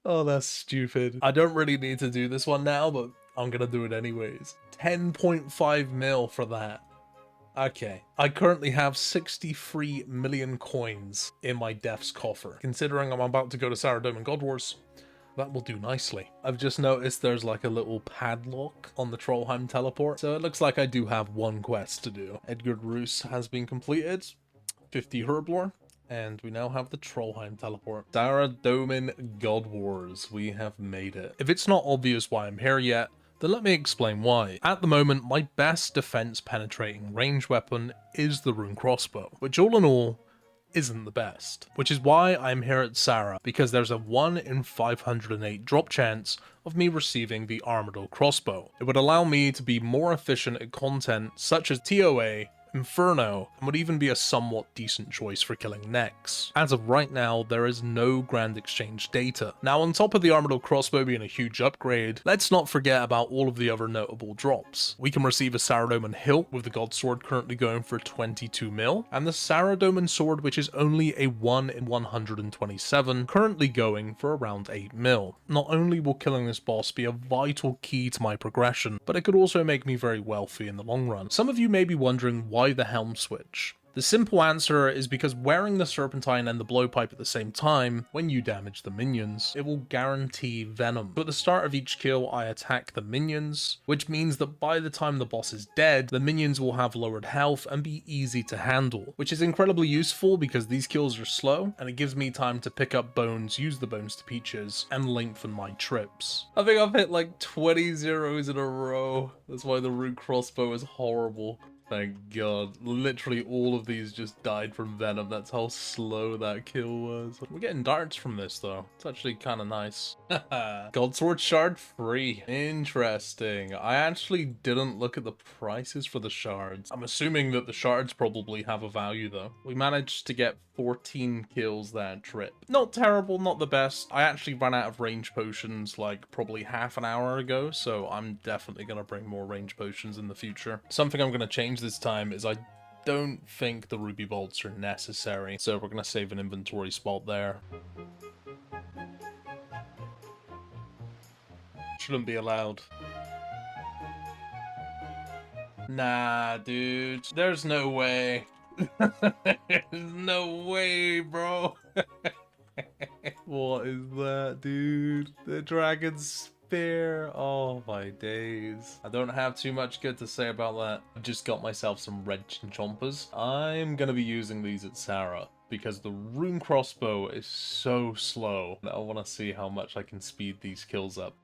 Oh, that's stupid. I don't really need to do this one now, but I'm gonna do it anyways. 10.5 mil for that. Okay, I currently have 63 million coins in my Death's coffer. Considering I'm about to go to Saradomin God Wars, that will do nicely. I've just noticed there's like a little padlock on the Trollheim teleport, so it looks like I do have one quest to do. Edgar Roos has been completed, 50 Herblore, and we now have the Trollheim teleport. Saradomin God Wars, we have made it. If it's not obvious why I'm here yet, then let me explain why. At the moment, my best defense penetrating range weapon is the Rune Crossbow, which all in all isn't the best. Which is why I'm here at Sara, because there's a 1 in 508 drop chance of me receiving the Armadyl Crossbow. It would allow me to be more efficient at content such as TOA, Inferno, and would even be a somewhat decent choice for killing Nex. As of right now, there is no Grand Exchange data. Now, on top of the Armadyl crossbow being a huge upgrade, let's not forget about all of the other notable drops. We can receive a Saradomin hilt with the God Sword currently going for 22 mil, and the Saradomin sword which is only a 1 in 127, currently going for around 8 mil. Not only will killing this boss be a vital key to my progression, but it could also make me very wealthy in the long run. Some of you may be wondering why the helm switch. The simple answer is because wearing the Serpentine and the Blowpipe at the same time, when you damage the minions, it will guarantee Venom. So at the start of each kill, I attack the minions, which means that by the time the boss is dead, the minions will have lowered health and be easy to handle, which is incredibly useful because these kills are slow, and it gives me time to pick up bones, use the bones to peaches, and lengthen my trips. I think I've hit like 20 zeros in a row. That's why the Rune Crossbow is horrible. Thank God. Literally all of these just died from Venom. That's how slow that kill was. We're getting darts from this though. It's actually kind of nice. God Sword Shard free. Interesting. I actually didn't look at the prices for the shards. I'm assuming that the shards probably have a value though. We managed to get 14 kills that trip. Not terrible, not the best. I actually ran out of range potions like probably half an hour ago, so I'm definitely going to bring more range potions in the future. Something I'm going to change this time is I don't think the ruby bolts are necessary, so we're going to save an inventory spot there. Shouldn't be allowed. Nah, dude. There's no way. There's no way, bro. What is that, dude? The Dragon Spear. Oh my days. I don't have too much good to say about that. I've just got myself some red chinchompas. I'm gonna be using these at Sarah because the Rune Crossbow is so slow. I want to see how much I can speed these kills up.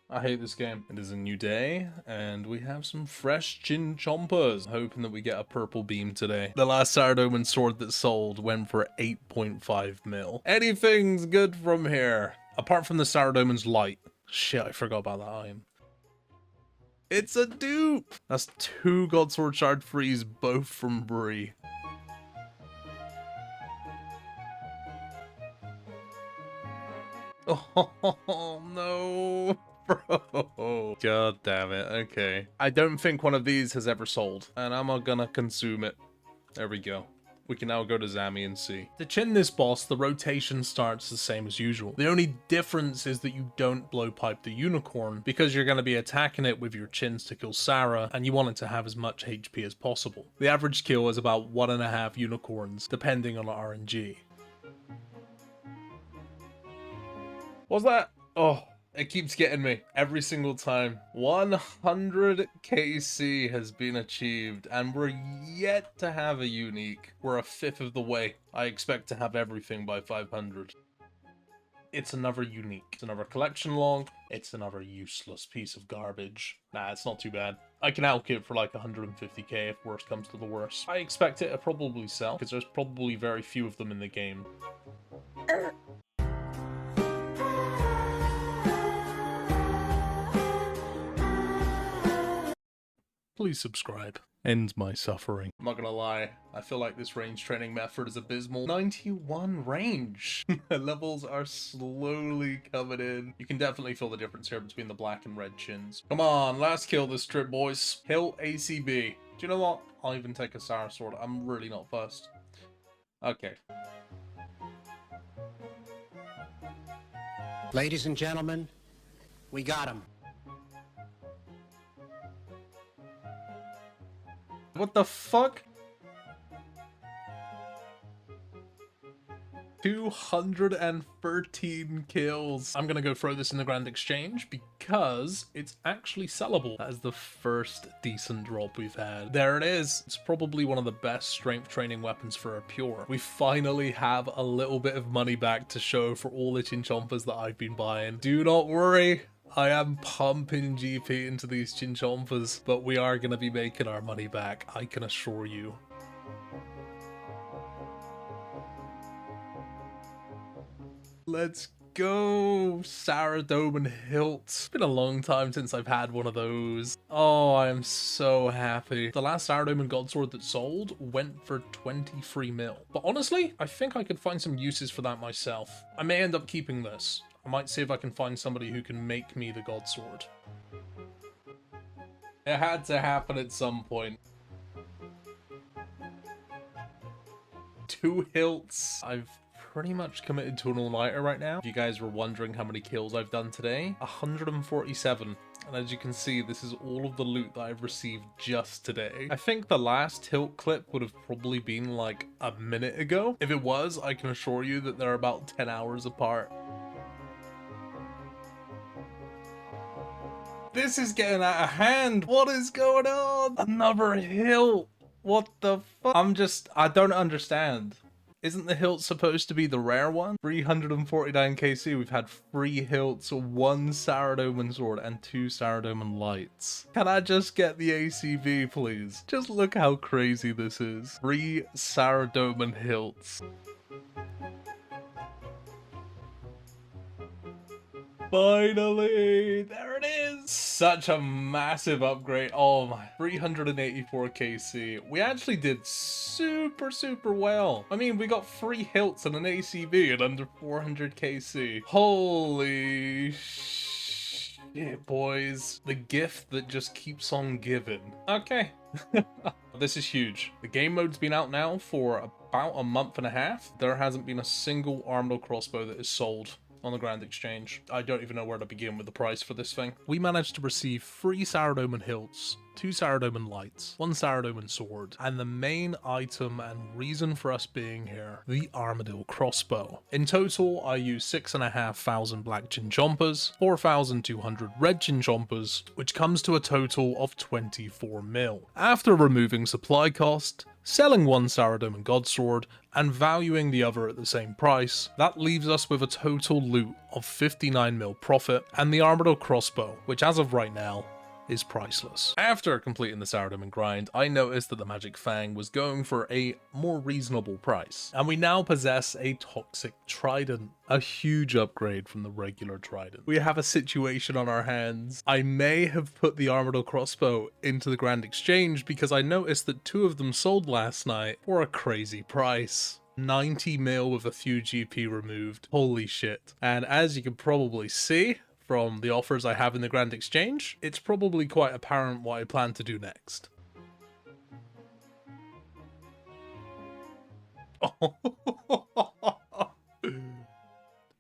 I hate this game. It is a new day, and we have some fresh chinchompas. Hoping that we get a purple beam today. The last Saradomin sword that sold went for 8.5 mil. Anything's good from here. Apart from the Saradomin's light. Shit, I forgot about that item. It's a dupe! That's 2 God Sword Shard frees, both from Bree. Oh, no. Bro. God damn it. Okay. I don't think one of these has ever sold, and I'm gonna consume it. There we go. We can now go to Zami and see. To chin this boss, the rotation starts the same as usual. The only difference is that you don't blowpipe the unicorn because you're going to be attacking it with your chins to kill Sarah, and you want it to have as much HP as possible. The average kill is about 1.5 unicorns, depending on RNG. What's that? Oh. It keeps getting me every single time. 100 KC has been achieved, and we're yet to have a unique. We're a 1/5 of the way. I expect to have everything by 500. It's another unique. It's another collection log. It's another useless piece of garbage. Nah, it's not too bad. I can alloc it for like 150k if worst comes to the worst. I expect it to probably sell, because there's probably very few of them in the game. Please subscribe. End my suffering. I'm not gonna lie, I feel like this range training method is abysmal. 91 range. Levels are slowly coming in. You can definitely feel the difference here between the black and red chins. Come on, last kill this trip, boys. Hill ACB. Do you know what? I'll even take a Sarah sword. I'm really not fussed. Okay. Ladies and gentlemen, we got him. What the fuck? 213 kills. I'm gonna go throw this in the Grand Exchange because it's actually sellable. That is the first decent drop we've had. There it is. It's probably one of the best strength training weapons for a pure. We finally have a little bit of money back to show for all the chinchompas that I've been buying. Do not worry. I am pumping GP into these chinchompas, but we are going to be making our money back, I can assure you. Let's go. Saradomin hilt. It's been a long time since I've had one of those. Oh, I am so happy. The last Saradomin Godsword that sold went for 23 mil. But honestly, I think I could find some uses for that myself. I may end up keeping this. I might see if I can find somebody who can make me the Godsword. It had to happen at some point. 2 hilts. I've pretty much committed to an all-nighter right now. If you guys were wondering how many kills I've done today, 147. And as you can see, this is all of the loot that I've received just today. I think the last hilt clip would have probably been like a minute ago. If it was, I can assure you that they're about 10 hours apart. This is getting out of hand. What is going on? Another hilt. What the fuck? I don't understand. Isn't the hilt supposed to be the rare one? 349 KC, we've had 3 hilts, 1 Saradomin sword, and 2 Saradomin lights. Can I just get the ACV, please? Just look how crazy this is. 3 Saradomin hilts. Finally, there it is. Such a massive upgrade. Oh my, 384 KC. We actually did super well. I mean, we got 3 hilts and an ACV at under 400 KC. Holy shit, boys. The gift that just keeps on giving. Okay. This is huge. The game mode's been out now for about a month and a half. There hasn't been a single Armadyl crossbow that is sold on the Grand Exchange. I don't even know where to begin with the price for this thing. We managed to receive 3 Saradomin hilts, 2 Saradomin lights, 1 Saradomin sword, and the main item and reason for us being here, the Armadyl crossbow. In total, I used 6,500 black Chinchompas, 4,200 red Chinchompas, which comes to a total of 24 mil. After removing supply cost, selling 1 Saradomin Godsword, and valuing the other at the same price, that leaves us with a total loot of 59 mil profit, and the Armadyl crossbow, which as of right now, is priceless. After completing the Saradomin grind, I noticed that the Magic Fang was going for a more reasonable price, and we now possess a Toxic Trident, a huge upgrade from the regular Trident. We have a situation on our hands. I may have put the Armadyl crossbow into the Grand Exchange because I noticed that 2 of them sold last night for a crazy price. 90 mil with a few GP removed. Holy shit. And as you can probably see from the offers I have in the Grand Exchange, it's probably quite apparent what I plan to do next.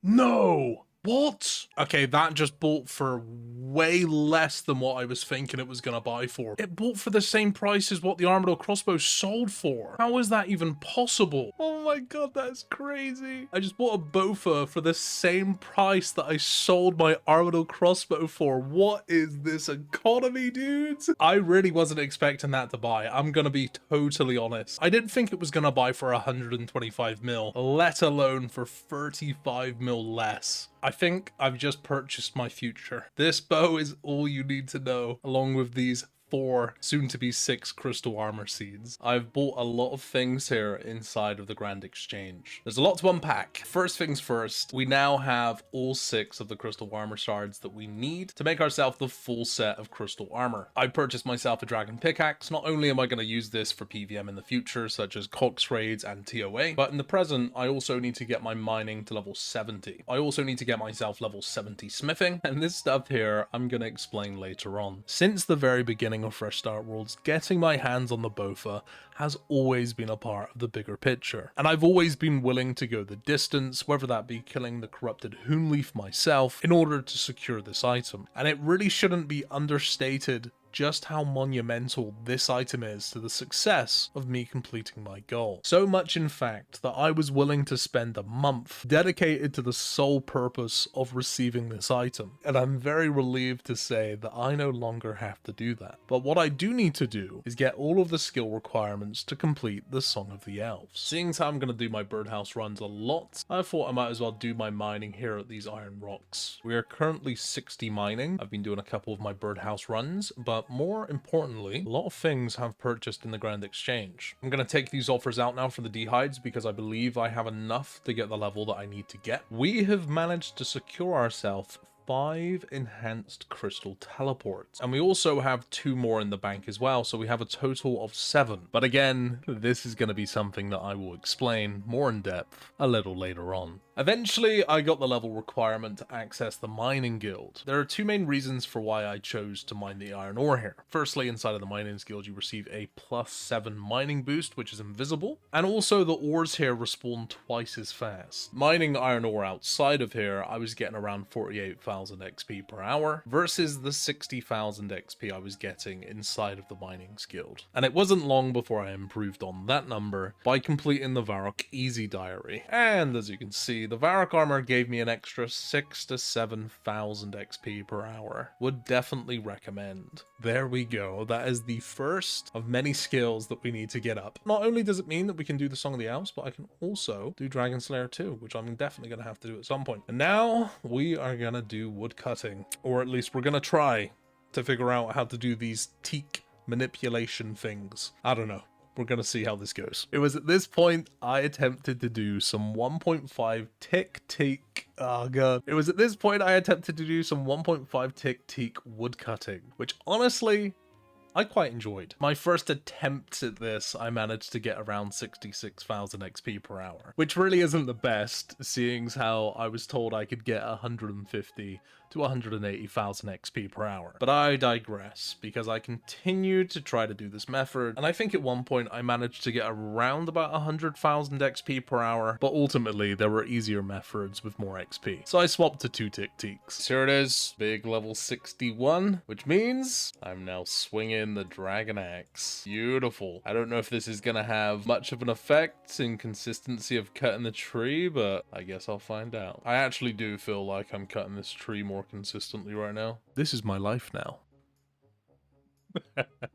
No! What? Okay, that just bought for way less than what I was thinking it was gonna buy for. It bought for the same price as what the Armadyl crossbow sold for. How is that even possible? Oh my god, that's crazy. I just bought a Bofa for the same price that I sold my Armadyl crossbow for. What is this economy, dudes? I really wasn't expecting that to buy. I'm gonna be totally honest. I didn't think it was gonna buy for 125 mil, let alone for 35 mil less. I think I've just purchased my future. This bow is all you need to know, along with these 4, soon to be 6 crystal armor seeds. I've bought a lot of things here inside of the Grand Exchange. There's a lot to unpack. First things first, we now have all 6 of the crystal armor shards that we need to make ourselves the full set of crystal armor. I purchased myself a dragon pickaxe. Not only am I going to use this for PVM in the future, such as Cox raids and TOA, but in the present, I also need to get my mining to level 70. I also need to get myself level 70 smithing, and this stuff here I'm going to explain later on. Since the very beginning of Fresh Start Worlds, getting my hands on the Bofa has always been a part of the bigger picture, and I've always been willing to go the distance, whether that be killing the corrupted Hoonleaf myself, in order to secure this item. And it really shouldn't be understated just how monumental this item is to the success of me completing my goal. So much in fact that I was willing to spend a month dedicated to the sole purpose of receiving this item, and I'm very relieved to say that I no longer have to do that. But what I do need to do is get all of the skill requirements to complete the Song of the Elves. Seeing as how I'm going to do my birdhouse runs a lot, I thought I might as well do my mining here at these iron rocks. We are currently 60 mining. I've been doing a couple of my birdhouse runs, but but more importantly, a lot of things have purchased in the Grand Exchange. I'm going to take these offers out now for the dehides because I believe I have enough to get the level that I need to get. We have managed to secure ourselves 5 enhanced crystal teleports, and we also have 2 more in the bank as well, so we have a total of 7. But again, this is going to be something that I will explain more in depth a little later on. Eventually, I got the level requirement to access the mining guild. There are 2 main reasons for why I chose to mine the iron ore here. Firstly, inside of the mining guild, you receive a +7 mining boost, which is invisible, and also the ores here respawn twice as fast. Mining iron ore outside of here, I was getting around 48,000 XP per hour versus the 60,000 XP I was getting inside of the mining guild. And it wasn't long before I improved on that number by completing the Varrock Easy Diary. And as you can see, the Varrock armor gave me an extra 6,000 to 7,000 XP per hour. Would definitely recommend. There we go. That is the first of many skills that we need to get up. Not only does it mean that we can do the Song of the Owls, but I can also do Dragon Slayer 2, which I'm definitely going to have to do at some point. And now we are going to do wood cutting, or at least we're going to try to figure out how to do these teak manipulation things. I don't know. We're going to see how this goes. It was at this point I attempted to do some 1.5 tick. Oh god. It was at this point I attempted to do some 1.5 tick wood cutting, which honestly I quite enjoyed. My first attempts at this, I managed to get around 66,000 XP per hour, which really isn't the best, seeing how I was told I could get 150 to 180,000 XP per hour. But I digress, because I continued to try to do this method, and I think at one point I managed to get around about 100,000 XP per hour, but ultimately there were easier methods with more XP. So I swapped to 2 tick-teaks. Here it is, big level 61, which means I'm now swinging the Dragon Axe. Beautiful. I don't know if this is gonna have much of an effect in consistency of cutting the tree, but I guess I'll find out. I actually do feel like I'm cutting this tree more consistently right now. This is my life now.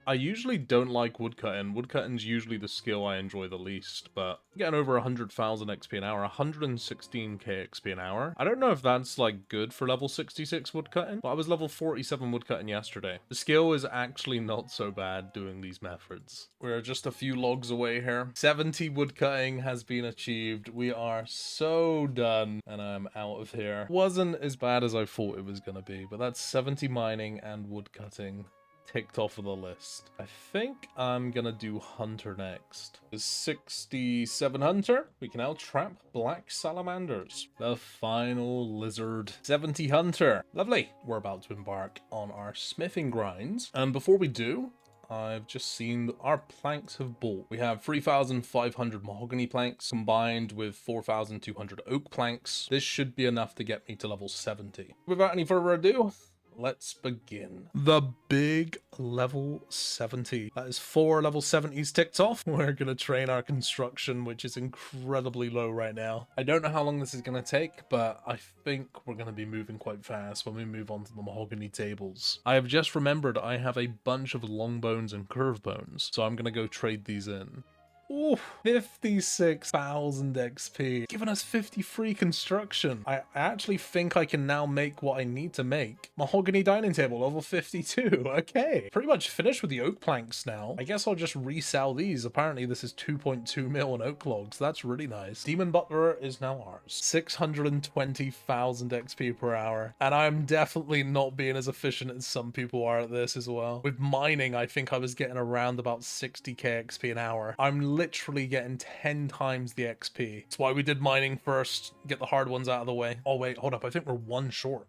I usually don't like woodcutting. Woodcutting's usually the skill I enjoy the least, but getting over 100,000 XP an hour, 116k XP an hour. I don't know if that's like good for level 66 woodcutting, but I was level 47 woodcutting yesterday. The skill is actually not so bad doing these methods. We're just a few logs away here. 70 woodcutting has been achieved. We are so done, and I'm out of here. Wasn't as bad as I thought it was gonna be, but that's 70 mining and woodcutting ticked off of the list. I think I'm gonna do Hunter next. The 67 Hunter, we can now trap black salamanders. The final lizard. 70 Hunter. Lovely. We're about to embark on our smithing grinds. And before we do, I've just seen that our planks have bought. We have 3,500 mahogany planks combined with 4,200 oak planks. This should be enough to get me to level 70. Without any further ado, let's begin. The big level 70. That is 4 level 70s ticked off. We're gonna train our construction, which is incredibly low right now. I don't know how long this is gonna take, but I think we're gonna be moving quite fast when we move on to the mahogany tables. I have just remembered I have a bunch of long bones and curve bones, so I'm gonna go trade these in. Ooh, 56,000 XP, giving us 50 free construction. I actually think I can now make what I need to make. Mahogany dining table, level 52. Okay, pretty much finished with the oak planks now. I guess I'll just resell these. Apparently this is 2.2 mil on oak logs. That's really nice. Demon Butler is now ours. 620,000 XP per hour. And I'm definitely not being as efficient as some people are at this as well. With mining, I think I was getting around about 60k XP an hour. I'm literally getting 10 times the XP. That's why we did mining first, get the hard ones out of the way. Oh wait, hold up, I think we're 1 short.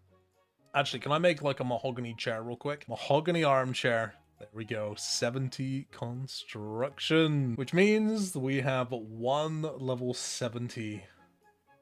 Actually, can I make like a mahogany chair real quick? Mahogany armchair. There we go, 70 construction, which means we have 1 level 70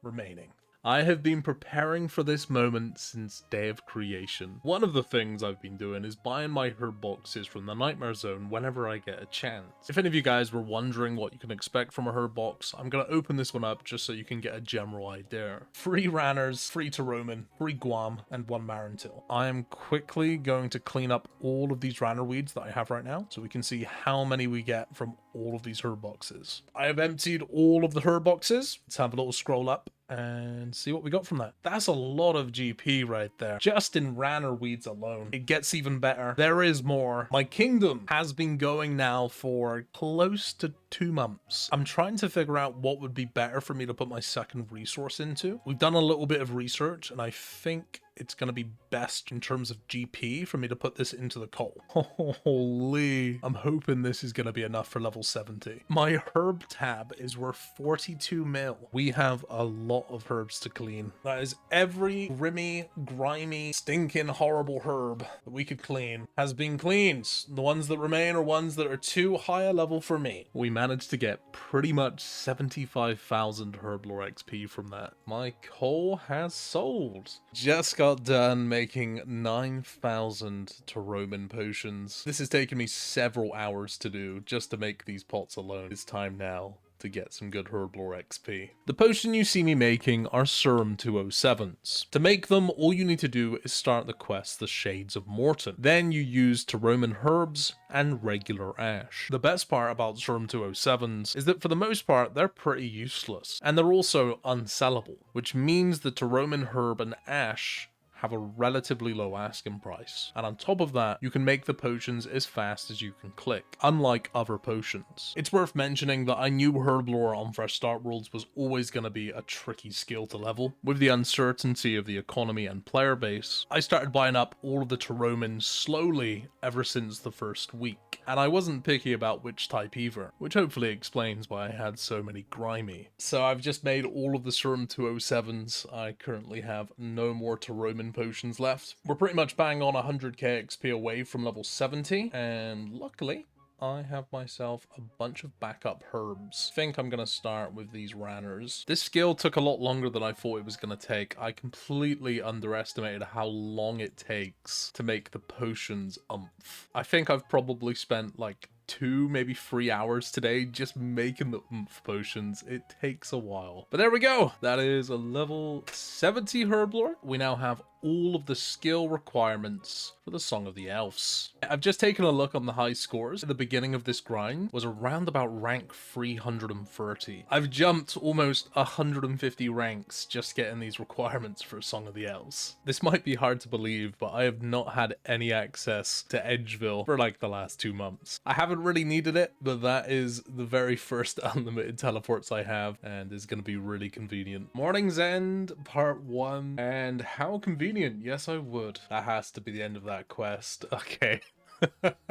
remaining. I have been preparing for this moment since day of creation. One of the things I've been doing is buying my herb boxes from the Nightmare Zone whenever I get a chance. If any of you guys were wondering what you can expect from a herb box, I'm going to open this one up just so you can get a general idea. 3 Ranners, 3 Taroman, 3 Guam, and 1 Marantil. I am quickly going to clean up all of these Ranner weeds that I have right now so we can see how many we get from all of these herb boxes. I have emptied all of the herb boxes. Let's have a little scroll up. and see what we got from that. That's a lot of GP right there. Just in Ranner Weeds alone. It gets even better. There is more. My kingdom has been going now for close to 2 months. I'm trying to figure out what would be better for me to put my second resource into. We've done a little bit of research, and I think it's going to be best in terms of GP for me to put this into the coal. Holy, I'm hoping this is going to be enough for level 70. My herb tab is worth 42 mil. We have a lot of herbs to clean. That is every grimy, stinking, horrible herb that we could clean has been cleaned. The ones that remain are ones that are too high a level for me. We managed to get pretty much 75,000 herblore XP from that. My coal has sold. Just got done making 9,000 Taromin potions. This has taken me several hours to do just to make these pots alone. It's time now to get some good herblore XP. The potion you see me making are Serum 207s. To make them, all you need to do is start the quest, The Shades of Morton. Then you use Taromin herbs and regular ash. The best part about Serum 207s is that for the most part, they're pretty useless, and they're also unsellable, which means the Taromin herb and ash have a relatively low asking price. And on top of that, you can make the potions as fast as you can click, unlike other potions. It's worth mentioning that I knew herblore on Fresh Start Worlds was always going to be a tricky skill to level. With the uncertainty of the economy and player base, I started buying up all of the Taromin slowly ever since the first week. And I wasn't picky about which type either, which hopefully explains why I had so many grimy. So I've just made all of the Serum 207s. I currently have no more Taromin potions left. We're pretty much bang on 100k XP away from level 70, and luckily I have myself a bunch of backup herbs. I think I'm going to start with these Ranners. This skill took a lot longer than I thought it was going to take. I completely underestimated how long it takes to make the potions umph. I think I've probably spent like 2, maybe 3 hours today just making the oomph potions. It takes a while. But there we go. That is a level 70 herblore. We now have all of the skill requirements for the Song of the Elves. I've just taken a look on the high scores. At the beginning of this grind was around about rank 330. I've jumped almost 150 ranks just getting these requirements for Song of the Elves. This might be hard to believe, but I have not had any access to Edgeville for like the last 2 months. I haven't really needed it, but that is the very first unlimited teleports I have, and is going to be really convenient. Morning's End Part 1, and how convenient. Yes, I would. That has to be the end of that quest. Okay.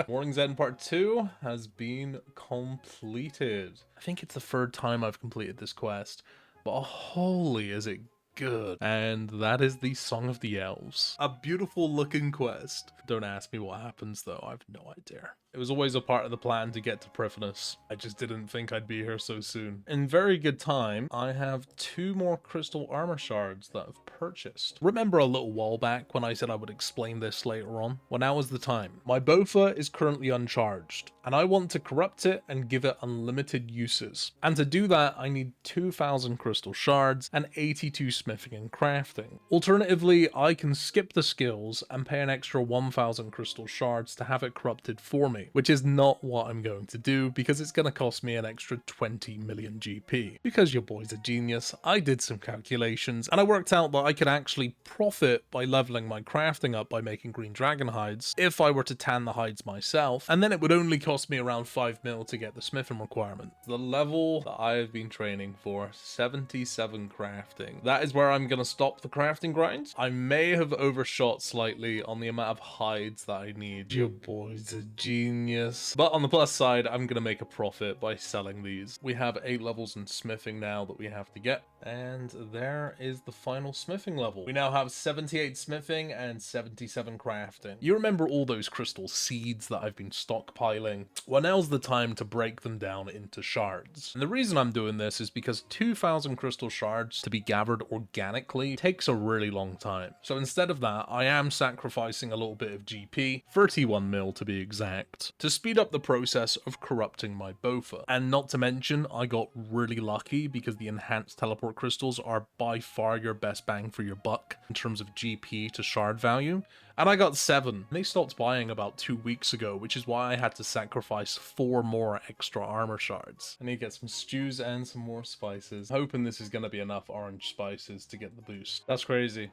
Morning's End Part 2 has been completed. I think it's the 3rd time I've completed this quest, but holy is it good. And that is the Song of the Elves. A beautiful looking quest. Don't ask me what happens though, I have no idea. It was always a part of the plan to get to Prifnus. I just didn't think I'd be here so soon. In very good time, I have 2 more crystal armor shards that I've purchased. Remember a little while back when I said I would explain this later on? Well, now is the time. My Bofa is currently uncharged, and I want to corrupt it and give it unlimited uses. And to do that, I need 2,000 crystal shards and 82 smithing and crafting. Alternatively, I can skip the skills and pay an extra 1,000 crystal shards to have it corrupted for me, which is not what I'm going to do because it's going to cost me an extra 20 million GP. Because your boy's a genius, I did some calculations and I worked out that I could actually profit by leveling my crafting up by making green dragon hides if I were to tan the hides myself, and then it would only cost me around 5 mil to get the smithing requirement. The level that I have been training for, 77 crafting. That is where I'm going to stop the crafting grind. I may have overshot slightly on the amount of hides that I need. Your boy's a genius. But on the plus side, I'm going to make a profit by selling these. We have 8 levels in smithing now that we have to get, and there is the final smithing level. We now have 78 smithing and 77 crafting. You remember all those crystal seeds that I've been stockpiling? Well, now's the time to break them down into shards. And the reason I'm doing this is because 2,000 crystal shards to be gathered or organically takes a really long time. So instead of that, I am sacrificing a little bit of GP, 31 mil to be exact, to speed up the process of corrupting my Bofa. And not to mention, I got really lucky because the enhanced teleport crystals are by far your best bang for your buck in terms of GP to shard value. And I got 7. They stopped buying about 2 weeks ago, which is why I had to sacrifice 4 more extra armor shards. I need to get some stews and some more spices. Hoping this is going to be enough orange spices to get the boost. That's crazy.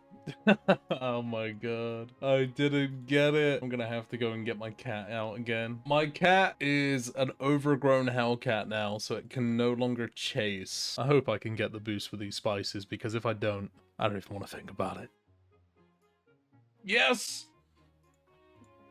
Oh my god. I didn't get it. I'm going to have to go and get my cat out again. My cat is an overgrown Hellcat now, so it can no longer chase. I hope I can get the boost with these spices, because if I don't even want to think about it. Yes!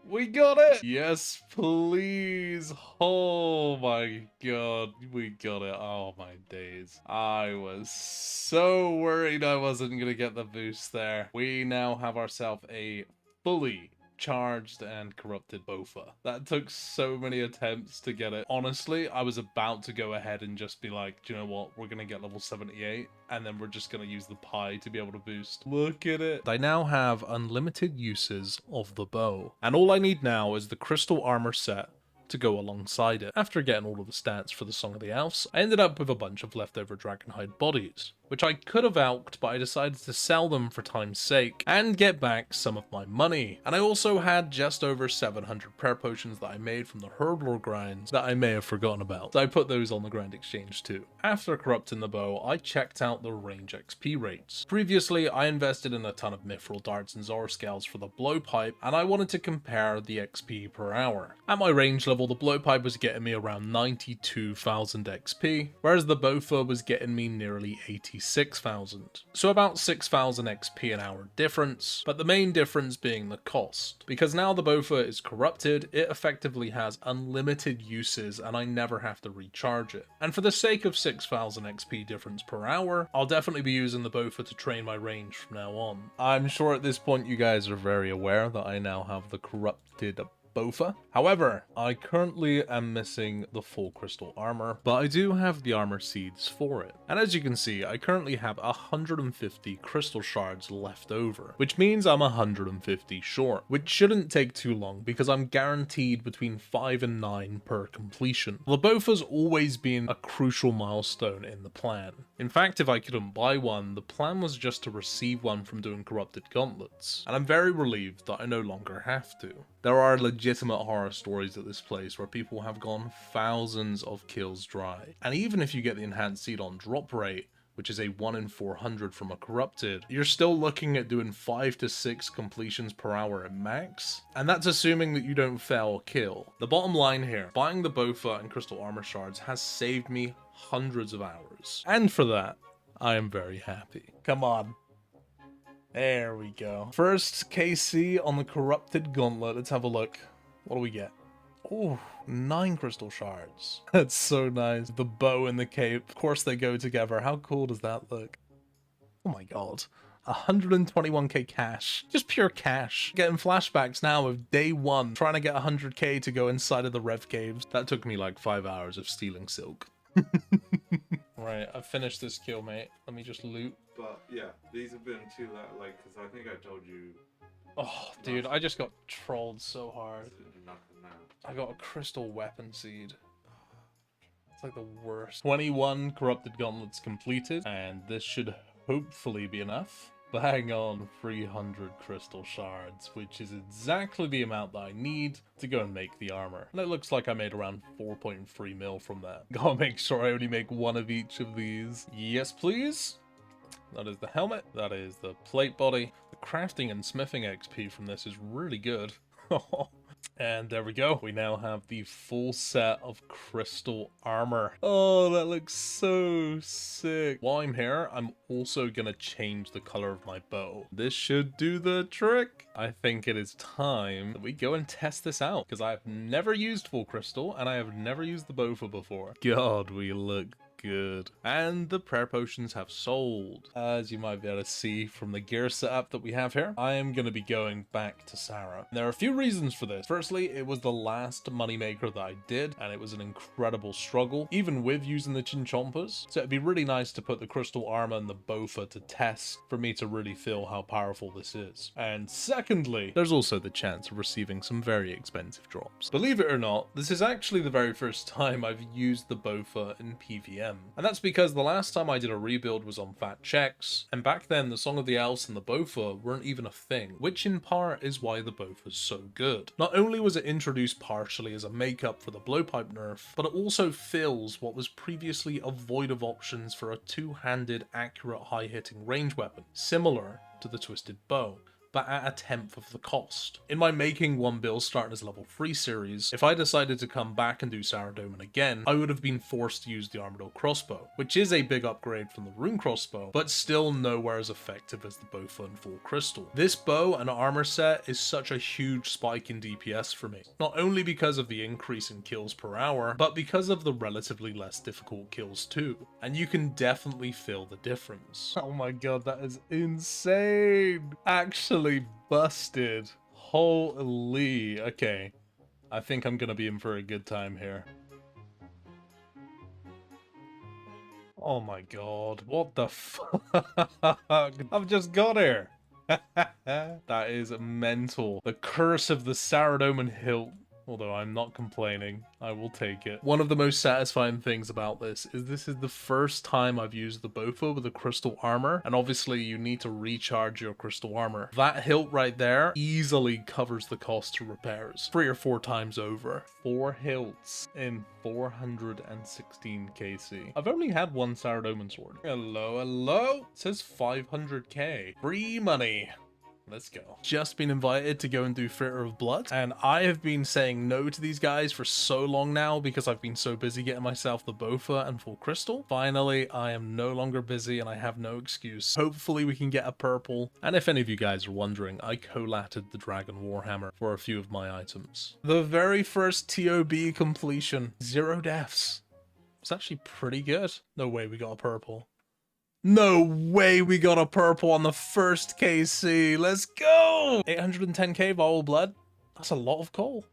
We got it! Yes, please! Oh my god, we got it. Oh my days. I was so worried I wasn't gonna get the boost there. We now have ourselves a fully charged and corrupted Bofa. That took so many attempts to get it. Honestly, I was about to go ahead and just be like, do you know what? We're gonna get level 78 and then we're just gonna use the pie to be able to boost. Look at it. I now have unlimited uses of the bow. And all I need now is the crystal armor set to go alongside it. After getting all of the stats for the Song of the Elves, I ended up with a bunch of leftover Dragonhide bodies, which I could have alked, but I decided to sell them for time's sake and get back some of my money. And I also had just over 700 prayer potions that I made from the Herblore grinds that I may have forgotten about. So I put those on the Grand Exchange too. After corrupting the bow, I checked out the range XP rates. Previously, I invested in a ton of Mithril darts and Zora scales for the blowpipe, and I wanted to compare the XP per hour. At my range level, the blowpipe was getting me around 92,000 XP, whereas the Bofa was getting me nearly 86,000. So about 6,000 XP an hour difference, but the main difference being the cost. Because now the Bofa is corrupted, it effectively has unlimited uses and I never have to recharge it. And for the sake of 6,000 XP difference per hour, I'll definitely be using the Bofa to train my range from now on. I'm sure at this point you guys are very aware that I now have the corrupted Bofa. However, I currently am missing the full crystal armor, but I do have the armor seeds for it. And as you can see, I currently have 150 crystal shards left over, which means I'm 150 short, which shouldn't take too long because I'm guaranteed between 5 and 9 per completion. The Bofa's always been a crucial milestone in the plan. In fact, if I couldn't buy one, the plan was just to receive one from doing corrupted gauntlets, and I'm very relieved that I no longer have to. There are legitimate horror stories at this place where people have gone thousands of kills dry. And even if you get the enhanced seed on drop rate, which is a 1 in 400 from a corrupted, you're still looking at doing 5 to 6 completions per hour at max. And that's assuming that you don't fail a kill. The bottom line here, buying the Bofa and crystal armor shards has saved me hundreds of hours. And for that, I am very happy. Come on. There we go. First KC on the corrupted gauntlet. Let's have a look. What do we get? Oh, 9 crystal shards. That's so nice. The bow and the cape. Of course they go together. How cool does that look? Oh my god. 121k cash. Just pure cash. Getting flashbacks now of day 1. Trying to get 100k to go inside of the Rev Caves. That took me like 5 hours of stealing silk. Right, I've finished this kill, mate. Let me just loot. But yeah, these have been too like, because I think I told you. Oh, dude, I just got trolled so hard. Nothing now. I got a crystal weapon seed. It's like the worst. 21 corrupted gauntlets completed, and this should hopefully be enough. Bang on 300 crystal shards, which is exactly the amount that I need to go and make the armor. And it looks like I made around 4.3 mil from that. Gotta make sure I only make one of each of these. Yes, please. That is the helmet. That is the plate body. The crafting and smithing XP from this is really good. And there we go. We now have the full set of crystal armor. Oh, that looks so sick. While I'm here, I'm also gonna change the color of my bow. This should do the trick. I think it is time that we go and test this out, because I have never used full crystal and I have never used the Bofa before. God, we look good. And the prayer potions have sold. As you might be able to see from the gear setup that we have here, I am going to be going back to Sarah. There are a few reasons for this. Firstly, it was the last moneymaker that I did, and it was an incredible struggle, even with using the Chinchompas. So it'd be really nice to put the crystal armor and the Bofa to test for me to really feel how powerful this is. And secondly, there's also the chance of receiving some very expensive drops. Believe it or not, this is actually the very first time I've used the Bofa in PVM. And that's because the last time I did a rebuild was on Fat Checks, and back then the Song of the Elves and the Bofa weren't even a thing, which in part is why the Bofa's so good. Not only was it introduced partially as a makeup for the blowpipe nerf, but it also fills what was previously a void of options for a two-handed, accurate, high-hitting range weapon, similar to the Twisted Bow, but at a tenth of the cost. In my making one build starting as level 3 series, if I decided to come back and do Saradomin again, I would have been forced to use the Armadyl crossbow, which is a big upgrade from the Rune crossbow, but still nowhere as effective as the Bofa and Full Crystal. This bow and armor set is such a huge spike in DPS for me, not only because of the increase in kills per hour, but because of the relatively less difficult kills too, and you can definitely feel the difference. Oh my god, that is insane! Actually busted. Holy. Okay. I think I'm gonna be in for a good time here. Oh my god. What the fuck? I've just got here. That is mental. The curse of the Saradomin hilt. Although I'm not complaining, I will take it. One of the most satisfying things about this is the first time I've used the Bofa with a crystal armor, and obviously you need to recharge your crystal armor. That hilt right there easily covers the cost to repairs 3 or 4 times over. 4 hilts in 416 KC. I've only had one Saradomin sword. Hello, hello. It says 500k. Free money. Let's go. Just been invited to go and do Fritter of Blood, and I have been saying no to these guys for so long now because I've been so busy getting myself the Bofa and Full Crystal. Finally, I am no longer busy and I have no excuse. Hopefully we can get a purple, and if any of you guys are wondering, I collated the Dragon Warhammer for a few of my items. The very first TOB completion, 0 deaths. It's actually pretty good. No way we got a purple. No way we got a purple on the first KC. Let's go! 810k Vial Blood. That's a lot of coal.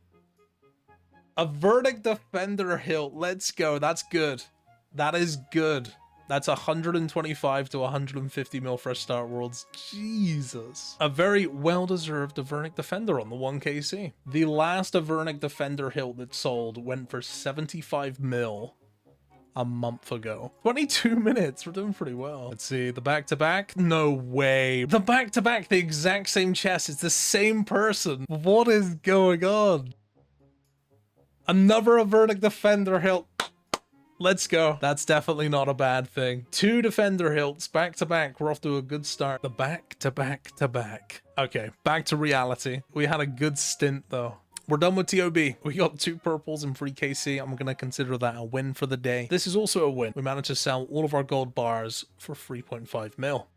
A Verdict Defender hilt. Let's go. That's good. That is good. That's 125 to 150 mil Fresh Start Worlds. Jesus. A very well-deserved Avernic Defender on the 1KC. The last Avernic Defender hilt that sold went for 75 mil. A month ago. 22 minutes. We're doing pretty well. Let's see. The back-to-back? No way. The back-to-back, the exact same chest. It's the same person. What is going on? Another Avernic Defender hilt. Let's go. That's definitely not a bad thing. 2 Defender hilts back-to-back. We're off to a good start. The back-to-back-to-back. Okay, back to reality. We had a good stint though. We're done with TOB. We got 2 purples and 3 KC. I'm going to consider that a win for the day. This is also a win. We managed to sell all of our gold bars for 3.5 mil.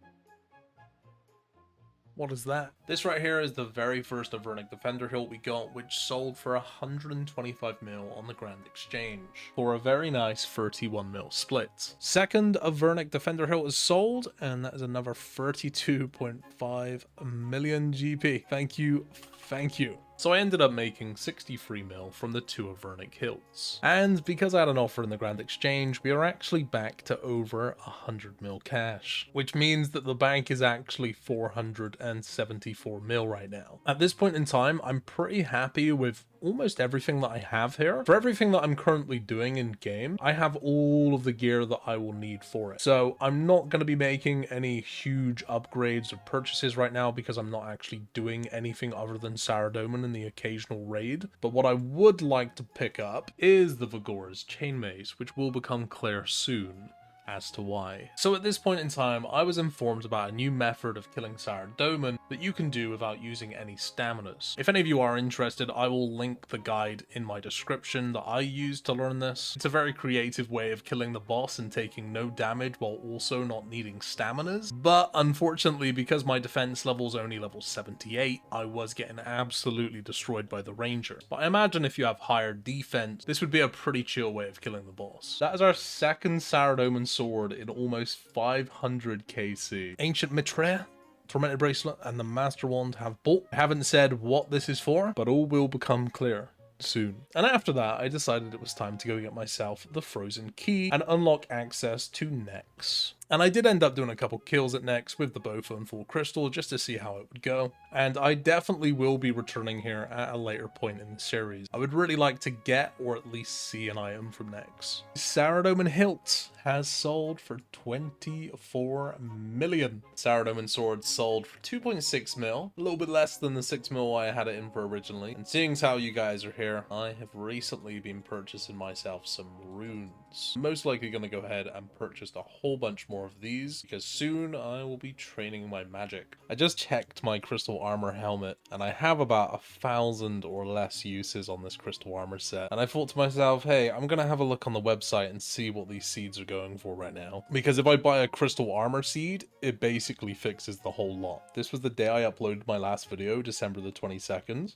What is that? This right here is the very first Avernic Defender hilt we got, which sold for 125 mil on the Grand Exchange for a very nice 31 mil split. Second Avernic Defender hilt is sold, and that is another 32.5 million GP. Thank you. Thank you. So I ended up making 63 mil from the 2 Avernic hilts. And because I had an offer in the Grand Exchange, we are actually back to over 100 mil cash, which means that the bank is actually 474 mil right now. At this point in time, I'm pretty happy with almost everything that I have here. For everything that I'm currently doing in game, I have all of the gear that I will need for it. So I'm not going to be making any huge upgrades or purchases right now because I'm not actually doing anything other than Saradomin in the occasional raid. But what I would like to pick up is the Vigora's Chain Mace, which will become clear soon. as to why. So at this point in time, I was informed about a new method of killing Saradomin that you can do without using any staminas. If any of you are interested, I will link the guide in my description that I used to learn this. It's a very creative way of killing the boss and taking no damage while also not needing staminas, but unfortunately, because my defense level is only level 78, I was getting absolutely destroyed by the ranger. But I imagine if you have higher defense, this would be a pretty chill way of killing the boss. That is our second Saradomin sword in almost 500 KC. Ancient Mitre, Tormented Bracelet, and the Master Wand have both. I haven't said what this is for, but all will become clear soon. And after that, I decided it was time to go get myself the Frozen Key and unlock access to Nex. And I did end up doing a couple kills at Nex with the Boffa and Full Crystal just to see how it would go. And I definitely will be returning here at a later point in the series. I would really like to get or at least see an item from Nex. Saradomin Hilt has sold for 24 million. Saradomin Sword sold for 2.6 mil, a little bit less than the 6 mil I had it in for originally. And seeing as how you guys are here, I have recently been purchasing myself some runes. I'm most likely going to go ahead and purchase a whole bunch more of these because soon I will be training my magic. I just checked my crystal armor helmet and I have about 1,000 or less uses on this crystal armor set. And I thought to myself, hey, I'm going to have a look on the website and see what these seeds are going for right now. Because if I buy a crystal armor seed, it basically fixes the whole lot. This was the day I uploaded my last video, December the 22nd.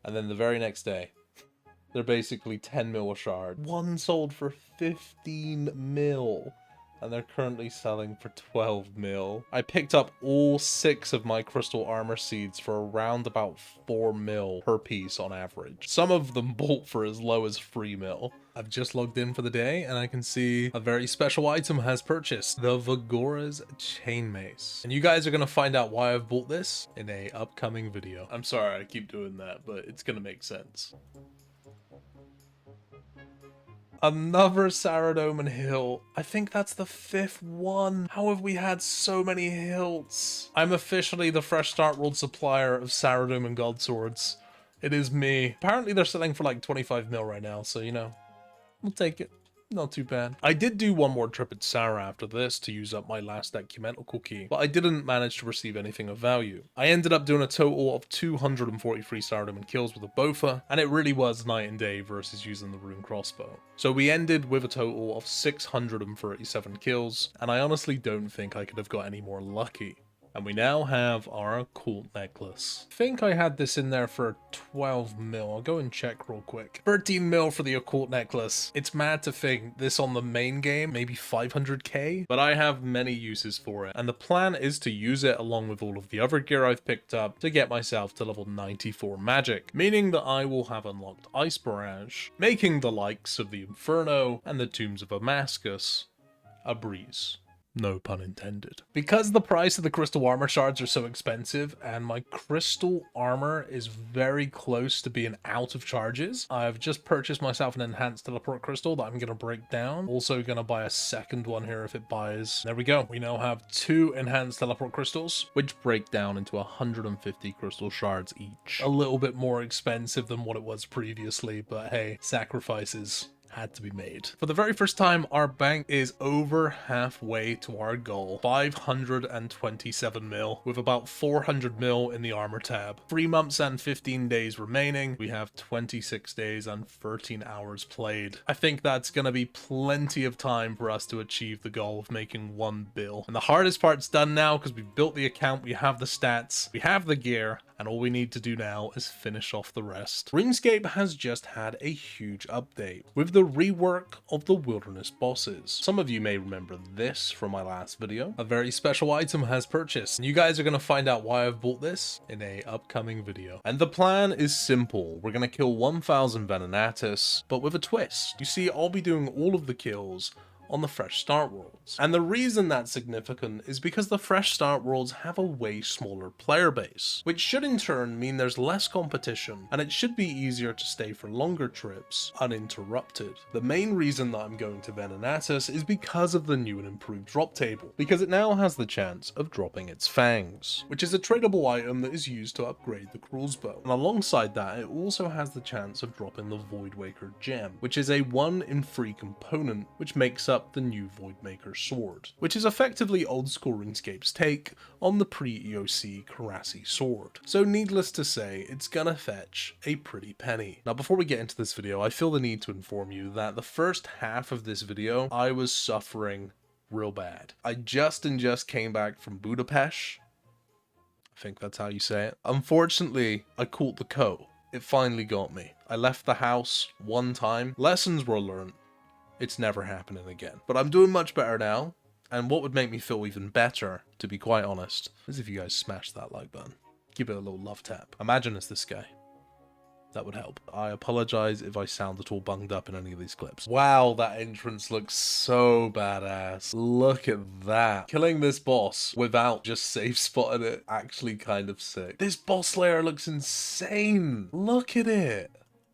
And then the very next day, they're basically 10 mil a shard. One sold for 15 mil. And they're currently selling for 12 mil. I picked up all 6 of my crystal armor seeds for around about 4 mil per piece on average. Some of them bought for as low as 3 mil. I've just logged in for the day and I can see a very special item has purchased, the Vagora's Chain Mace. And you guys are going to find out why I've bought this in a upcoming video. I'm sorry I keep doing that, but it's going to make sense. Another Saradomin hilt. I think that's the 5th one. How have we had so many hilts? I'm officially the Fresh Start World supplier of Saradomin God Swords. It is me. Apparently they're selling for like 25 mil right now, so you know, we'll take it. Not too bad. I did do one more trip at Sara after this to use up my last ecumenical key, but I didn't manage to receive anything of value. I ended up doing a total of 243 Saradomin kills with a Boffa, and it really was night and day versus using the rune crossbow. So we ended with a total of 637 kills, and I honestly don't think I could have got any more lucky. And we now have our occult necklace. I think I had this in there for 12 mil. I'll go and check real quick. 13 mil for the occult necklace. It's mad to think this on the main game, maybe 500k, but I have many uses for it. And the plan is to use it along with all of the other gear I've picked up to get myself to level 94 magic, meaning that I will have unlocked Ice Barrage, making the likes of the Inferno and the Tombs of Damascus a breeze. No pun intended. Because the price of the crystal armor shards are so expensive and my crystal armor is very close to being out of charges, I've just purchased myself an enhanced teleport crystal that I'm going to break down. Also going to buy a second one here if it buys. There we go. We now have 2 enhanced teleport crystals, which break down into 150 crystal shards each. A little bit more expensive than what it was previously, but hey, sacrifices had to be made. For the very first time, our bank is over halfway to our goal, 527 mil, with about 400 mil in the armor tab. 3 months and 15 days remaining. We have 26 days and 13 hours played. I think that's gonna be plenty of time for us to achieve the goal of making 1 bill. And the hardest part's done now because we built the account, we have the stats, we have the gear, and all we need to do now is finish off the rest. RuneScape has just had a huge update with the rework of the wilderness bosses. Some of you may remember this from my last video. A very special item has purchased, and you guys are going to find out why I've bought this in a upcoming video. And the plan is simple. We're going to kill 1000 Venenatis, but with a twist. You see, I'll be doing all of the kills on the Fresh Start Worlds. And the reason that's significant is because the Fresh Start Worlds have a way smaller player base, which should in turn mean there's less competition, and it should be easier to stay for longer trips uninterrupted. The main reason that I'm going to Venenatis is because of the new and improved drop table, because it now has the chance of dropping its fangs, which is a tradable item that is used to upgrade the crossbow. And alongside that, it also has the chance of dropping the Voidwaker gem, which is a 1 in 3 component, which makes up up the new Voidmaker sword, which is effectively old school RuneScape's take on the pre-EOC Karasi sword. So needless to say, it's gonna fetch a pretty penny. Now before we get into this video, I feel the need to inform you that the first half of this video, I was suffering real bad. I just came back from Budapest. I think that's how you say it. Unfortunately, I caught the cold. It finally got me. I left the house one time. Lessons were learned. It's never happening again. But I'm doing much better now. And what would make me feel even better, to be quite honest, is if you guys smash that like button. Give it a little love tap. Imagine it's this guy. That would help. I apologize if I sound at all bunged up in any of these clips. Wow, that entrance looks so badass. Look at that. Killing this boss without just safe spotting it, actually kind of sick. This boss layer looks insane. Look at it.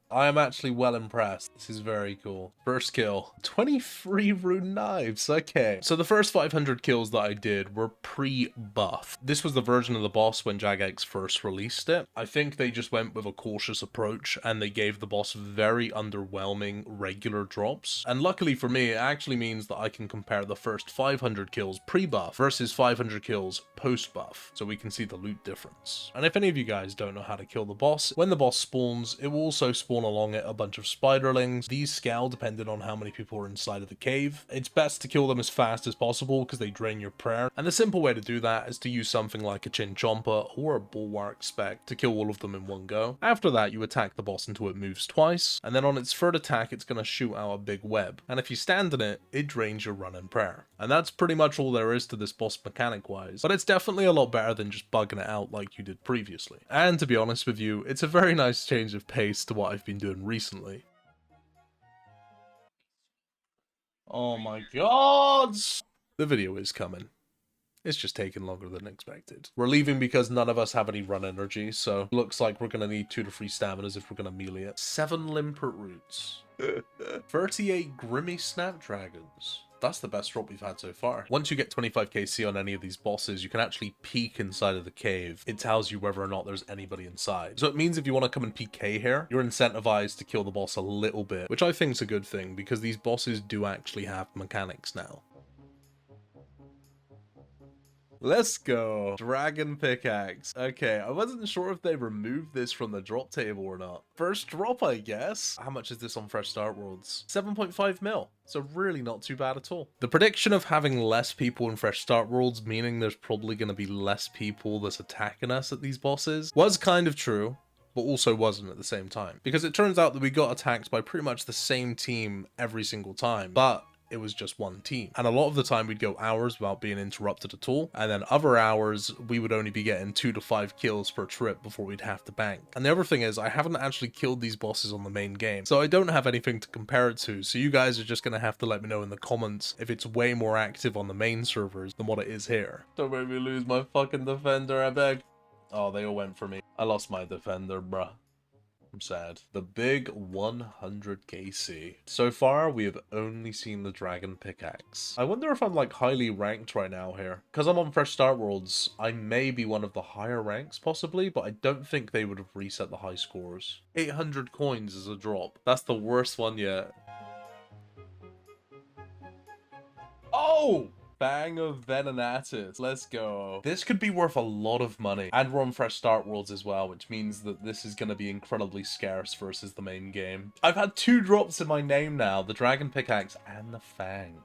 I am actually well impressed. This is very cool. First kill. 23 rune knives. Okay. So the first 500 kills that I did were pre-buff. This was the version of the boss when Jagex first released it. I think they just went with a cautious approach and they gave the boss very underwhelming regular drops. And luckily for me, it actually means that I can compare the first 500 kills pre-buff versus 500 kills post-buff. So we can see the loot difference. And if any of you guys don't know how to kill the boss, when the boss spawns, it will also spawn along it a bunch of spiderlings. These scale depending on how many people are inside of the cave. It's best to kill them as fast as possible because they drain your prayer. And the simple way to do that is to use something like a Chinchompa or a Bulwark Spec to kill all of them in one go. After that, you attack the boss until it moves twice, and then on its third attack, it's going to shoot out a big web. And if you stand in it, it drains your run and prayer. And that's pretty much all there is to this boss mechanic-wise. But it's definitely a lot better than just bugging it out like you did previously. And to be honest with you, it's a very nice change of pace to what I've been doing recently. Oh my god! The video is coming. It's just taking longer than expected. We're leaving because none of us have any run energy, so looks like we're gonna need 2 to 3 staminas if we're gonna melee it. 7 Limpet Roots. 38 Grimy Snapdragons. That's the best drop we've had so far. Once you get 25k C on any of these bosses, you can actually peek inside of the cave. It tells you whether or not there's anybody inside. So it means if you want to come and PK here, you're incentivized to kill the boss a little bit, which I think is a good thing because these bosses do actually have mechanics now. Let's go. Dragon Pickaxe. Okay, I wasn't sure if they removed this from the drop table or not. First drop, I guess. How much is this on Fresh Start Worlds? 7.5 mil. So really not too bad at all. The prediction of having less people in Fresh Start Worlds, meaning there's probably going to be less people that's attacking us at these bosses, was kind of true, but also wasn't at the same time. Because it turns out that we got attacked by pretty much the same team every single time, but it was just one team. And a lot of the time we'd go hours without being interrupted at all. And then other hours, we would only be getting 2 to 5 kills per trip before we'd have to bank. And the other thing is, I haven't actually killed these bosses on the main game, so I don't have anything to compare it to. So you guys are just gonna have to let me know in the comments if it's way more active on the main servers than what it is here. Don't make me lose my fucking defender, I beg. Oh, they all went for me. I lost my defender, bruh. I'm sad. The big 100k C. So far, we have only seen the Dragon Pickaxe. I wonder if I'm like highly ranked right now here. Because I'm on Fresh Start Worlds, I may be one of the higher ranks possibly, but I don't think they would have reset the high scores. 800 coins is a drop. That's the worst one yet. Oh! Fang of Venenatis. Let's go. This could be worth a lot of money. And we're on Fresh Start Worlds as well, which means that this is going to be incredibly scarce versus the main game. I've had 2 drops in my name now, the Dragon Pickaxe and the Fang.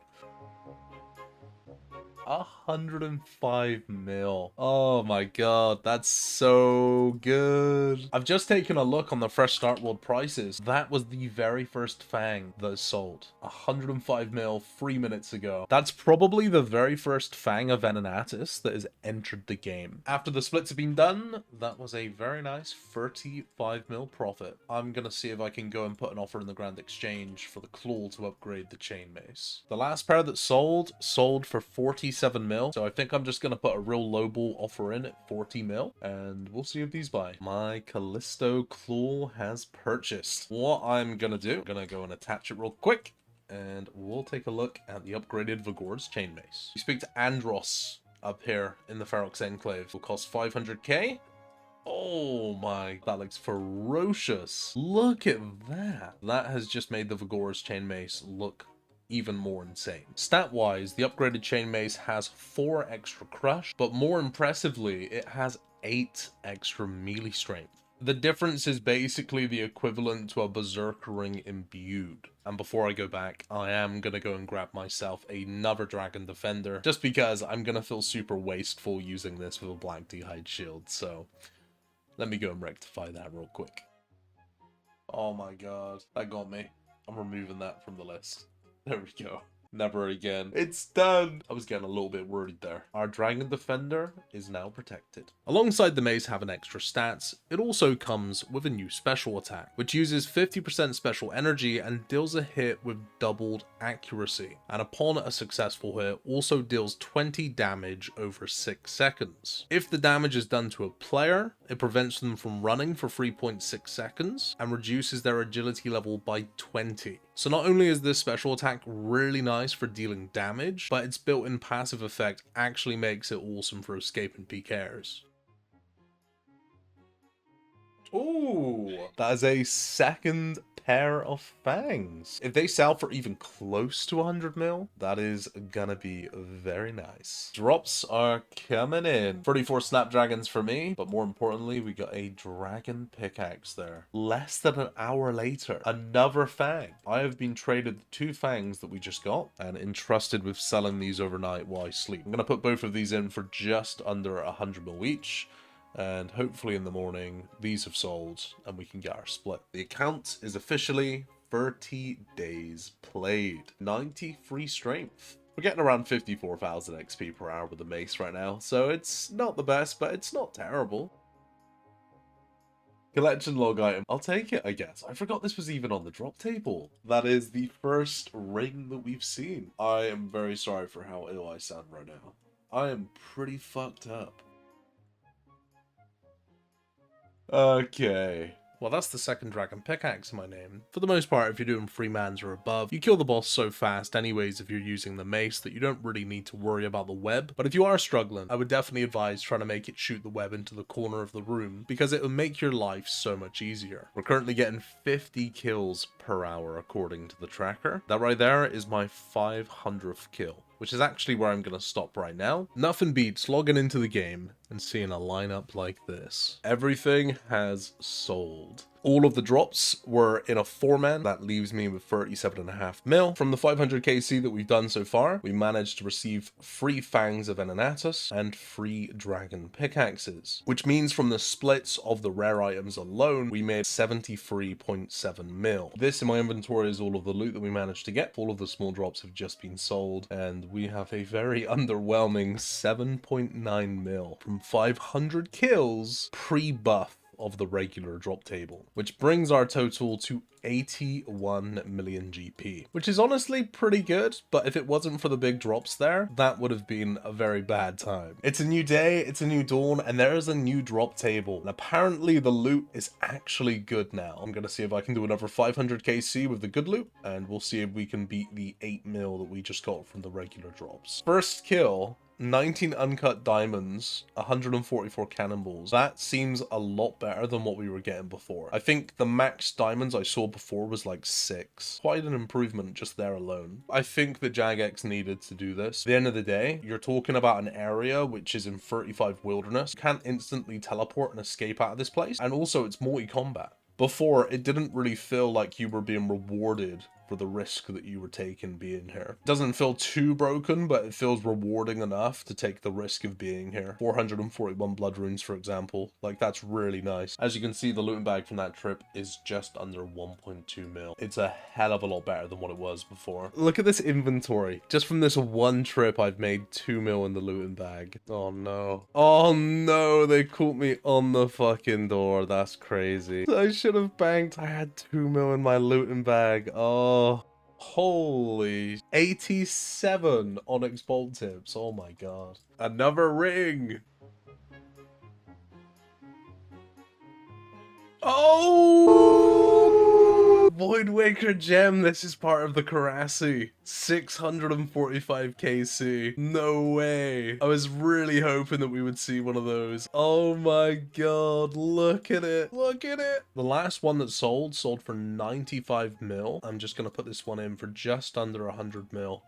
105 mil. Oh my god, that's so good. I've just taken a look on the Fresh Start World prices. That was the very first Fang that sold. 105 mil 3 minutes ago. That's probably the very first Fang of Venenatis that has entered the game. After the splits have been done, that was a very nice 35 mil profit. I'm gonna see if I can go and put an offer in the Grand Exchange for the Claw to upgrade the Chain Mace. The last pair that sold for 47 mil, so I think I'm just gonna put a real lowball offer in at 40 mil, and we'll see if these buy. My Callisto Claw has purchased. What I'm gonna do, I'm gonna go and attach it real quick, and we'll take a look at the upgraded Vigor's Chain Mace. We speak to Andros up here in the Ferox Enclave. It will cost 500k. Oh my, that looks ferocious. Look at that. That has just made the Vigor's Chain Mace look even more insane. Stat-wise, the upgraded chain mace has 4 extra crush, but more impressively, it has 8 extra melee strength. The difference is basically the equivalent to a Berserker ring imbued. And before I go back, I am going to go and grab myself another Dragon Defender, just because I'm going to feel super wasteful using this with a Black D'hide shield, so let me go and rectify that real quick. Oh my god, that got me. I'm removing that from the list. There we go. Never again. It's done! I was getting a little bit worried there. Our Dragon Defender is now protected. Alongside the mace having extra stats, it also comes with a new special attack, which uses 50% special energy and deals a hit with doubled accuracy. And upon a successful hit, also deals 20 damage over 6 seconds. If the damage is done to a player, it prevents them from running for 3.6 seconds and reduces their agility level by 20. So not only is this special attack really nice for dealing damage, but its built-in passive effect actually makes it awesome for escaping PKers. Ooh, that is a second pair of fangs. If they sell for even close to 100 mil, that is gonna be very nice. Drops are coming in. 34 Snapdragons for me, but more importantly, we got a Dragon Pickaxe there. Less than an hour later, another fang. I have been traded the 2 fangs that we just got and entrusted with selling these overnight while I sleep. I'm gonna put both of these in for just under 100 mil each. And hopefully in the morning, these have sold and we can get our split. The account is officially 30 days played. 90 free strength. We're getting around 54,000 XP per hour with the mace right now, so it's not the best, but it's not terrible. Collection log item. I'll take it, I guess. I forgot this was even on the drop table. That is the first ring that we've seen. I am very sorry for how ill I sound right now. I am pretty fucked up. Okay. Well, that's the second Dragon Pickaxe in my name. For the most part, if you're doing 3 mans or above, you kill the boss so fast anyways if you're using the mace that you don't really need to worry about the web. But if you are struggling, I would definitely advise trying to make it shoot the web into the corner of the room, because it will make your life so much easier. We're currently getting 50 kills per hour according to the tracker. That right there is my 500th kill, which is actually where I'm going to stop right now. Nothing beats logging into the game and seeing a lineup like this. Everything has sold. All of the drops were in a 4-man. That leaves me with 37.5 mil. From the 500 KC that we've done so far, we managed to receive 3 Fangs of Venenatus and 3 Dragon Pickaxes, which means from the splits of the rare items alone, we made 73.7 mil. This in my inventory is all of the loot that we managed to get. All of the small drops have just been sold, and we have a very underwhelming 7.9 mil from 500 kills pre-buff of the regular drop table, which brings our total to 81 million GP, which is honestly pretty good, but if it wasn't for the big drops there, that would have been a very bad time. It's a new day, it's a new dawn, and there is a new drop table, and apparently the loot is actually good now. I'm gonna see if I can do another 500 KC with the good loot, and we'll see if we can beat the 8 mil that we just got from the regular drops. First kill, 19 uncut diamonds, 144 cannonballs. That seems a lot better than what we were getting before. I think the max diamonds I saw before was like 6. Quite an improvement just there alone. I think the Jagex needed to do this. At the end of the day, you're talking about an area which is in 35 wilderness. You can't instantly teleport and escape out of this place. And also it's multi-combat. Before, it didn't really feel like you were being rewarded for the risk that you were taking being here. It doesn't feel too broken, but it feels rewarding enough to take the risk of being here. 441 blood runes, for example. Like, that's really nice. As you can see, the looting bag from that trip is just under 1.2 mil. It's a hell of a lot better than what it was before. Look at this inventory. Just from this one trip, I've made 2 mil in the looting bag. Oh no. Oh no, they caught me on the fucking door. That's crazy. I should have banked. I had 2 mil in my looting bag. Oh. Holy 87 Onyx Bolt tips. Oh my god. Another ring. Oh! Void Waker gem. This is part of the Karasi. 645 KC. No way. I was really hoping that we would see one of those. Oh my god. Look at it. Look at it. The last one that sold for 95 mil. I'm just going to put this one in for just under 100 mil.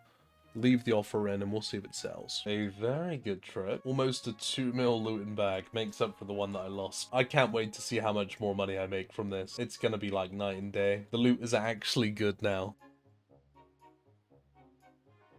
Leave the offer in and we'll see if it sells. A very good trip. Almost a 2 mil looting bag. Makes up for the one that I lost. I can't wait to see how much more money I make from this. It's gonna be like night and day. The loot is actually good now.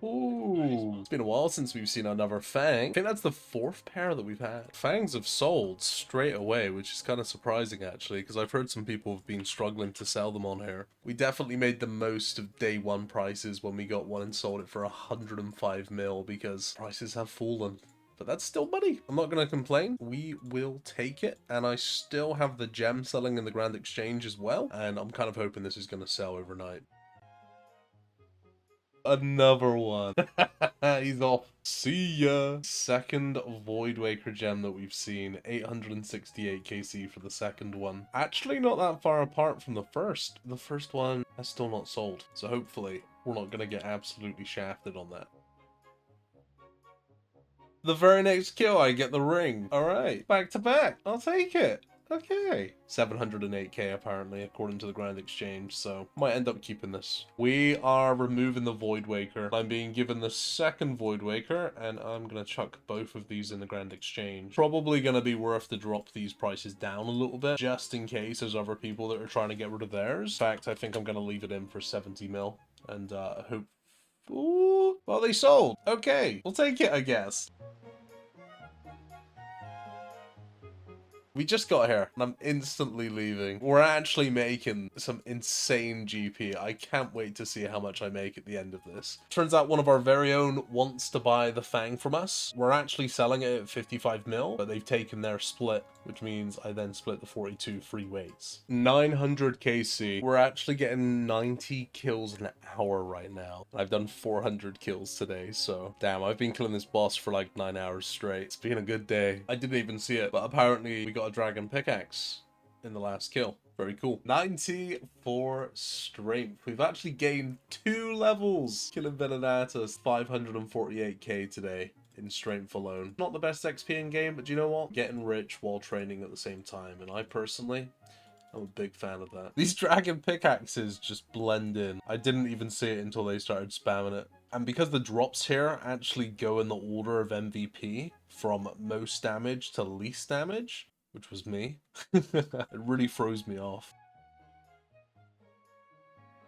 Ooh, it's been a while since we've seen another Fang. I think that's the 4th pair that we've had. Fangs have sold straight away, which is kind of surprising actually, because I've heard some people have been struggling to sell them on here. We definitely made the most of day one prices when we got one and sold it for 105 mil because prices have fallen. But that's still money. I'm not going to complain. We will take it. And I still have the gem selling in the Grand Exchange as well. And I'm kind of hoping this is going to sell overnight. Another one. He's off. See ya. Second Void Waker gem that we've seen. 868 KC for the second one. Actually not that far apart from the first. The first one has still not sold. So hopefully we're not going to get absolutely shafted on that. The very next kill I get the ring. Alright. Back to back. I'll take it. Okay. 708k apparently, according to the Grand Exchange, so might end up keeping this. We are removing the Void Waker. I'm being given the second Void Waker, and I'm going to chuck both of these in the Grand Exchange. Probably going to be worth to drop these prices down a little bit, just in case there's other people that are trying to get rid of theirs. In fact, I think I'm going to leave it in for 70 mil, and hope... Ooh, well, they sold. Okay, we'll take it, I guess. We just got here, and I'm instantly leaving. We're actually making some insane GP. I can't wait to see how much I make at the end of this. Turns out one of our very own wants to buy the Fang from us. We're actually selling it at 55 mil, but they've taken their split, which means I then split the 42 free weights. 900 KC. We're actually getting 90 kills an hour right now. I've done 400 kills today, so damn, I've been killing this boss for like 9 hours straight. It's been a good day. I didn't even see it, but apparently we got a dragon pickaxe in the last kill. Very cool. 94 strength. We've actually gained 2 levels. Killing Venenatus, 548k today in strength alone. Not the best XP in game, but you know what? Getting rich while training at the same time, and I personally, I'm a big fan of that. These dragon pickaxes just blend in. I didn't even see it until they started spamming it. And because the drops here actually go in the order of MVP, from most damage to least damage, which was me, it really throws me off.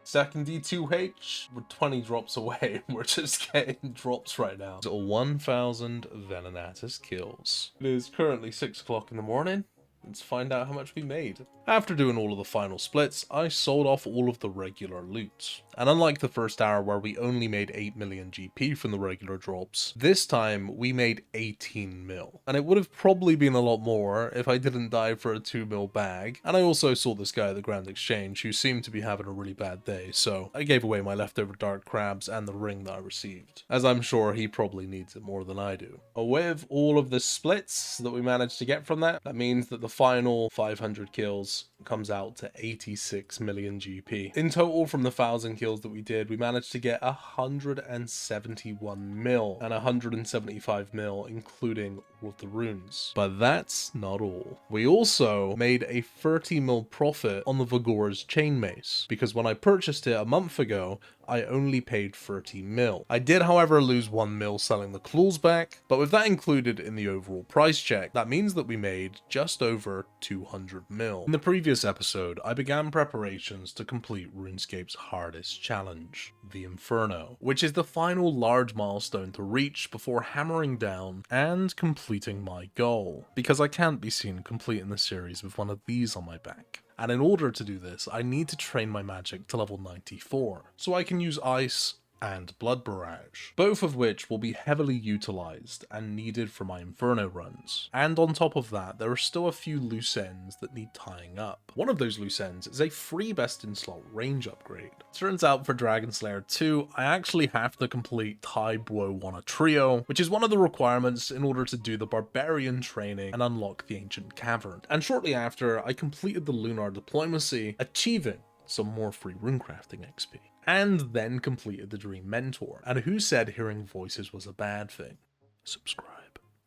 Second D2H, we're 20 drops away. We're just getting drops right now. So 1,000 Venenatus kills. It is currently 6 o'clock in the morning. Let's find out how much we made. After doing all of the final splits, I sold off all of the regular loot. And unlike the first hour where we only made 8 million GP from the regular drops, this time we made 18 mil. And it would have probably been a lot more if I didn't die for a 2 mil bag. And I also saw this guy at the Grand Exchange who seemed to be having a really bad day, so I gave away my leftover dark crabs and the ring that I received, as I'm sure he probably needs it more than I do. With all of the splits that we managed to get from that, that means that the final 500 kills comes out to 86 million GP. In total, from the 1,000 kills that we did, we managed to get 171 mil and 175 mil, including all of the runes. But that's not all. We also made a 30 mil profit on the Vigor's chain mace, because when I purchased it a month ago, I only paid 30 mil. I did, however, lose 1 mil selling the claws back, but with that included in the overall price check, that means that we made just over 200 mil. In the previous episode, I began preparations to complete RuneScape's hardest challenge, the Inferno, which is the final large milestone to reach before hammering down and completing my goal, because I can't be seen completing the series with one of these on my back. And in order to do this, I need to train my magic to level 94, so I can use Ice and Blood Barrage, both of which will be heavily utilized and needed for my Inferno runs. And on top of that, there are still a few loose ends that need tying up. One of those loose ends is a free best in slot range upgrade. Turns out for Dragon Slayer 2, I actually have to complete Tai Bwo Wana Trio, which is one of the requirements in order to do the Barbarian training and unlock the Ancient Cavern. And shortly after, I completed the Lunar Diplomacy, achieving some more free runecrafting XP, and then completed the Dream Mentor. And who said hearing voices was a bad thing? Subscribe.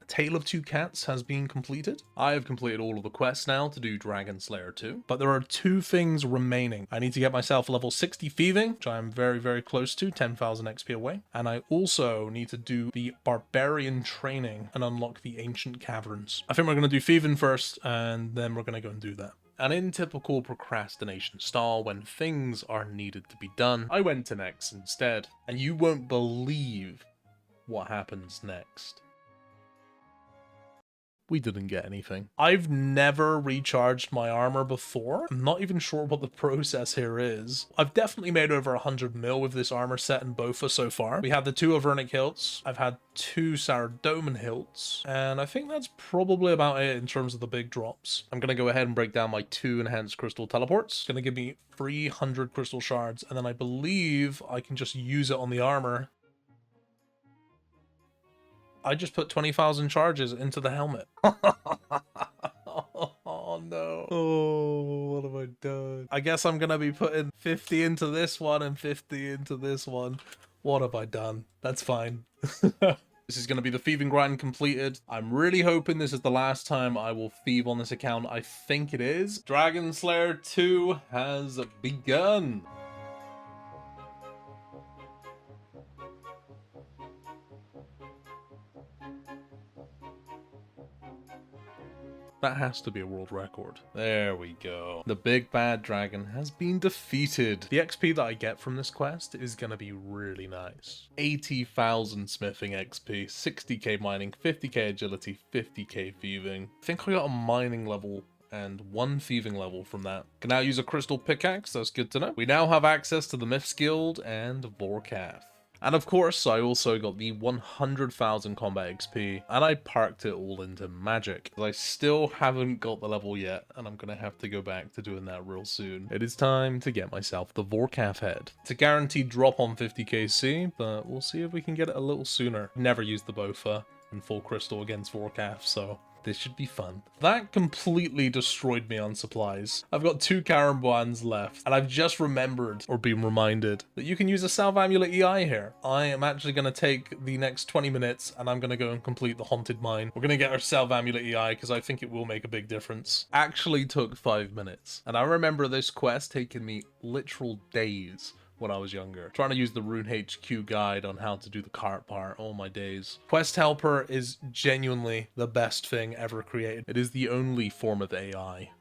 Tale of Two Cats has been completed. I have completed all of the quests now to do Dragon Slayer 2, but there are 2 things remaining. I need to get myself level 60 thieving, which I am very, very close to, 10,000 XP away. And I also need to do the Barbarian training and unlock the Ancient Caverns. I think we're going to do thieving first, and then we're going to go and do that. And in typical procrastination style, when things are needed to be done, I went to Nex instead. And you won't believe what happens next. We didn't get anything. I've never recharged my armor before. I'm not even sure what the process here is. I've definitely made over 100 mil with this armor set in Bofa so far. We have the 2 Avernic hilts. I've had 2 Saradomin hilts. And I think that's probably about it in terms of the big drops. I'm going to go ahead and break down my 2 enhanced crystal teleports. It's going to give me 300 crystal shards. And then I believe I can just use it on the armor. I just put 20,000 charges into the helmet. Oh no. Oh, what have I done? I guess I'm gonna be putting 50 into this one and 50 into this one. What have I done? That's fine. This is going to be the thieving grind completed. I'm really hoping this is the last time I will thieve on this account. I think it is. Dragon Slayer 2 has begun. That has to be a world record. There we go. The big bad dragon has been defeated. The XP that I get from this quest is going to be really nice. 80,000 smithing XP, 60k mining, 50k agility, 50k thieving. I think I got a mining level and 1 thieving level from that. Can now use a crystal pickaxe, that's good to know. We now have access to the Myths Guild and Vorkath. And of course, I also got the 100,000 combat XP, and I parked it all into magic. I still haven't got the level yet, and I'm gonna have to go back to doing that real soon. It is time to get myself the Vorkath head. It's a guaranteed drop on 50kc, but we'll see if we can get it a little sooner. Never used the Bofa and full crystal against Vorkath, so this should be fun. That completely destroyed me on supplies. I've got 2 Karambwans left, and I've just remembered, or been reminded, that you can use a Salve Amulet EI here. I am actually going to take the next 20 minutes, and I'm going to go and complete the Haunted Mine. We're going to get our Salve Amulet EI, because I think it will make a big difference. Actually took 5 minutes, and I remember this quest taking me literal days when I was younger. Trying to use the Rune HQ guide on how to do the cart part, all my days. Quest Helper is genuinely the best thing ever created. It is the only form of AI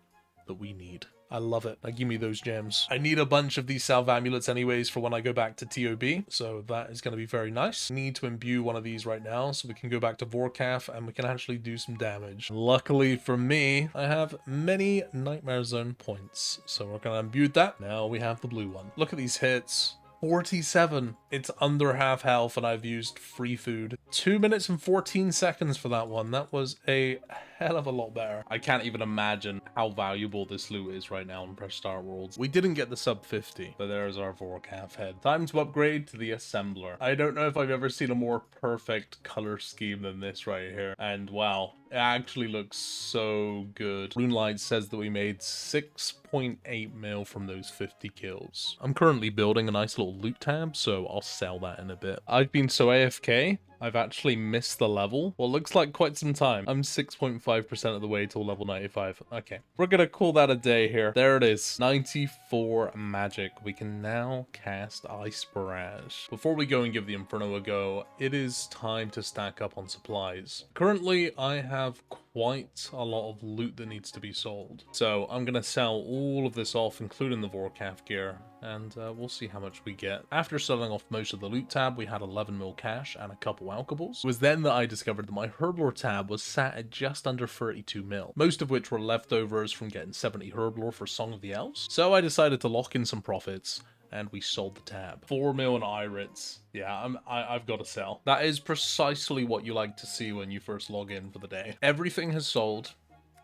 that we need. I love it. Now give me those gems. I need a bunch of these Salve Amulets anyways for when I go back to TOB, so that is going to be very nice. Need to imbue one of these right now so we can go back to Vorkath and we can actually do some damage. Luckily for me, I have many Nightmare Zone points, so we're going to imbue that. Now we have the blue one. Look at these hits. 47. It's under half health and I've used free food. 2 minutes and 14 seconds for that one. That was a hell of a lot better. I can't even imagine how valuable this loot is right now in Fresh Start Worlds. We didn't get the sub 50, but there's our Vorkath head. Time to upgrade to the Assembler. I don't know if I've ever seen a more perfect color scheme than this right here. And wow, it actually looks so good. RuneLite says that we made 6.8 mil from those 50 kills. I'm currently building a nice little loot tab, so I'll sell that in a bit. I've been so AFK, I've actually missed the level. Well, looks like quite some time. I'm 6.5% of the way till level 95. Okay, we're gonna call that a day here. There it is, 94 magic. We can now cast Ice Barrage. Before we go and give the Inferno a go, it is time to stack up on supplies. Currently, I have quite a lot of loot that needs to be sold. So I'm gonna sell all of this off, including the Vorkath gear, and we'll see how much we get. After selling off most of the loot tab, we had 11 mil cash and a couple alchables. It was then that I discovered that my Herblore tab was sat at just under 32 mil, most of which were leftovers from getting 70 Herblore for Song of the Elves. So I decided to lock in some profits, and we sold the tab. 4 mil in Irits. Yeah, I've got to sell. That is precisely what you like to see when you first log in for the day. Everything has sold,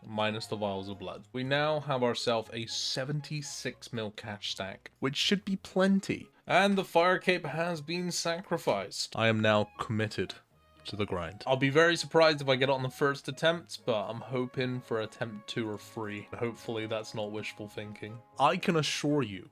minus the vials of blood. We now have ourselves a 76 mil cash stack, which should be plenty. And the fire cape has been sacrificed. I am now committed to the grind. I'll be very surprised if I get it on the first attempt, but I'm hoping for attempt 2 or 3. Hopefully that's not wishful thinking. I can assure you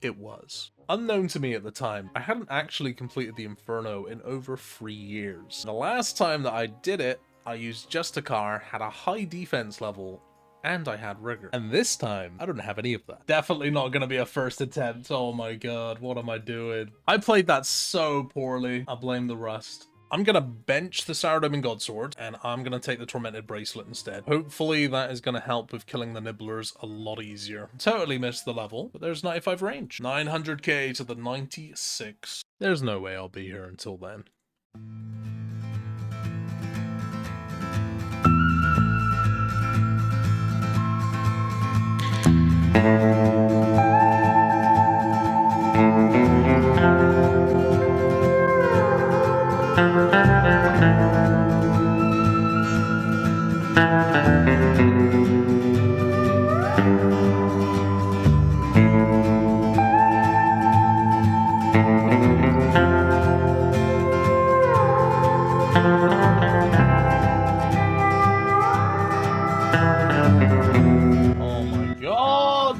it was. Unknown to me at the time, I hadn't actually completed the Inferno in over 3 years. The last time that I did it, I used Justicar, had a high defense level, and I had rigor. And this time, I don't have any of that. Definitely not gonna be a first attempt. Oh my god, what am I doing? I played that so poorly. I blame the rust. I'm gonna bench the Saradomin Godsword, and I'm gonna take the Tormented Bracelet instead. Hopefully that is gonna help with killing the Nibblers a lot easier. Totally missed the level, but there's 95 range. 900k to the 96. There's no way I'll be here until then. Oh my god!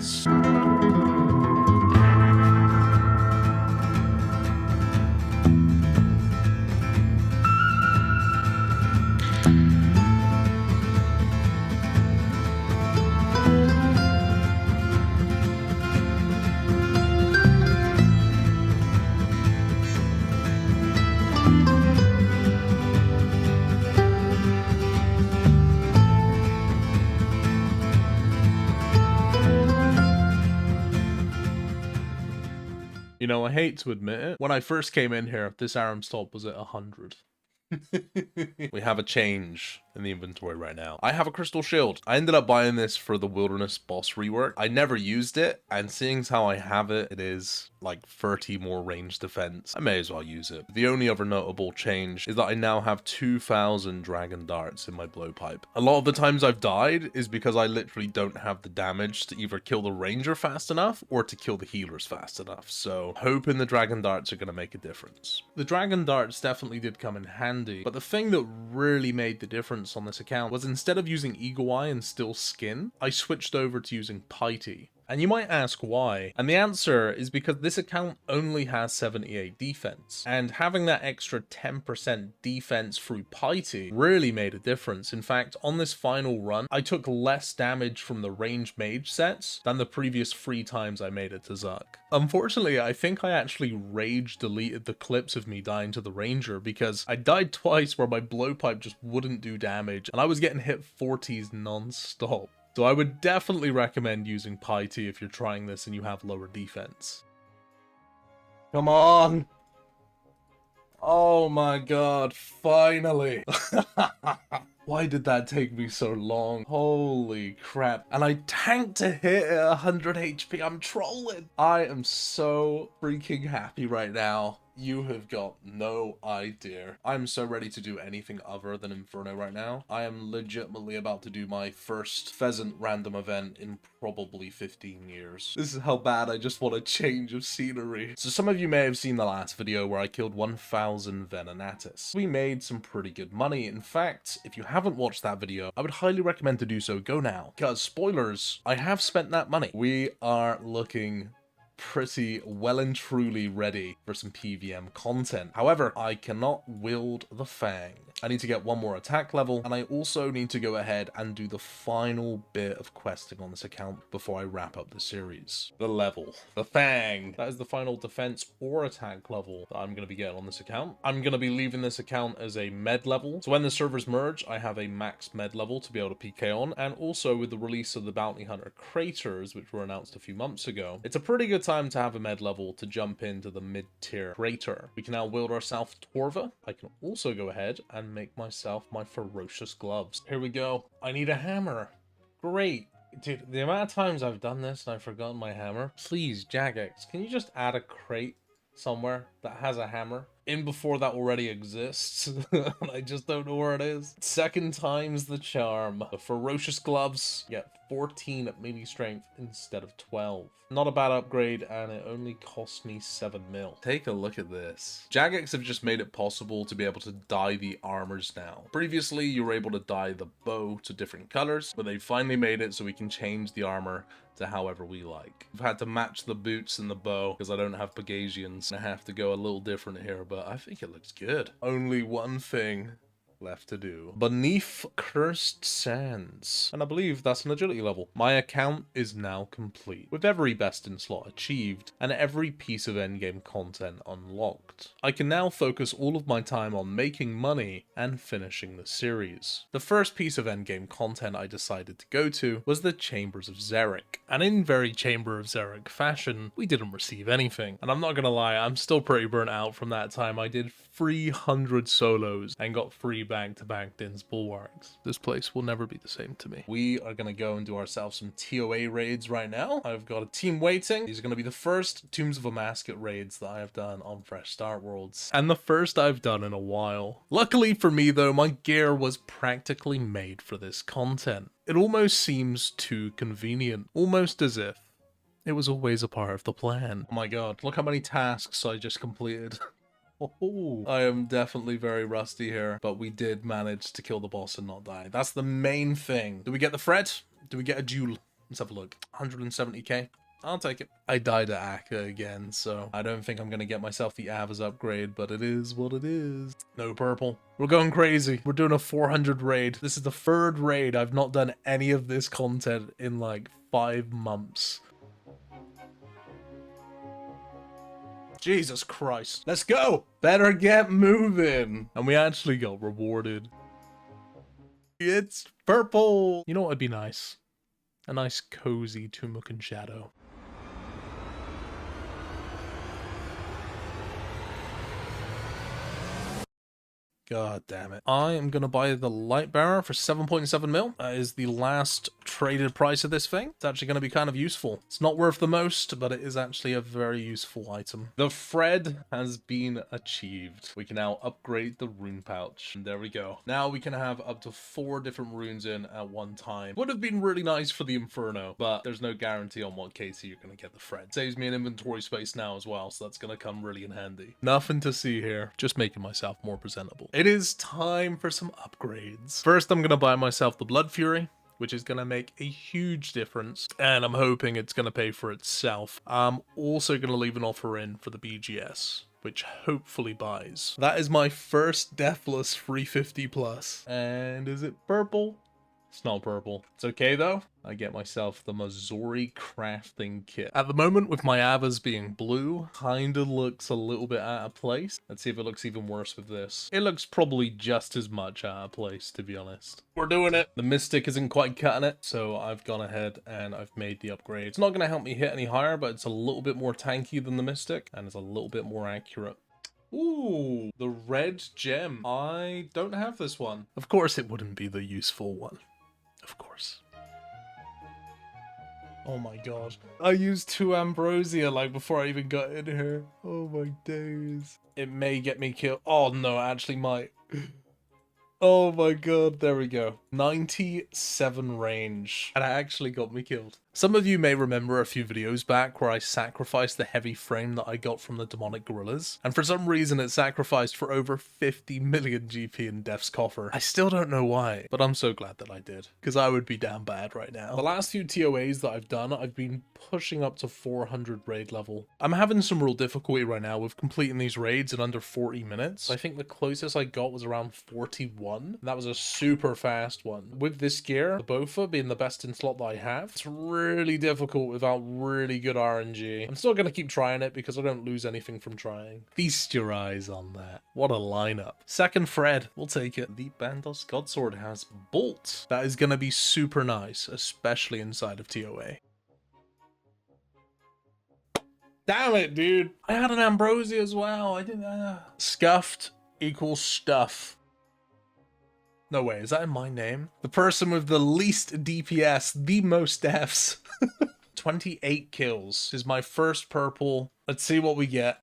You know, I hate to admit it, when I first came in here, this Aram stop was at 100. We have a change in the inventory right now. I have a crystal shield. I ended up buying this for the wilderness boss rework. I never used it, and seeing as how I have it, it is like 30 more range defense. I may as well use it. The only other notable change is that I now have 2,000 dragon darts in my blowpipe. A lot of the times I've died is because I literally don't have the damage to either kill the ranger fast enough or to kill the healers fast enough. So hoping the dragon darts are going to make a difference. The dragon darts definitely did come in handy, but the thing that really made the difference on this account was instead of using Eagle Eye and Still Skin, I switched over to using Piety. And you might ask why, and the answer is because this account only has 78 defense, and having that extra 10% defense through Piety really made a difference. In fact, on this final run, I took less damage from the ranged mage sets than the previous 3 times I made it to Zuk. Unfortunately, I think I actually rage deleted the clips of me dying to the ranger because I died twice where my blowpipe just wouldn't do damage, and I was getting hit 40s non-stop. So I would definitely recommend using Piety if you're trying this and you have lower defense. Come on! Oh my god, finally! Why did that take me so long? Holy crap. And I tanked to hit at 100 HP. I'm trolling. I am so freaking happy right now. You have got no idea. I'm so ready to do anything other than Inferno right now. I am legitimately about to do my first pheasant random event in probably 15 years. This is how bad I just want a change of scenery. So some of you may have seen the last video where I killed 1,000 Venenatis. We made some pretty good money. In fact, if you haven't watched that video, I would highly recommend to do so. Go now. Because spoilers, I have spent that money. We are looking pretty well and truly ready for some PVM content. However, I cannot wield the Fang. I need to get one more attack level, and I also need to go ahead and do the final bit of questing on this account before I wrap up the series. The level. The Fang. That is the final defense or attack level that I'm going to be getting on this account. I'm going to be leaving this account as a med level. So when the servers merge, I have a max med level to be able to PK on, and also with the release of the Bounty Hunter Craters, which were announced a few months ago, it's a pretty good time to have a med level to jump into the mid-tier Crater. We can now wield ourselves Torva. I can also go ahead and make myself my ferocious gloves. Here we go. I need a hammer. Great. Dude, the amount of times I've done this and I've forgotten my hammer. Please, Jagex, can you just add a crate somewhere that has a hammer in before that already exists? And I just don't know where it is. Second time's the charm. The ferocious gloves get 14 at melee strength instead of 12. Not a bad upgrade, and it only cost me 7 mil. Take a look at this. Jagex have just made it possible to be able to dye the armors now. Previously, you were able to dye the bow to different colors, but they finally made it so we can change the armor to however we like. I've had to match the boots and the bow because I don't have Pegasians. I have to go a little different here, but I think it looks good. Only one thing left to do. Beneath Cursed Sands. And I believe that's an agility level. My account is now complete, with every best in slot achieved, and every piece of endgame content unlocked. I can now focus all of my time on making money and finishing the series. The first piece of endgame content I decided to go to was the Chambers of Xeric. And in very Chamber of Xeric fashion, we didn't receive anything. And I'm not gonna lie, I'm still pretty burnt out from that time. I did 300 solos and got free back-to-back Din's Bulwarks. This place will never be the same to me. We are gonna go and do ourselves some TOA raids right now. I've got a team waiting. These are gonna be the first Tombs of Amascut raids that I have done on Fresh Start Worlds, and the first I've done in a while. Luckily for me though, my gear was practically made for this content. It almost seems too convenient, almost as if it was always a part of the plan. Oh my god, look how many tasks I just completed. Oh, I am definitely very rusty here, but we did manage to kill the boss and not die. That's the main thing. Do we get the Fred? Do we get a Jewel? Let's have a look. 170k. I'll take it. I died at Akka again, so I don't think I'm going to get myself the Avas upgrade, but it is what it is. No purple. We're going crazy. We're doing a 400 raid. This is the third raid. I've not done any of this content in like 5 months. Jesus Christ. Let's go. Better get moving. And we actually got rewarded. It's purple. You know what would be nice? A nice cozy Tumuk shadow. God damn it. I am going to buy the Lightbearer for 7.7 mil. That is the last traded price of this thing. It's actually going to be kind of useful. It's not worth the most, but it is actually a very useful item. The Fred has been achieved. We can now upgrade the rune pouch. And there we go. Now we can have up to 4 different runes in at one time. Would have been really nice for the Inferno, but there's no guarantee on what KC you're going to get the Fred. Saves me an inventory space now as well, so that's going to come really in handy. Nothing to see here. Just making myself more presentable. It is time for some upgrades. First, I'm going to buy myself the Blood Fury, which is going to make a huge difference, and I'm hoping it's going to pay for itself. I'm also going to leave an offer in for the BGS, which hopefully buys. That is my first Deathless 350 plus. And is it purple? It's not purple. It's okay though. I get myself the Mazori crafting kit. At the moment, with my Avas being blue, kinda looks a little bit out of place. Let's see if it looks even worse with this. It looks probably just as much out of place, to be honest. We're doing it. The Mystic isn't quite cutting it, so I've gone ahead and I've made the upgrade. It's not going to help me hit any higher, but it's a little bit more tanky than the Mystic, and it's a little bit more accurate. Ooh, the red gem. I don't have this one. Of course it wouldn't be the useful one. Of course. Oh my god. I used 2 Ambrosia like before I even got in here. Oh my days. It may get me killed. Oh no, it actually might. Oh my god, there we go. 97 range. And it actually got me killed. Some of you may remember a few videos back where I sacrificed the heavy frame that I got from the demonic gorillas, and for some reason it sacrificed for over 50 million GP in Death's Coffer. I still don't know why, but I'm so glad that I did, because I would be down bad right now. The last few TOAs that I've done, I've been pushing up to 400 raid level. I'm having some real difficulty right now with completing these raids in under 40 minutes. I think the closest I got was around 41. That was a super fast one. With this gear, the Bofa being the best in slot that I have, it's really difficult without really good RNG. I'm still going to keep trying it because I don't lose anything from trying. Feast your eyes on that. What a lineup. Second Fred, we'll take it. The Bandos Godsword has Bolt. That is going to be super nice, especially inside of TOA. Damn it, dude. I had an Ambrosia as well. I didn't. Scuffed equals stuff. No way, is that in my name? The person with the least DPS, the most deaths. 28 kills. This is my first purple. Let's see what we get.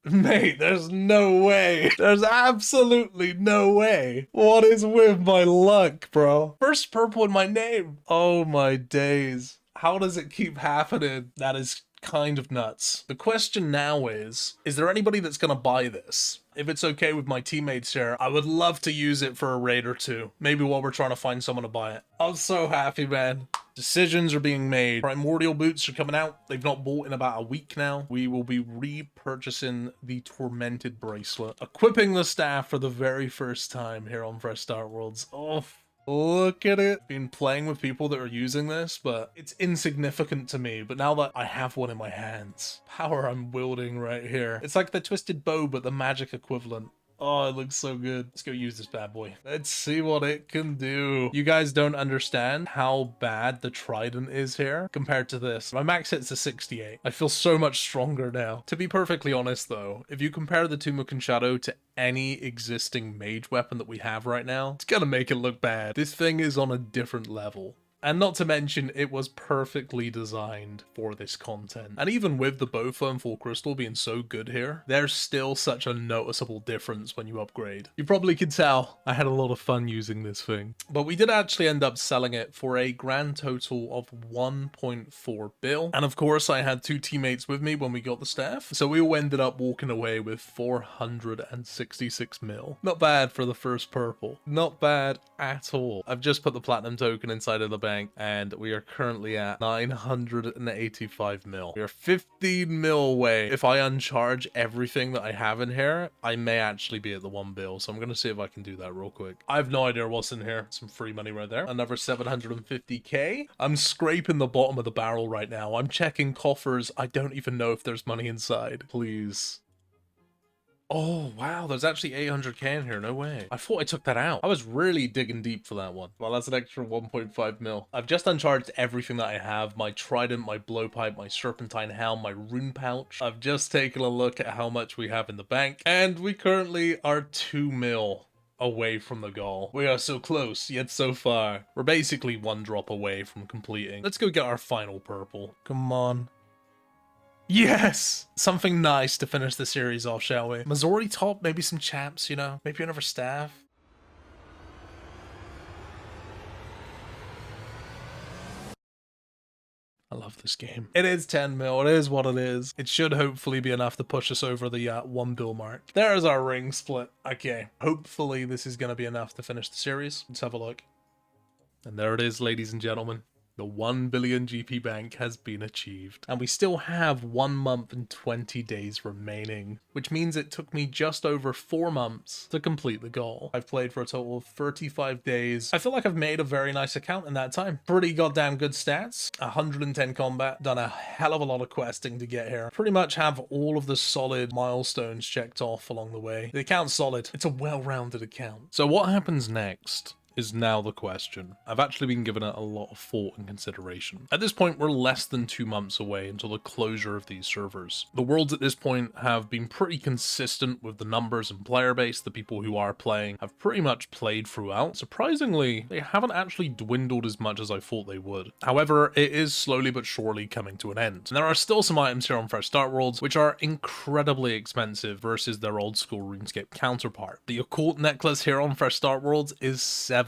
Mate, there's no way. There's absolutely no way. What is with my luck, bro? First purple in my name. Oh my days. How does it keep happening? That is kind of nuts. The question now is there anybody that's going to buy this? If it's okay with my teammates here, I would love to use it for a raid or two. Maybe while we're trying to find someone to buy it. I'm so happy, man. Decisions are being made. Primordial boots are coming out. They've not bought in about a week now. We will be repurchasing the Tormented bracelet. Equipping the staff for the very first time here on Fresh Start Worlds. Oh, look at it. Been playing with people that are using this, but it's insignificant to me. But now that I have one in my hands, power I'm wielding right here. It's like the Twisted Bow, but the magic equivalent. Oh, it looks so good. Let's go use this bad boy. Let's see what it can do. You guys don't understand how bad the Trident is here compared to this. My max hit's a 68. I feel so much stronger now. To be perfectly honest though, if you compare the Tomb of Shadow to any existing mage weapon that we have right now, it's gonna make it look bad. This thing is on a different level. And not to mention, it was perfectly designed for this content. And even with the Bowflow Full Crystal being so good here, there's still such a noticeable difference when you upgrade. You probably could tell I had a lot of fun using this thing. But we did actually end up selling it for a grand total of 1.4 bill. And of course, I had two teammates with me when we got the staff. So we all ended up walking away with 466 mil. Not bad for the first purple. Not bad at all. I've just put the platinum token inside of the bank, and we are currently at 985 mil. We are 15 mil away. If I uncharge everything that I have in here, I may actually be at the 1 bill. So I'm going to see if I can do that real quick. I have no idea what's in here. Some free money right there. Another 750k. I'm scraping the bottom of the barrel right now. I'm checking coffers. I don't even know if there's money inside. Please. Oh, wow, there's actually 800k in here, no way. I thought I took that out. I was really digging deep for that one. Well, that's an extra 1.5 mil. I've just uncharged everything that I have. My trident, my blowpipe, my serpentine helm, my rune pouch. I've just taken a look at how much we have in the bank, and we currently are 2 mil away from the goal. We are so close, yet so far. We're basically 1 drop away from completing. Let's go get our final purple. Come on. Yes! Something nice to finish the series off, shall we? Missouri top, maybe some chaps, you know? Maybe another staff. I love this game. It is 10 mil, it is what it is. It should hopefully be enough to push us over the 1 bill mark. There's our ring split. Okay, hopefully this is going to be enough to finish the series. Let's have a look. And there it is, ladies and gentlemen. The 1 billion GP bank has been achieved. And we still have 1 month and 20 days remaining, which means it took me just over 4 months to complete the goal. I've played for a total of 35 days. I feel like I've made a very nice account in that time. Pretty goddamn good stats. 110 combat, done a hell of a lot of questing to get here. Pretty much have all of the solid milestones checked off along the way. The account's solid. It's a well-rounded account. So what happens next is now the question. I've actually been giving it a lot of thought and consideration. At this point, we're less than 2 months away until the closure of these servers. The worlds at this point have been pretty consistent with the numbers and player base. The people who are playing have pretty much played throughout. Surprisingly, they haven't actually dwindled as much as I thought they would. However, it is slowly but surely coming to an end. And there are still some items here on Fresh Start Worlds which are incredibly expensive versus their old school RuneScape counterpart. The Occult necklace here on Fresh Start Worlds is 7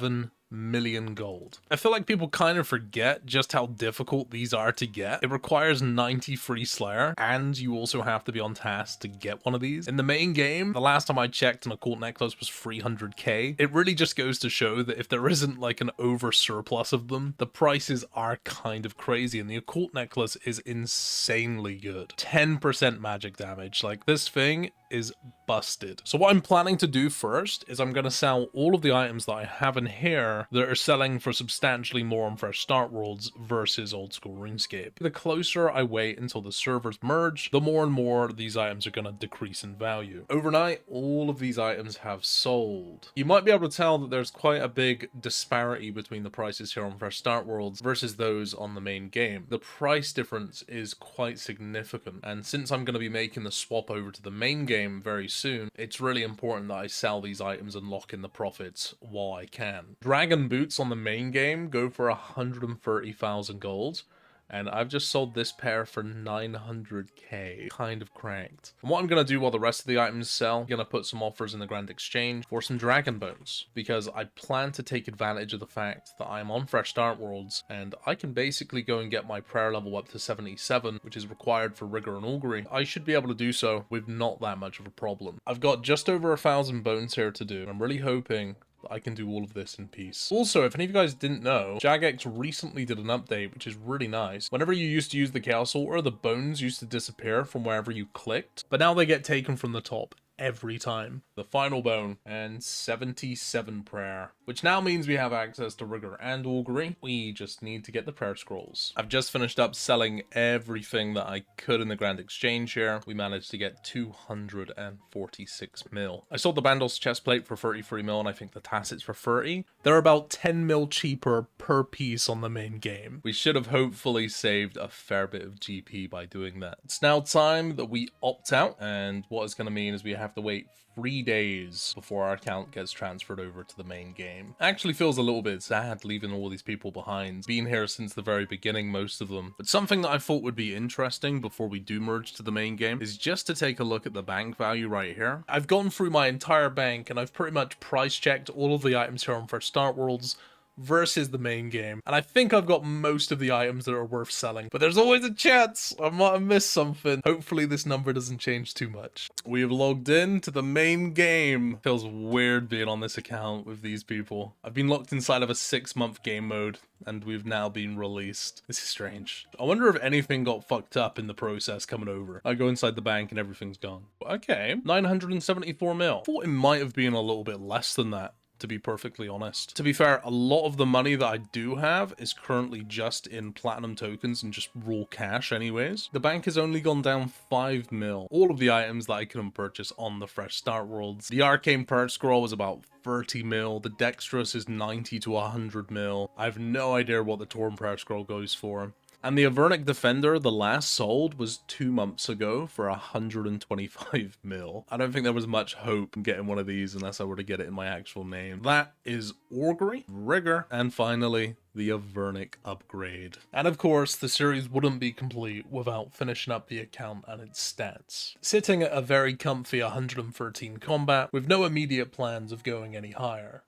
million gold. I feel like people kind of forget just how difficult these are to get. It requires 90 free Slayer, and you also have to be on task to get one of these. In the main game, the last time I checked, an Occult necklace was 300k. It really just goes to show that if there isn't like an over surplus of them, the prices are kind of crazy, and the Occult necklace is insanely good. 10% magic damage. Like, this thing is busted. So what I'm planning to do first is I'm going to sell all of the items that I have in here that are selling for substantially more on Fresh Start Worlds versus old school RuneScape. The closer I wait until the servers merge, the more and more these items are going to decrease in value. Overnight, all of these items have sold. You might be able to tell that there's quite a big disparity between the prices here on Fresh Start Worlds versus those on the main game. The price difference is quite significant, and since I'm going to be making the swap over to the main game very soon, it's really important that I sell these items and lock in the profits while I can. Dragon boots on the main game go for 130,000 gold, And I've just sold this pair for 900k. Kind of cranked. And what I'm going to do while the rest of the items sell, I'm going to put some offers in the Grand Exchange for some Dragon Bones. Because I plan to take advantage of the fact that I'm on Fresh Start Worlds, and I can basically go and get my prayer level up to 77, which is required for Rigor and Augury. I should be able to do so with not that much of a problem. I've got just over 1,000 bones here to do. I'm really hoping I can do all of this in peace. Also, if any of you guys didn't know, Jagex recently did an update, which is really nice. Whenever you used to use the Chaos Altar, the bones used to disappear from wherever you clicked, but now they get taken from the top every time. The final bone and 77 prayer, which now means we have access to Rigor and Augury. We just need to get the prayer scrolls. I've just finished up selling everything that I could in the Grand Exchange here. We managed to get 246 mil. I sold the Bandos chestplate for 33 mil, and I think the Tassets for 30. They're about 10 mil cheaper per piece on the main game. We should have hopefully saved a fair bit of GP by doing that. It's now time that we opt out, and what it's going to mean is we have to wait 3 days before our account gets transferred over to the main game. Actually feels a little bit sad leaving all these people behind. Been here since the very beginning, most of them. But something that I thought would be interesting before we do merge to the main game is just to take a look at the bank value right here. I've gone through my entire bank and I've pretty much price checked all of the items here on Fresh Start Worlds versus the main game, and I think I've got most of the items that are worth selling, but there's always a chance I might have missed something. Hopefully this number doesn't change too much. We have logged in to the main game. Feels weird being on this account with these people. I've been locked inside of a 6-month game mode, and we've now been released. This is strange. I wonder if anything got fucked up in the process coming over. I go inside the bank and everything's gone. Okay, 974 mil. Thought it might have been a little bit less than that, to be perfectly honest. To be fair, a lot of the money that I do have is currently just in platinum tokens and just raw cash anyways. The bank has only gone down 5 mil. All of the items that I couldn't purchase on the Fresh Start Worlds. The Arcane Perch Scroll was about 30 mil. The Dexterous is 90 to 100 mil. I have no idea what the Torn Prayer Scroll goes for. And the Avernic Defender, the last sold, was 2 months ago for 125 mil. I don't think there was much hope in getting one of these unless I were to get it in my actual name. That is Augury, Rigor, and finally, the Avernic upgrade. And of course, the series wouldn't be complete without finishing up the account and its stats. Sitting at a very comfy 113 combat, with no immediate plans of going any higher.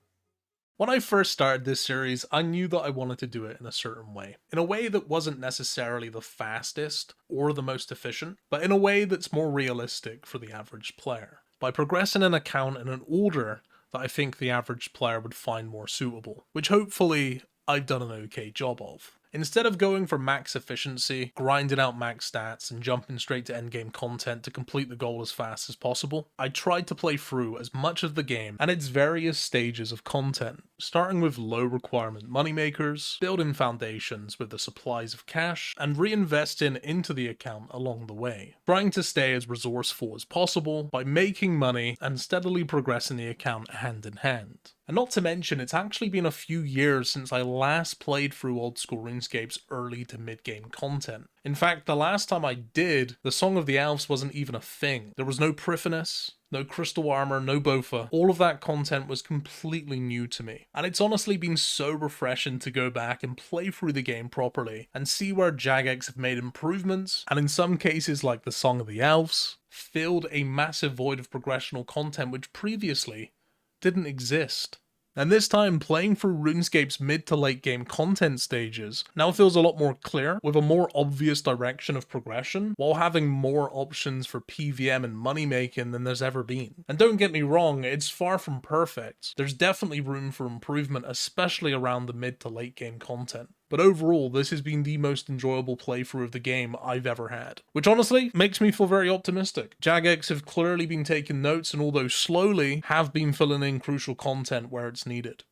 When I first started this series, I knew that I wanted to do it in a certain way. In a way that wasn't necessarily the fastest or the most efficient, but in a way that's more realistic for the average player. By progressing an account in an order that I think the average player would find more suitable, which hopefully I've done an okay job of. Instead of going for max efficiency, grinding out max stats, and jumping straight to endgame content to complete the goal as fast as possible, I tried to play through as much of the game and its various stages of content, starting with low requirement moneymakers, building foundations with the supplies of cash, and reinvesting into the account along the way, trying to stay as resourceful as possible by making money and steadily progressing the account hand in hand. And not to mention, it's actually been a few years since I last played through old school RuneScape's early to mid-game content. In fact, the last time I did, the Song of the Elves wasn't even a thing. There was no Pryphanis, no Crystal Armor, no Bofa. All of that content was completely new to me. And it's honestly been so refreshing to go back and play through the game properly and see where Jagex have made improvements, and in some cases like the Song of the Elves, filled a massive void of progressional content which previously didn't exist. And this time, playing through RuneScape's mid to late game content stages now feels a lot more clear, with a more obvious direction of progression, while having more options for PVM and money making than there's ever been. And don't get me wrong, it's far from perfect. There's definitely room for improvement, especially around the mid to late game content. But overall, this has been the most enjoyable playthrough of the game I've ever had. Which honestly makes me feel very optimistic. Jagex have clearly been taking notes, and although slowly, have been filling in crucial content where it's needed.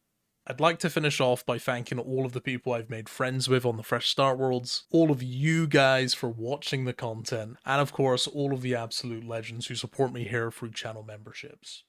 I'd like to finish off by thanking all of the people I've made friends with on the Fresh Start Worlds, all of you guys for watching the content, and of course all of the absolute legends who support me here through channel memberships.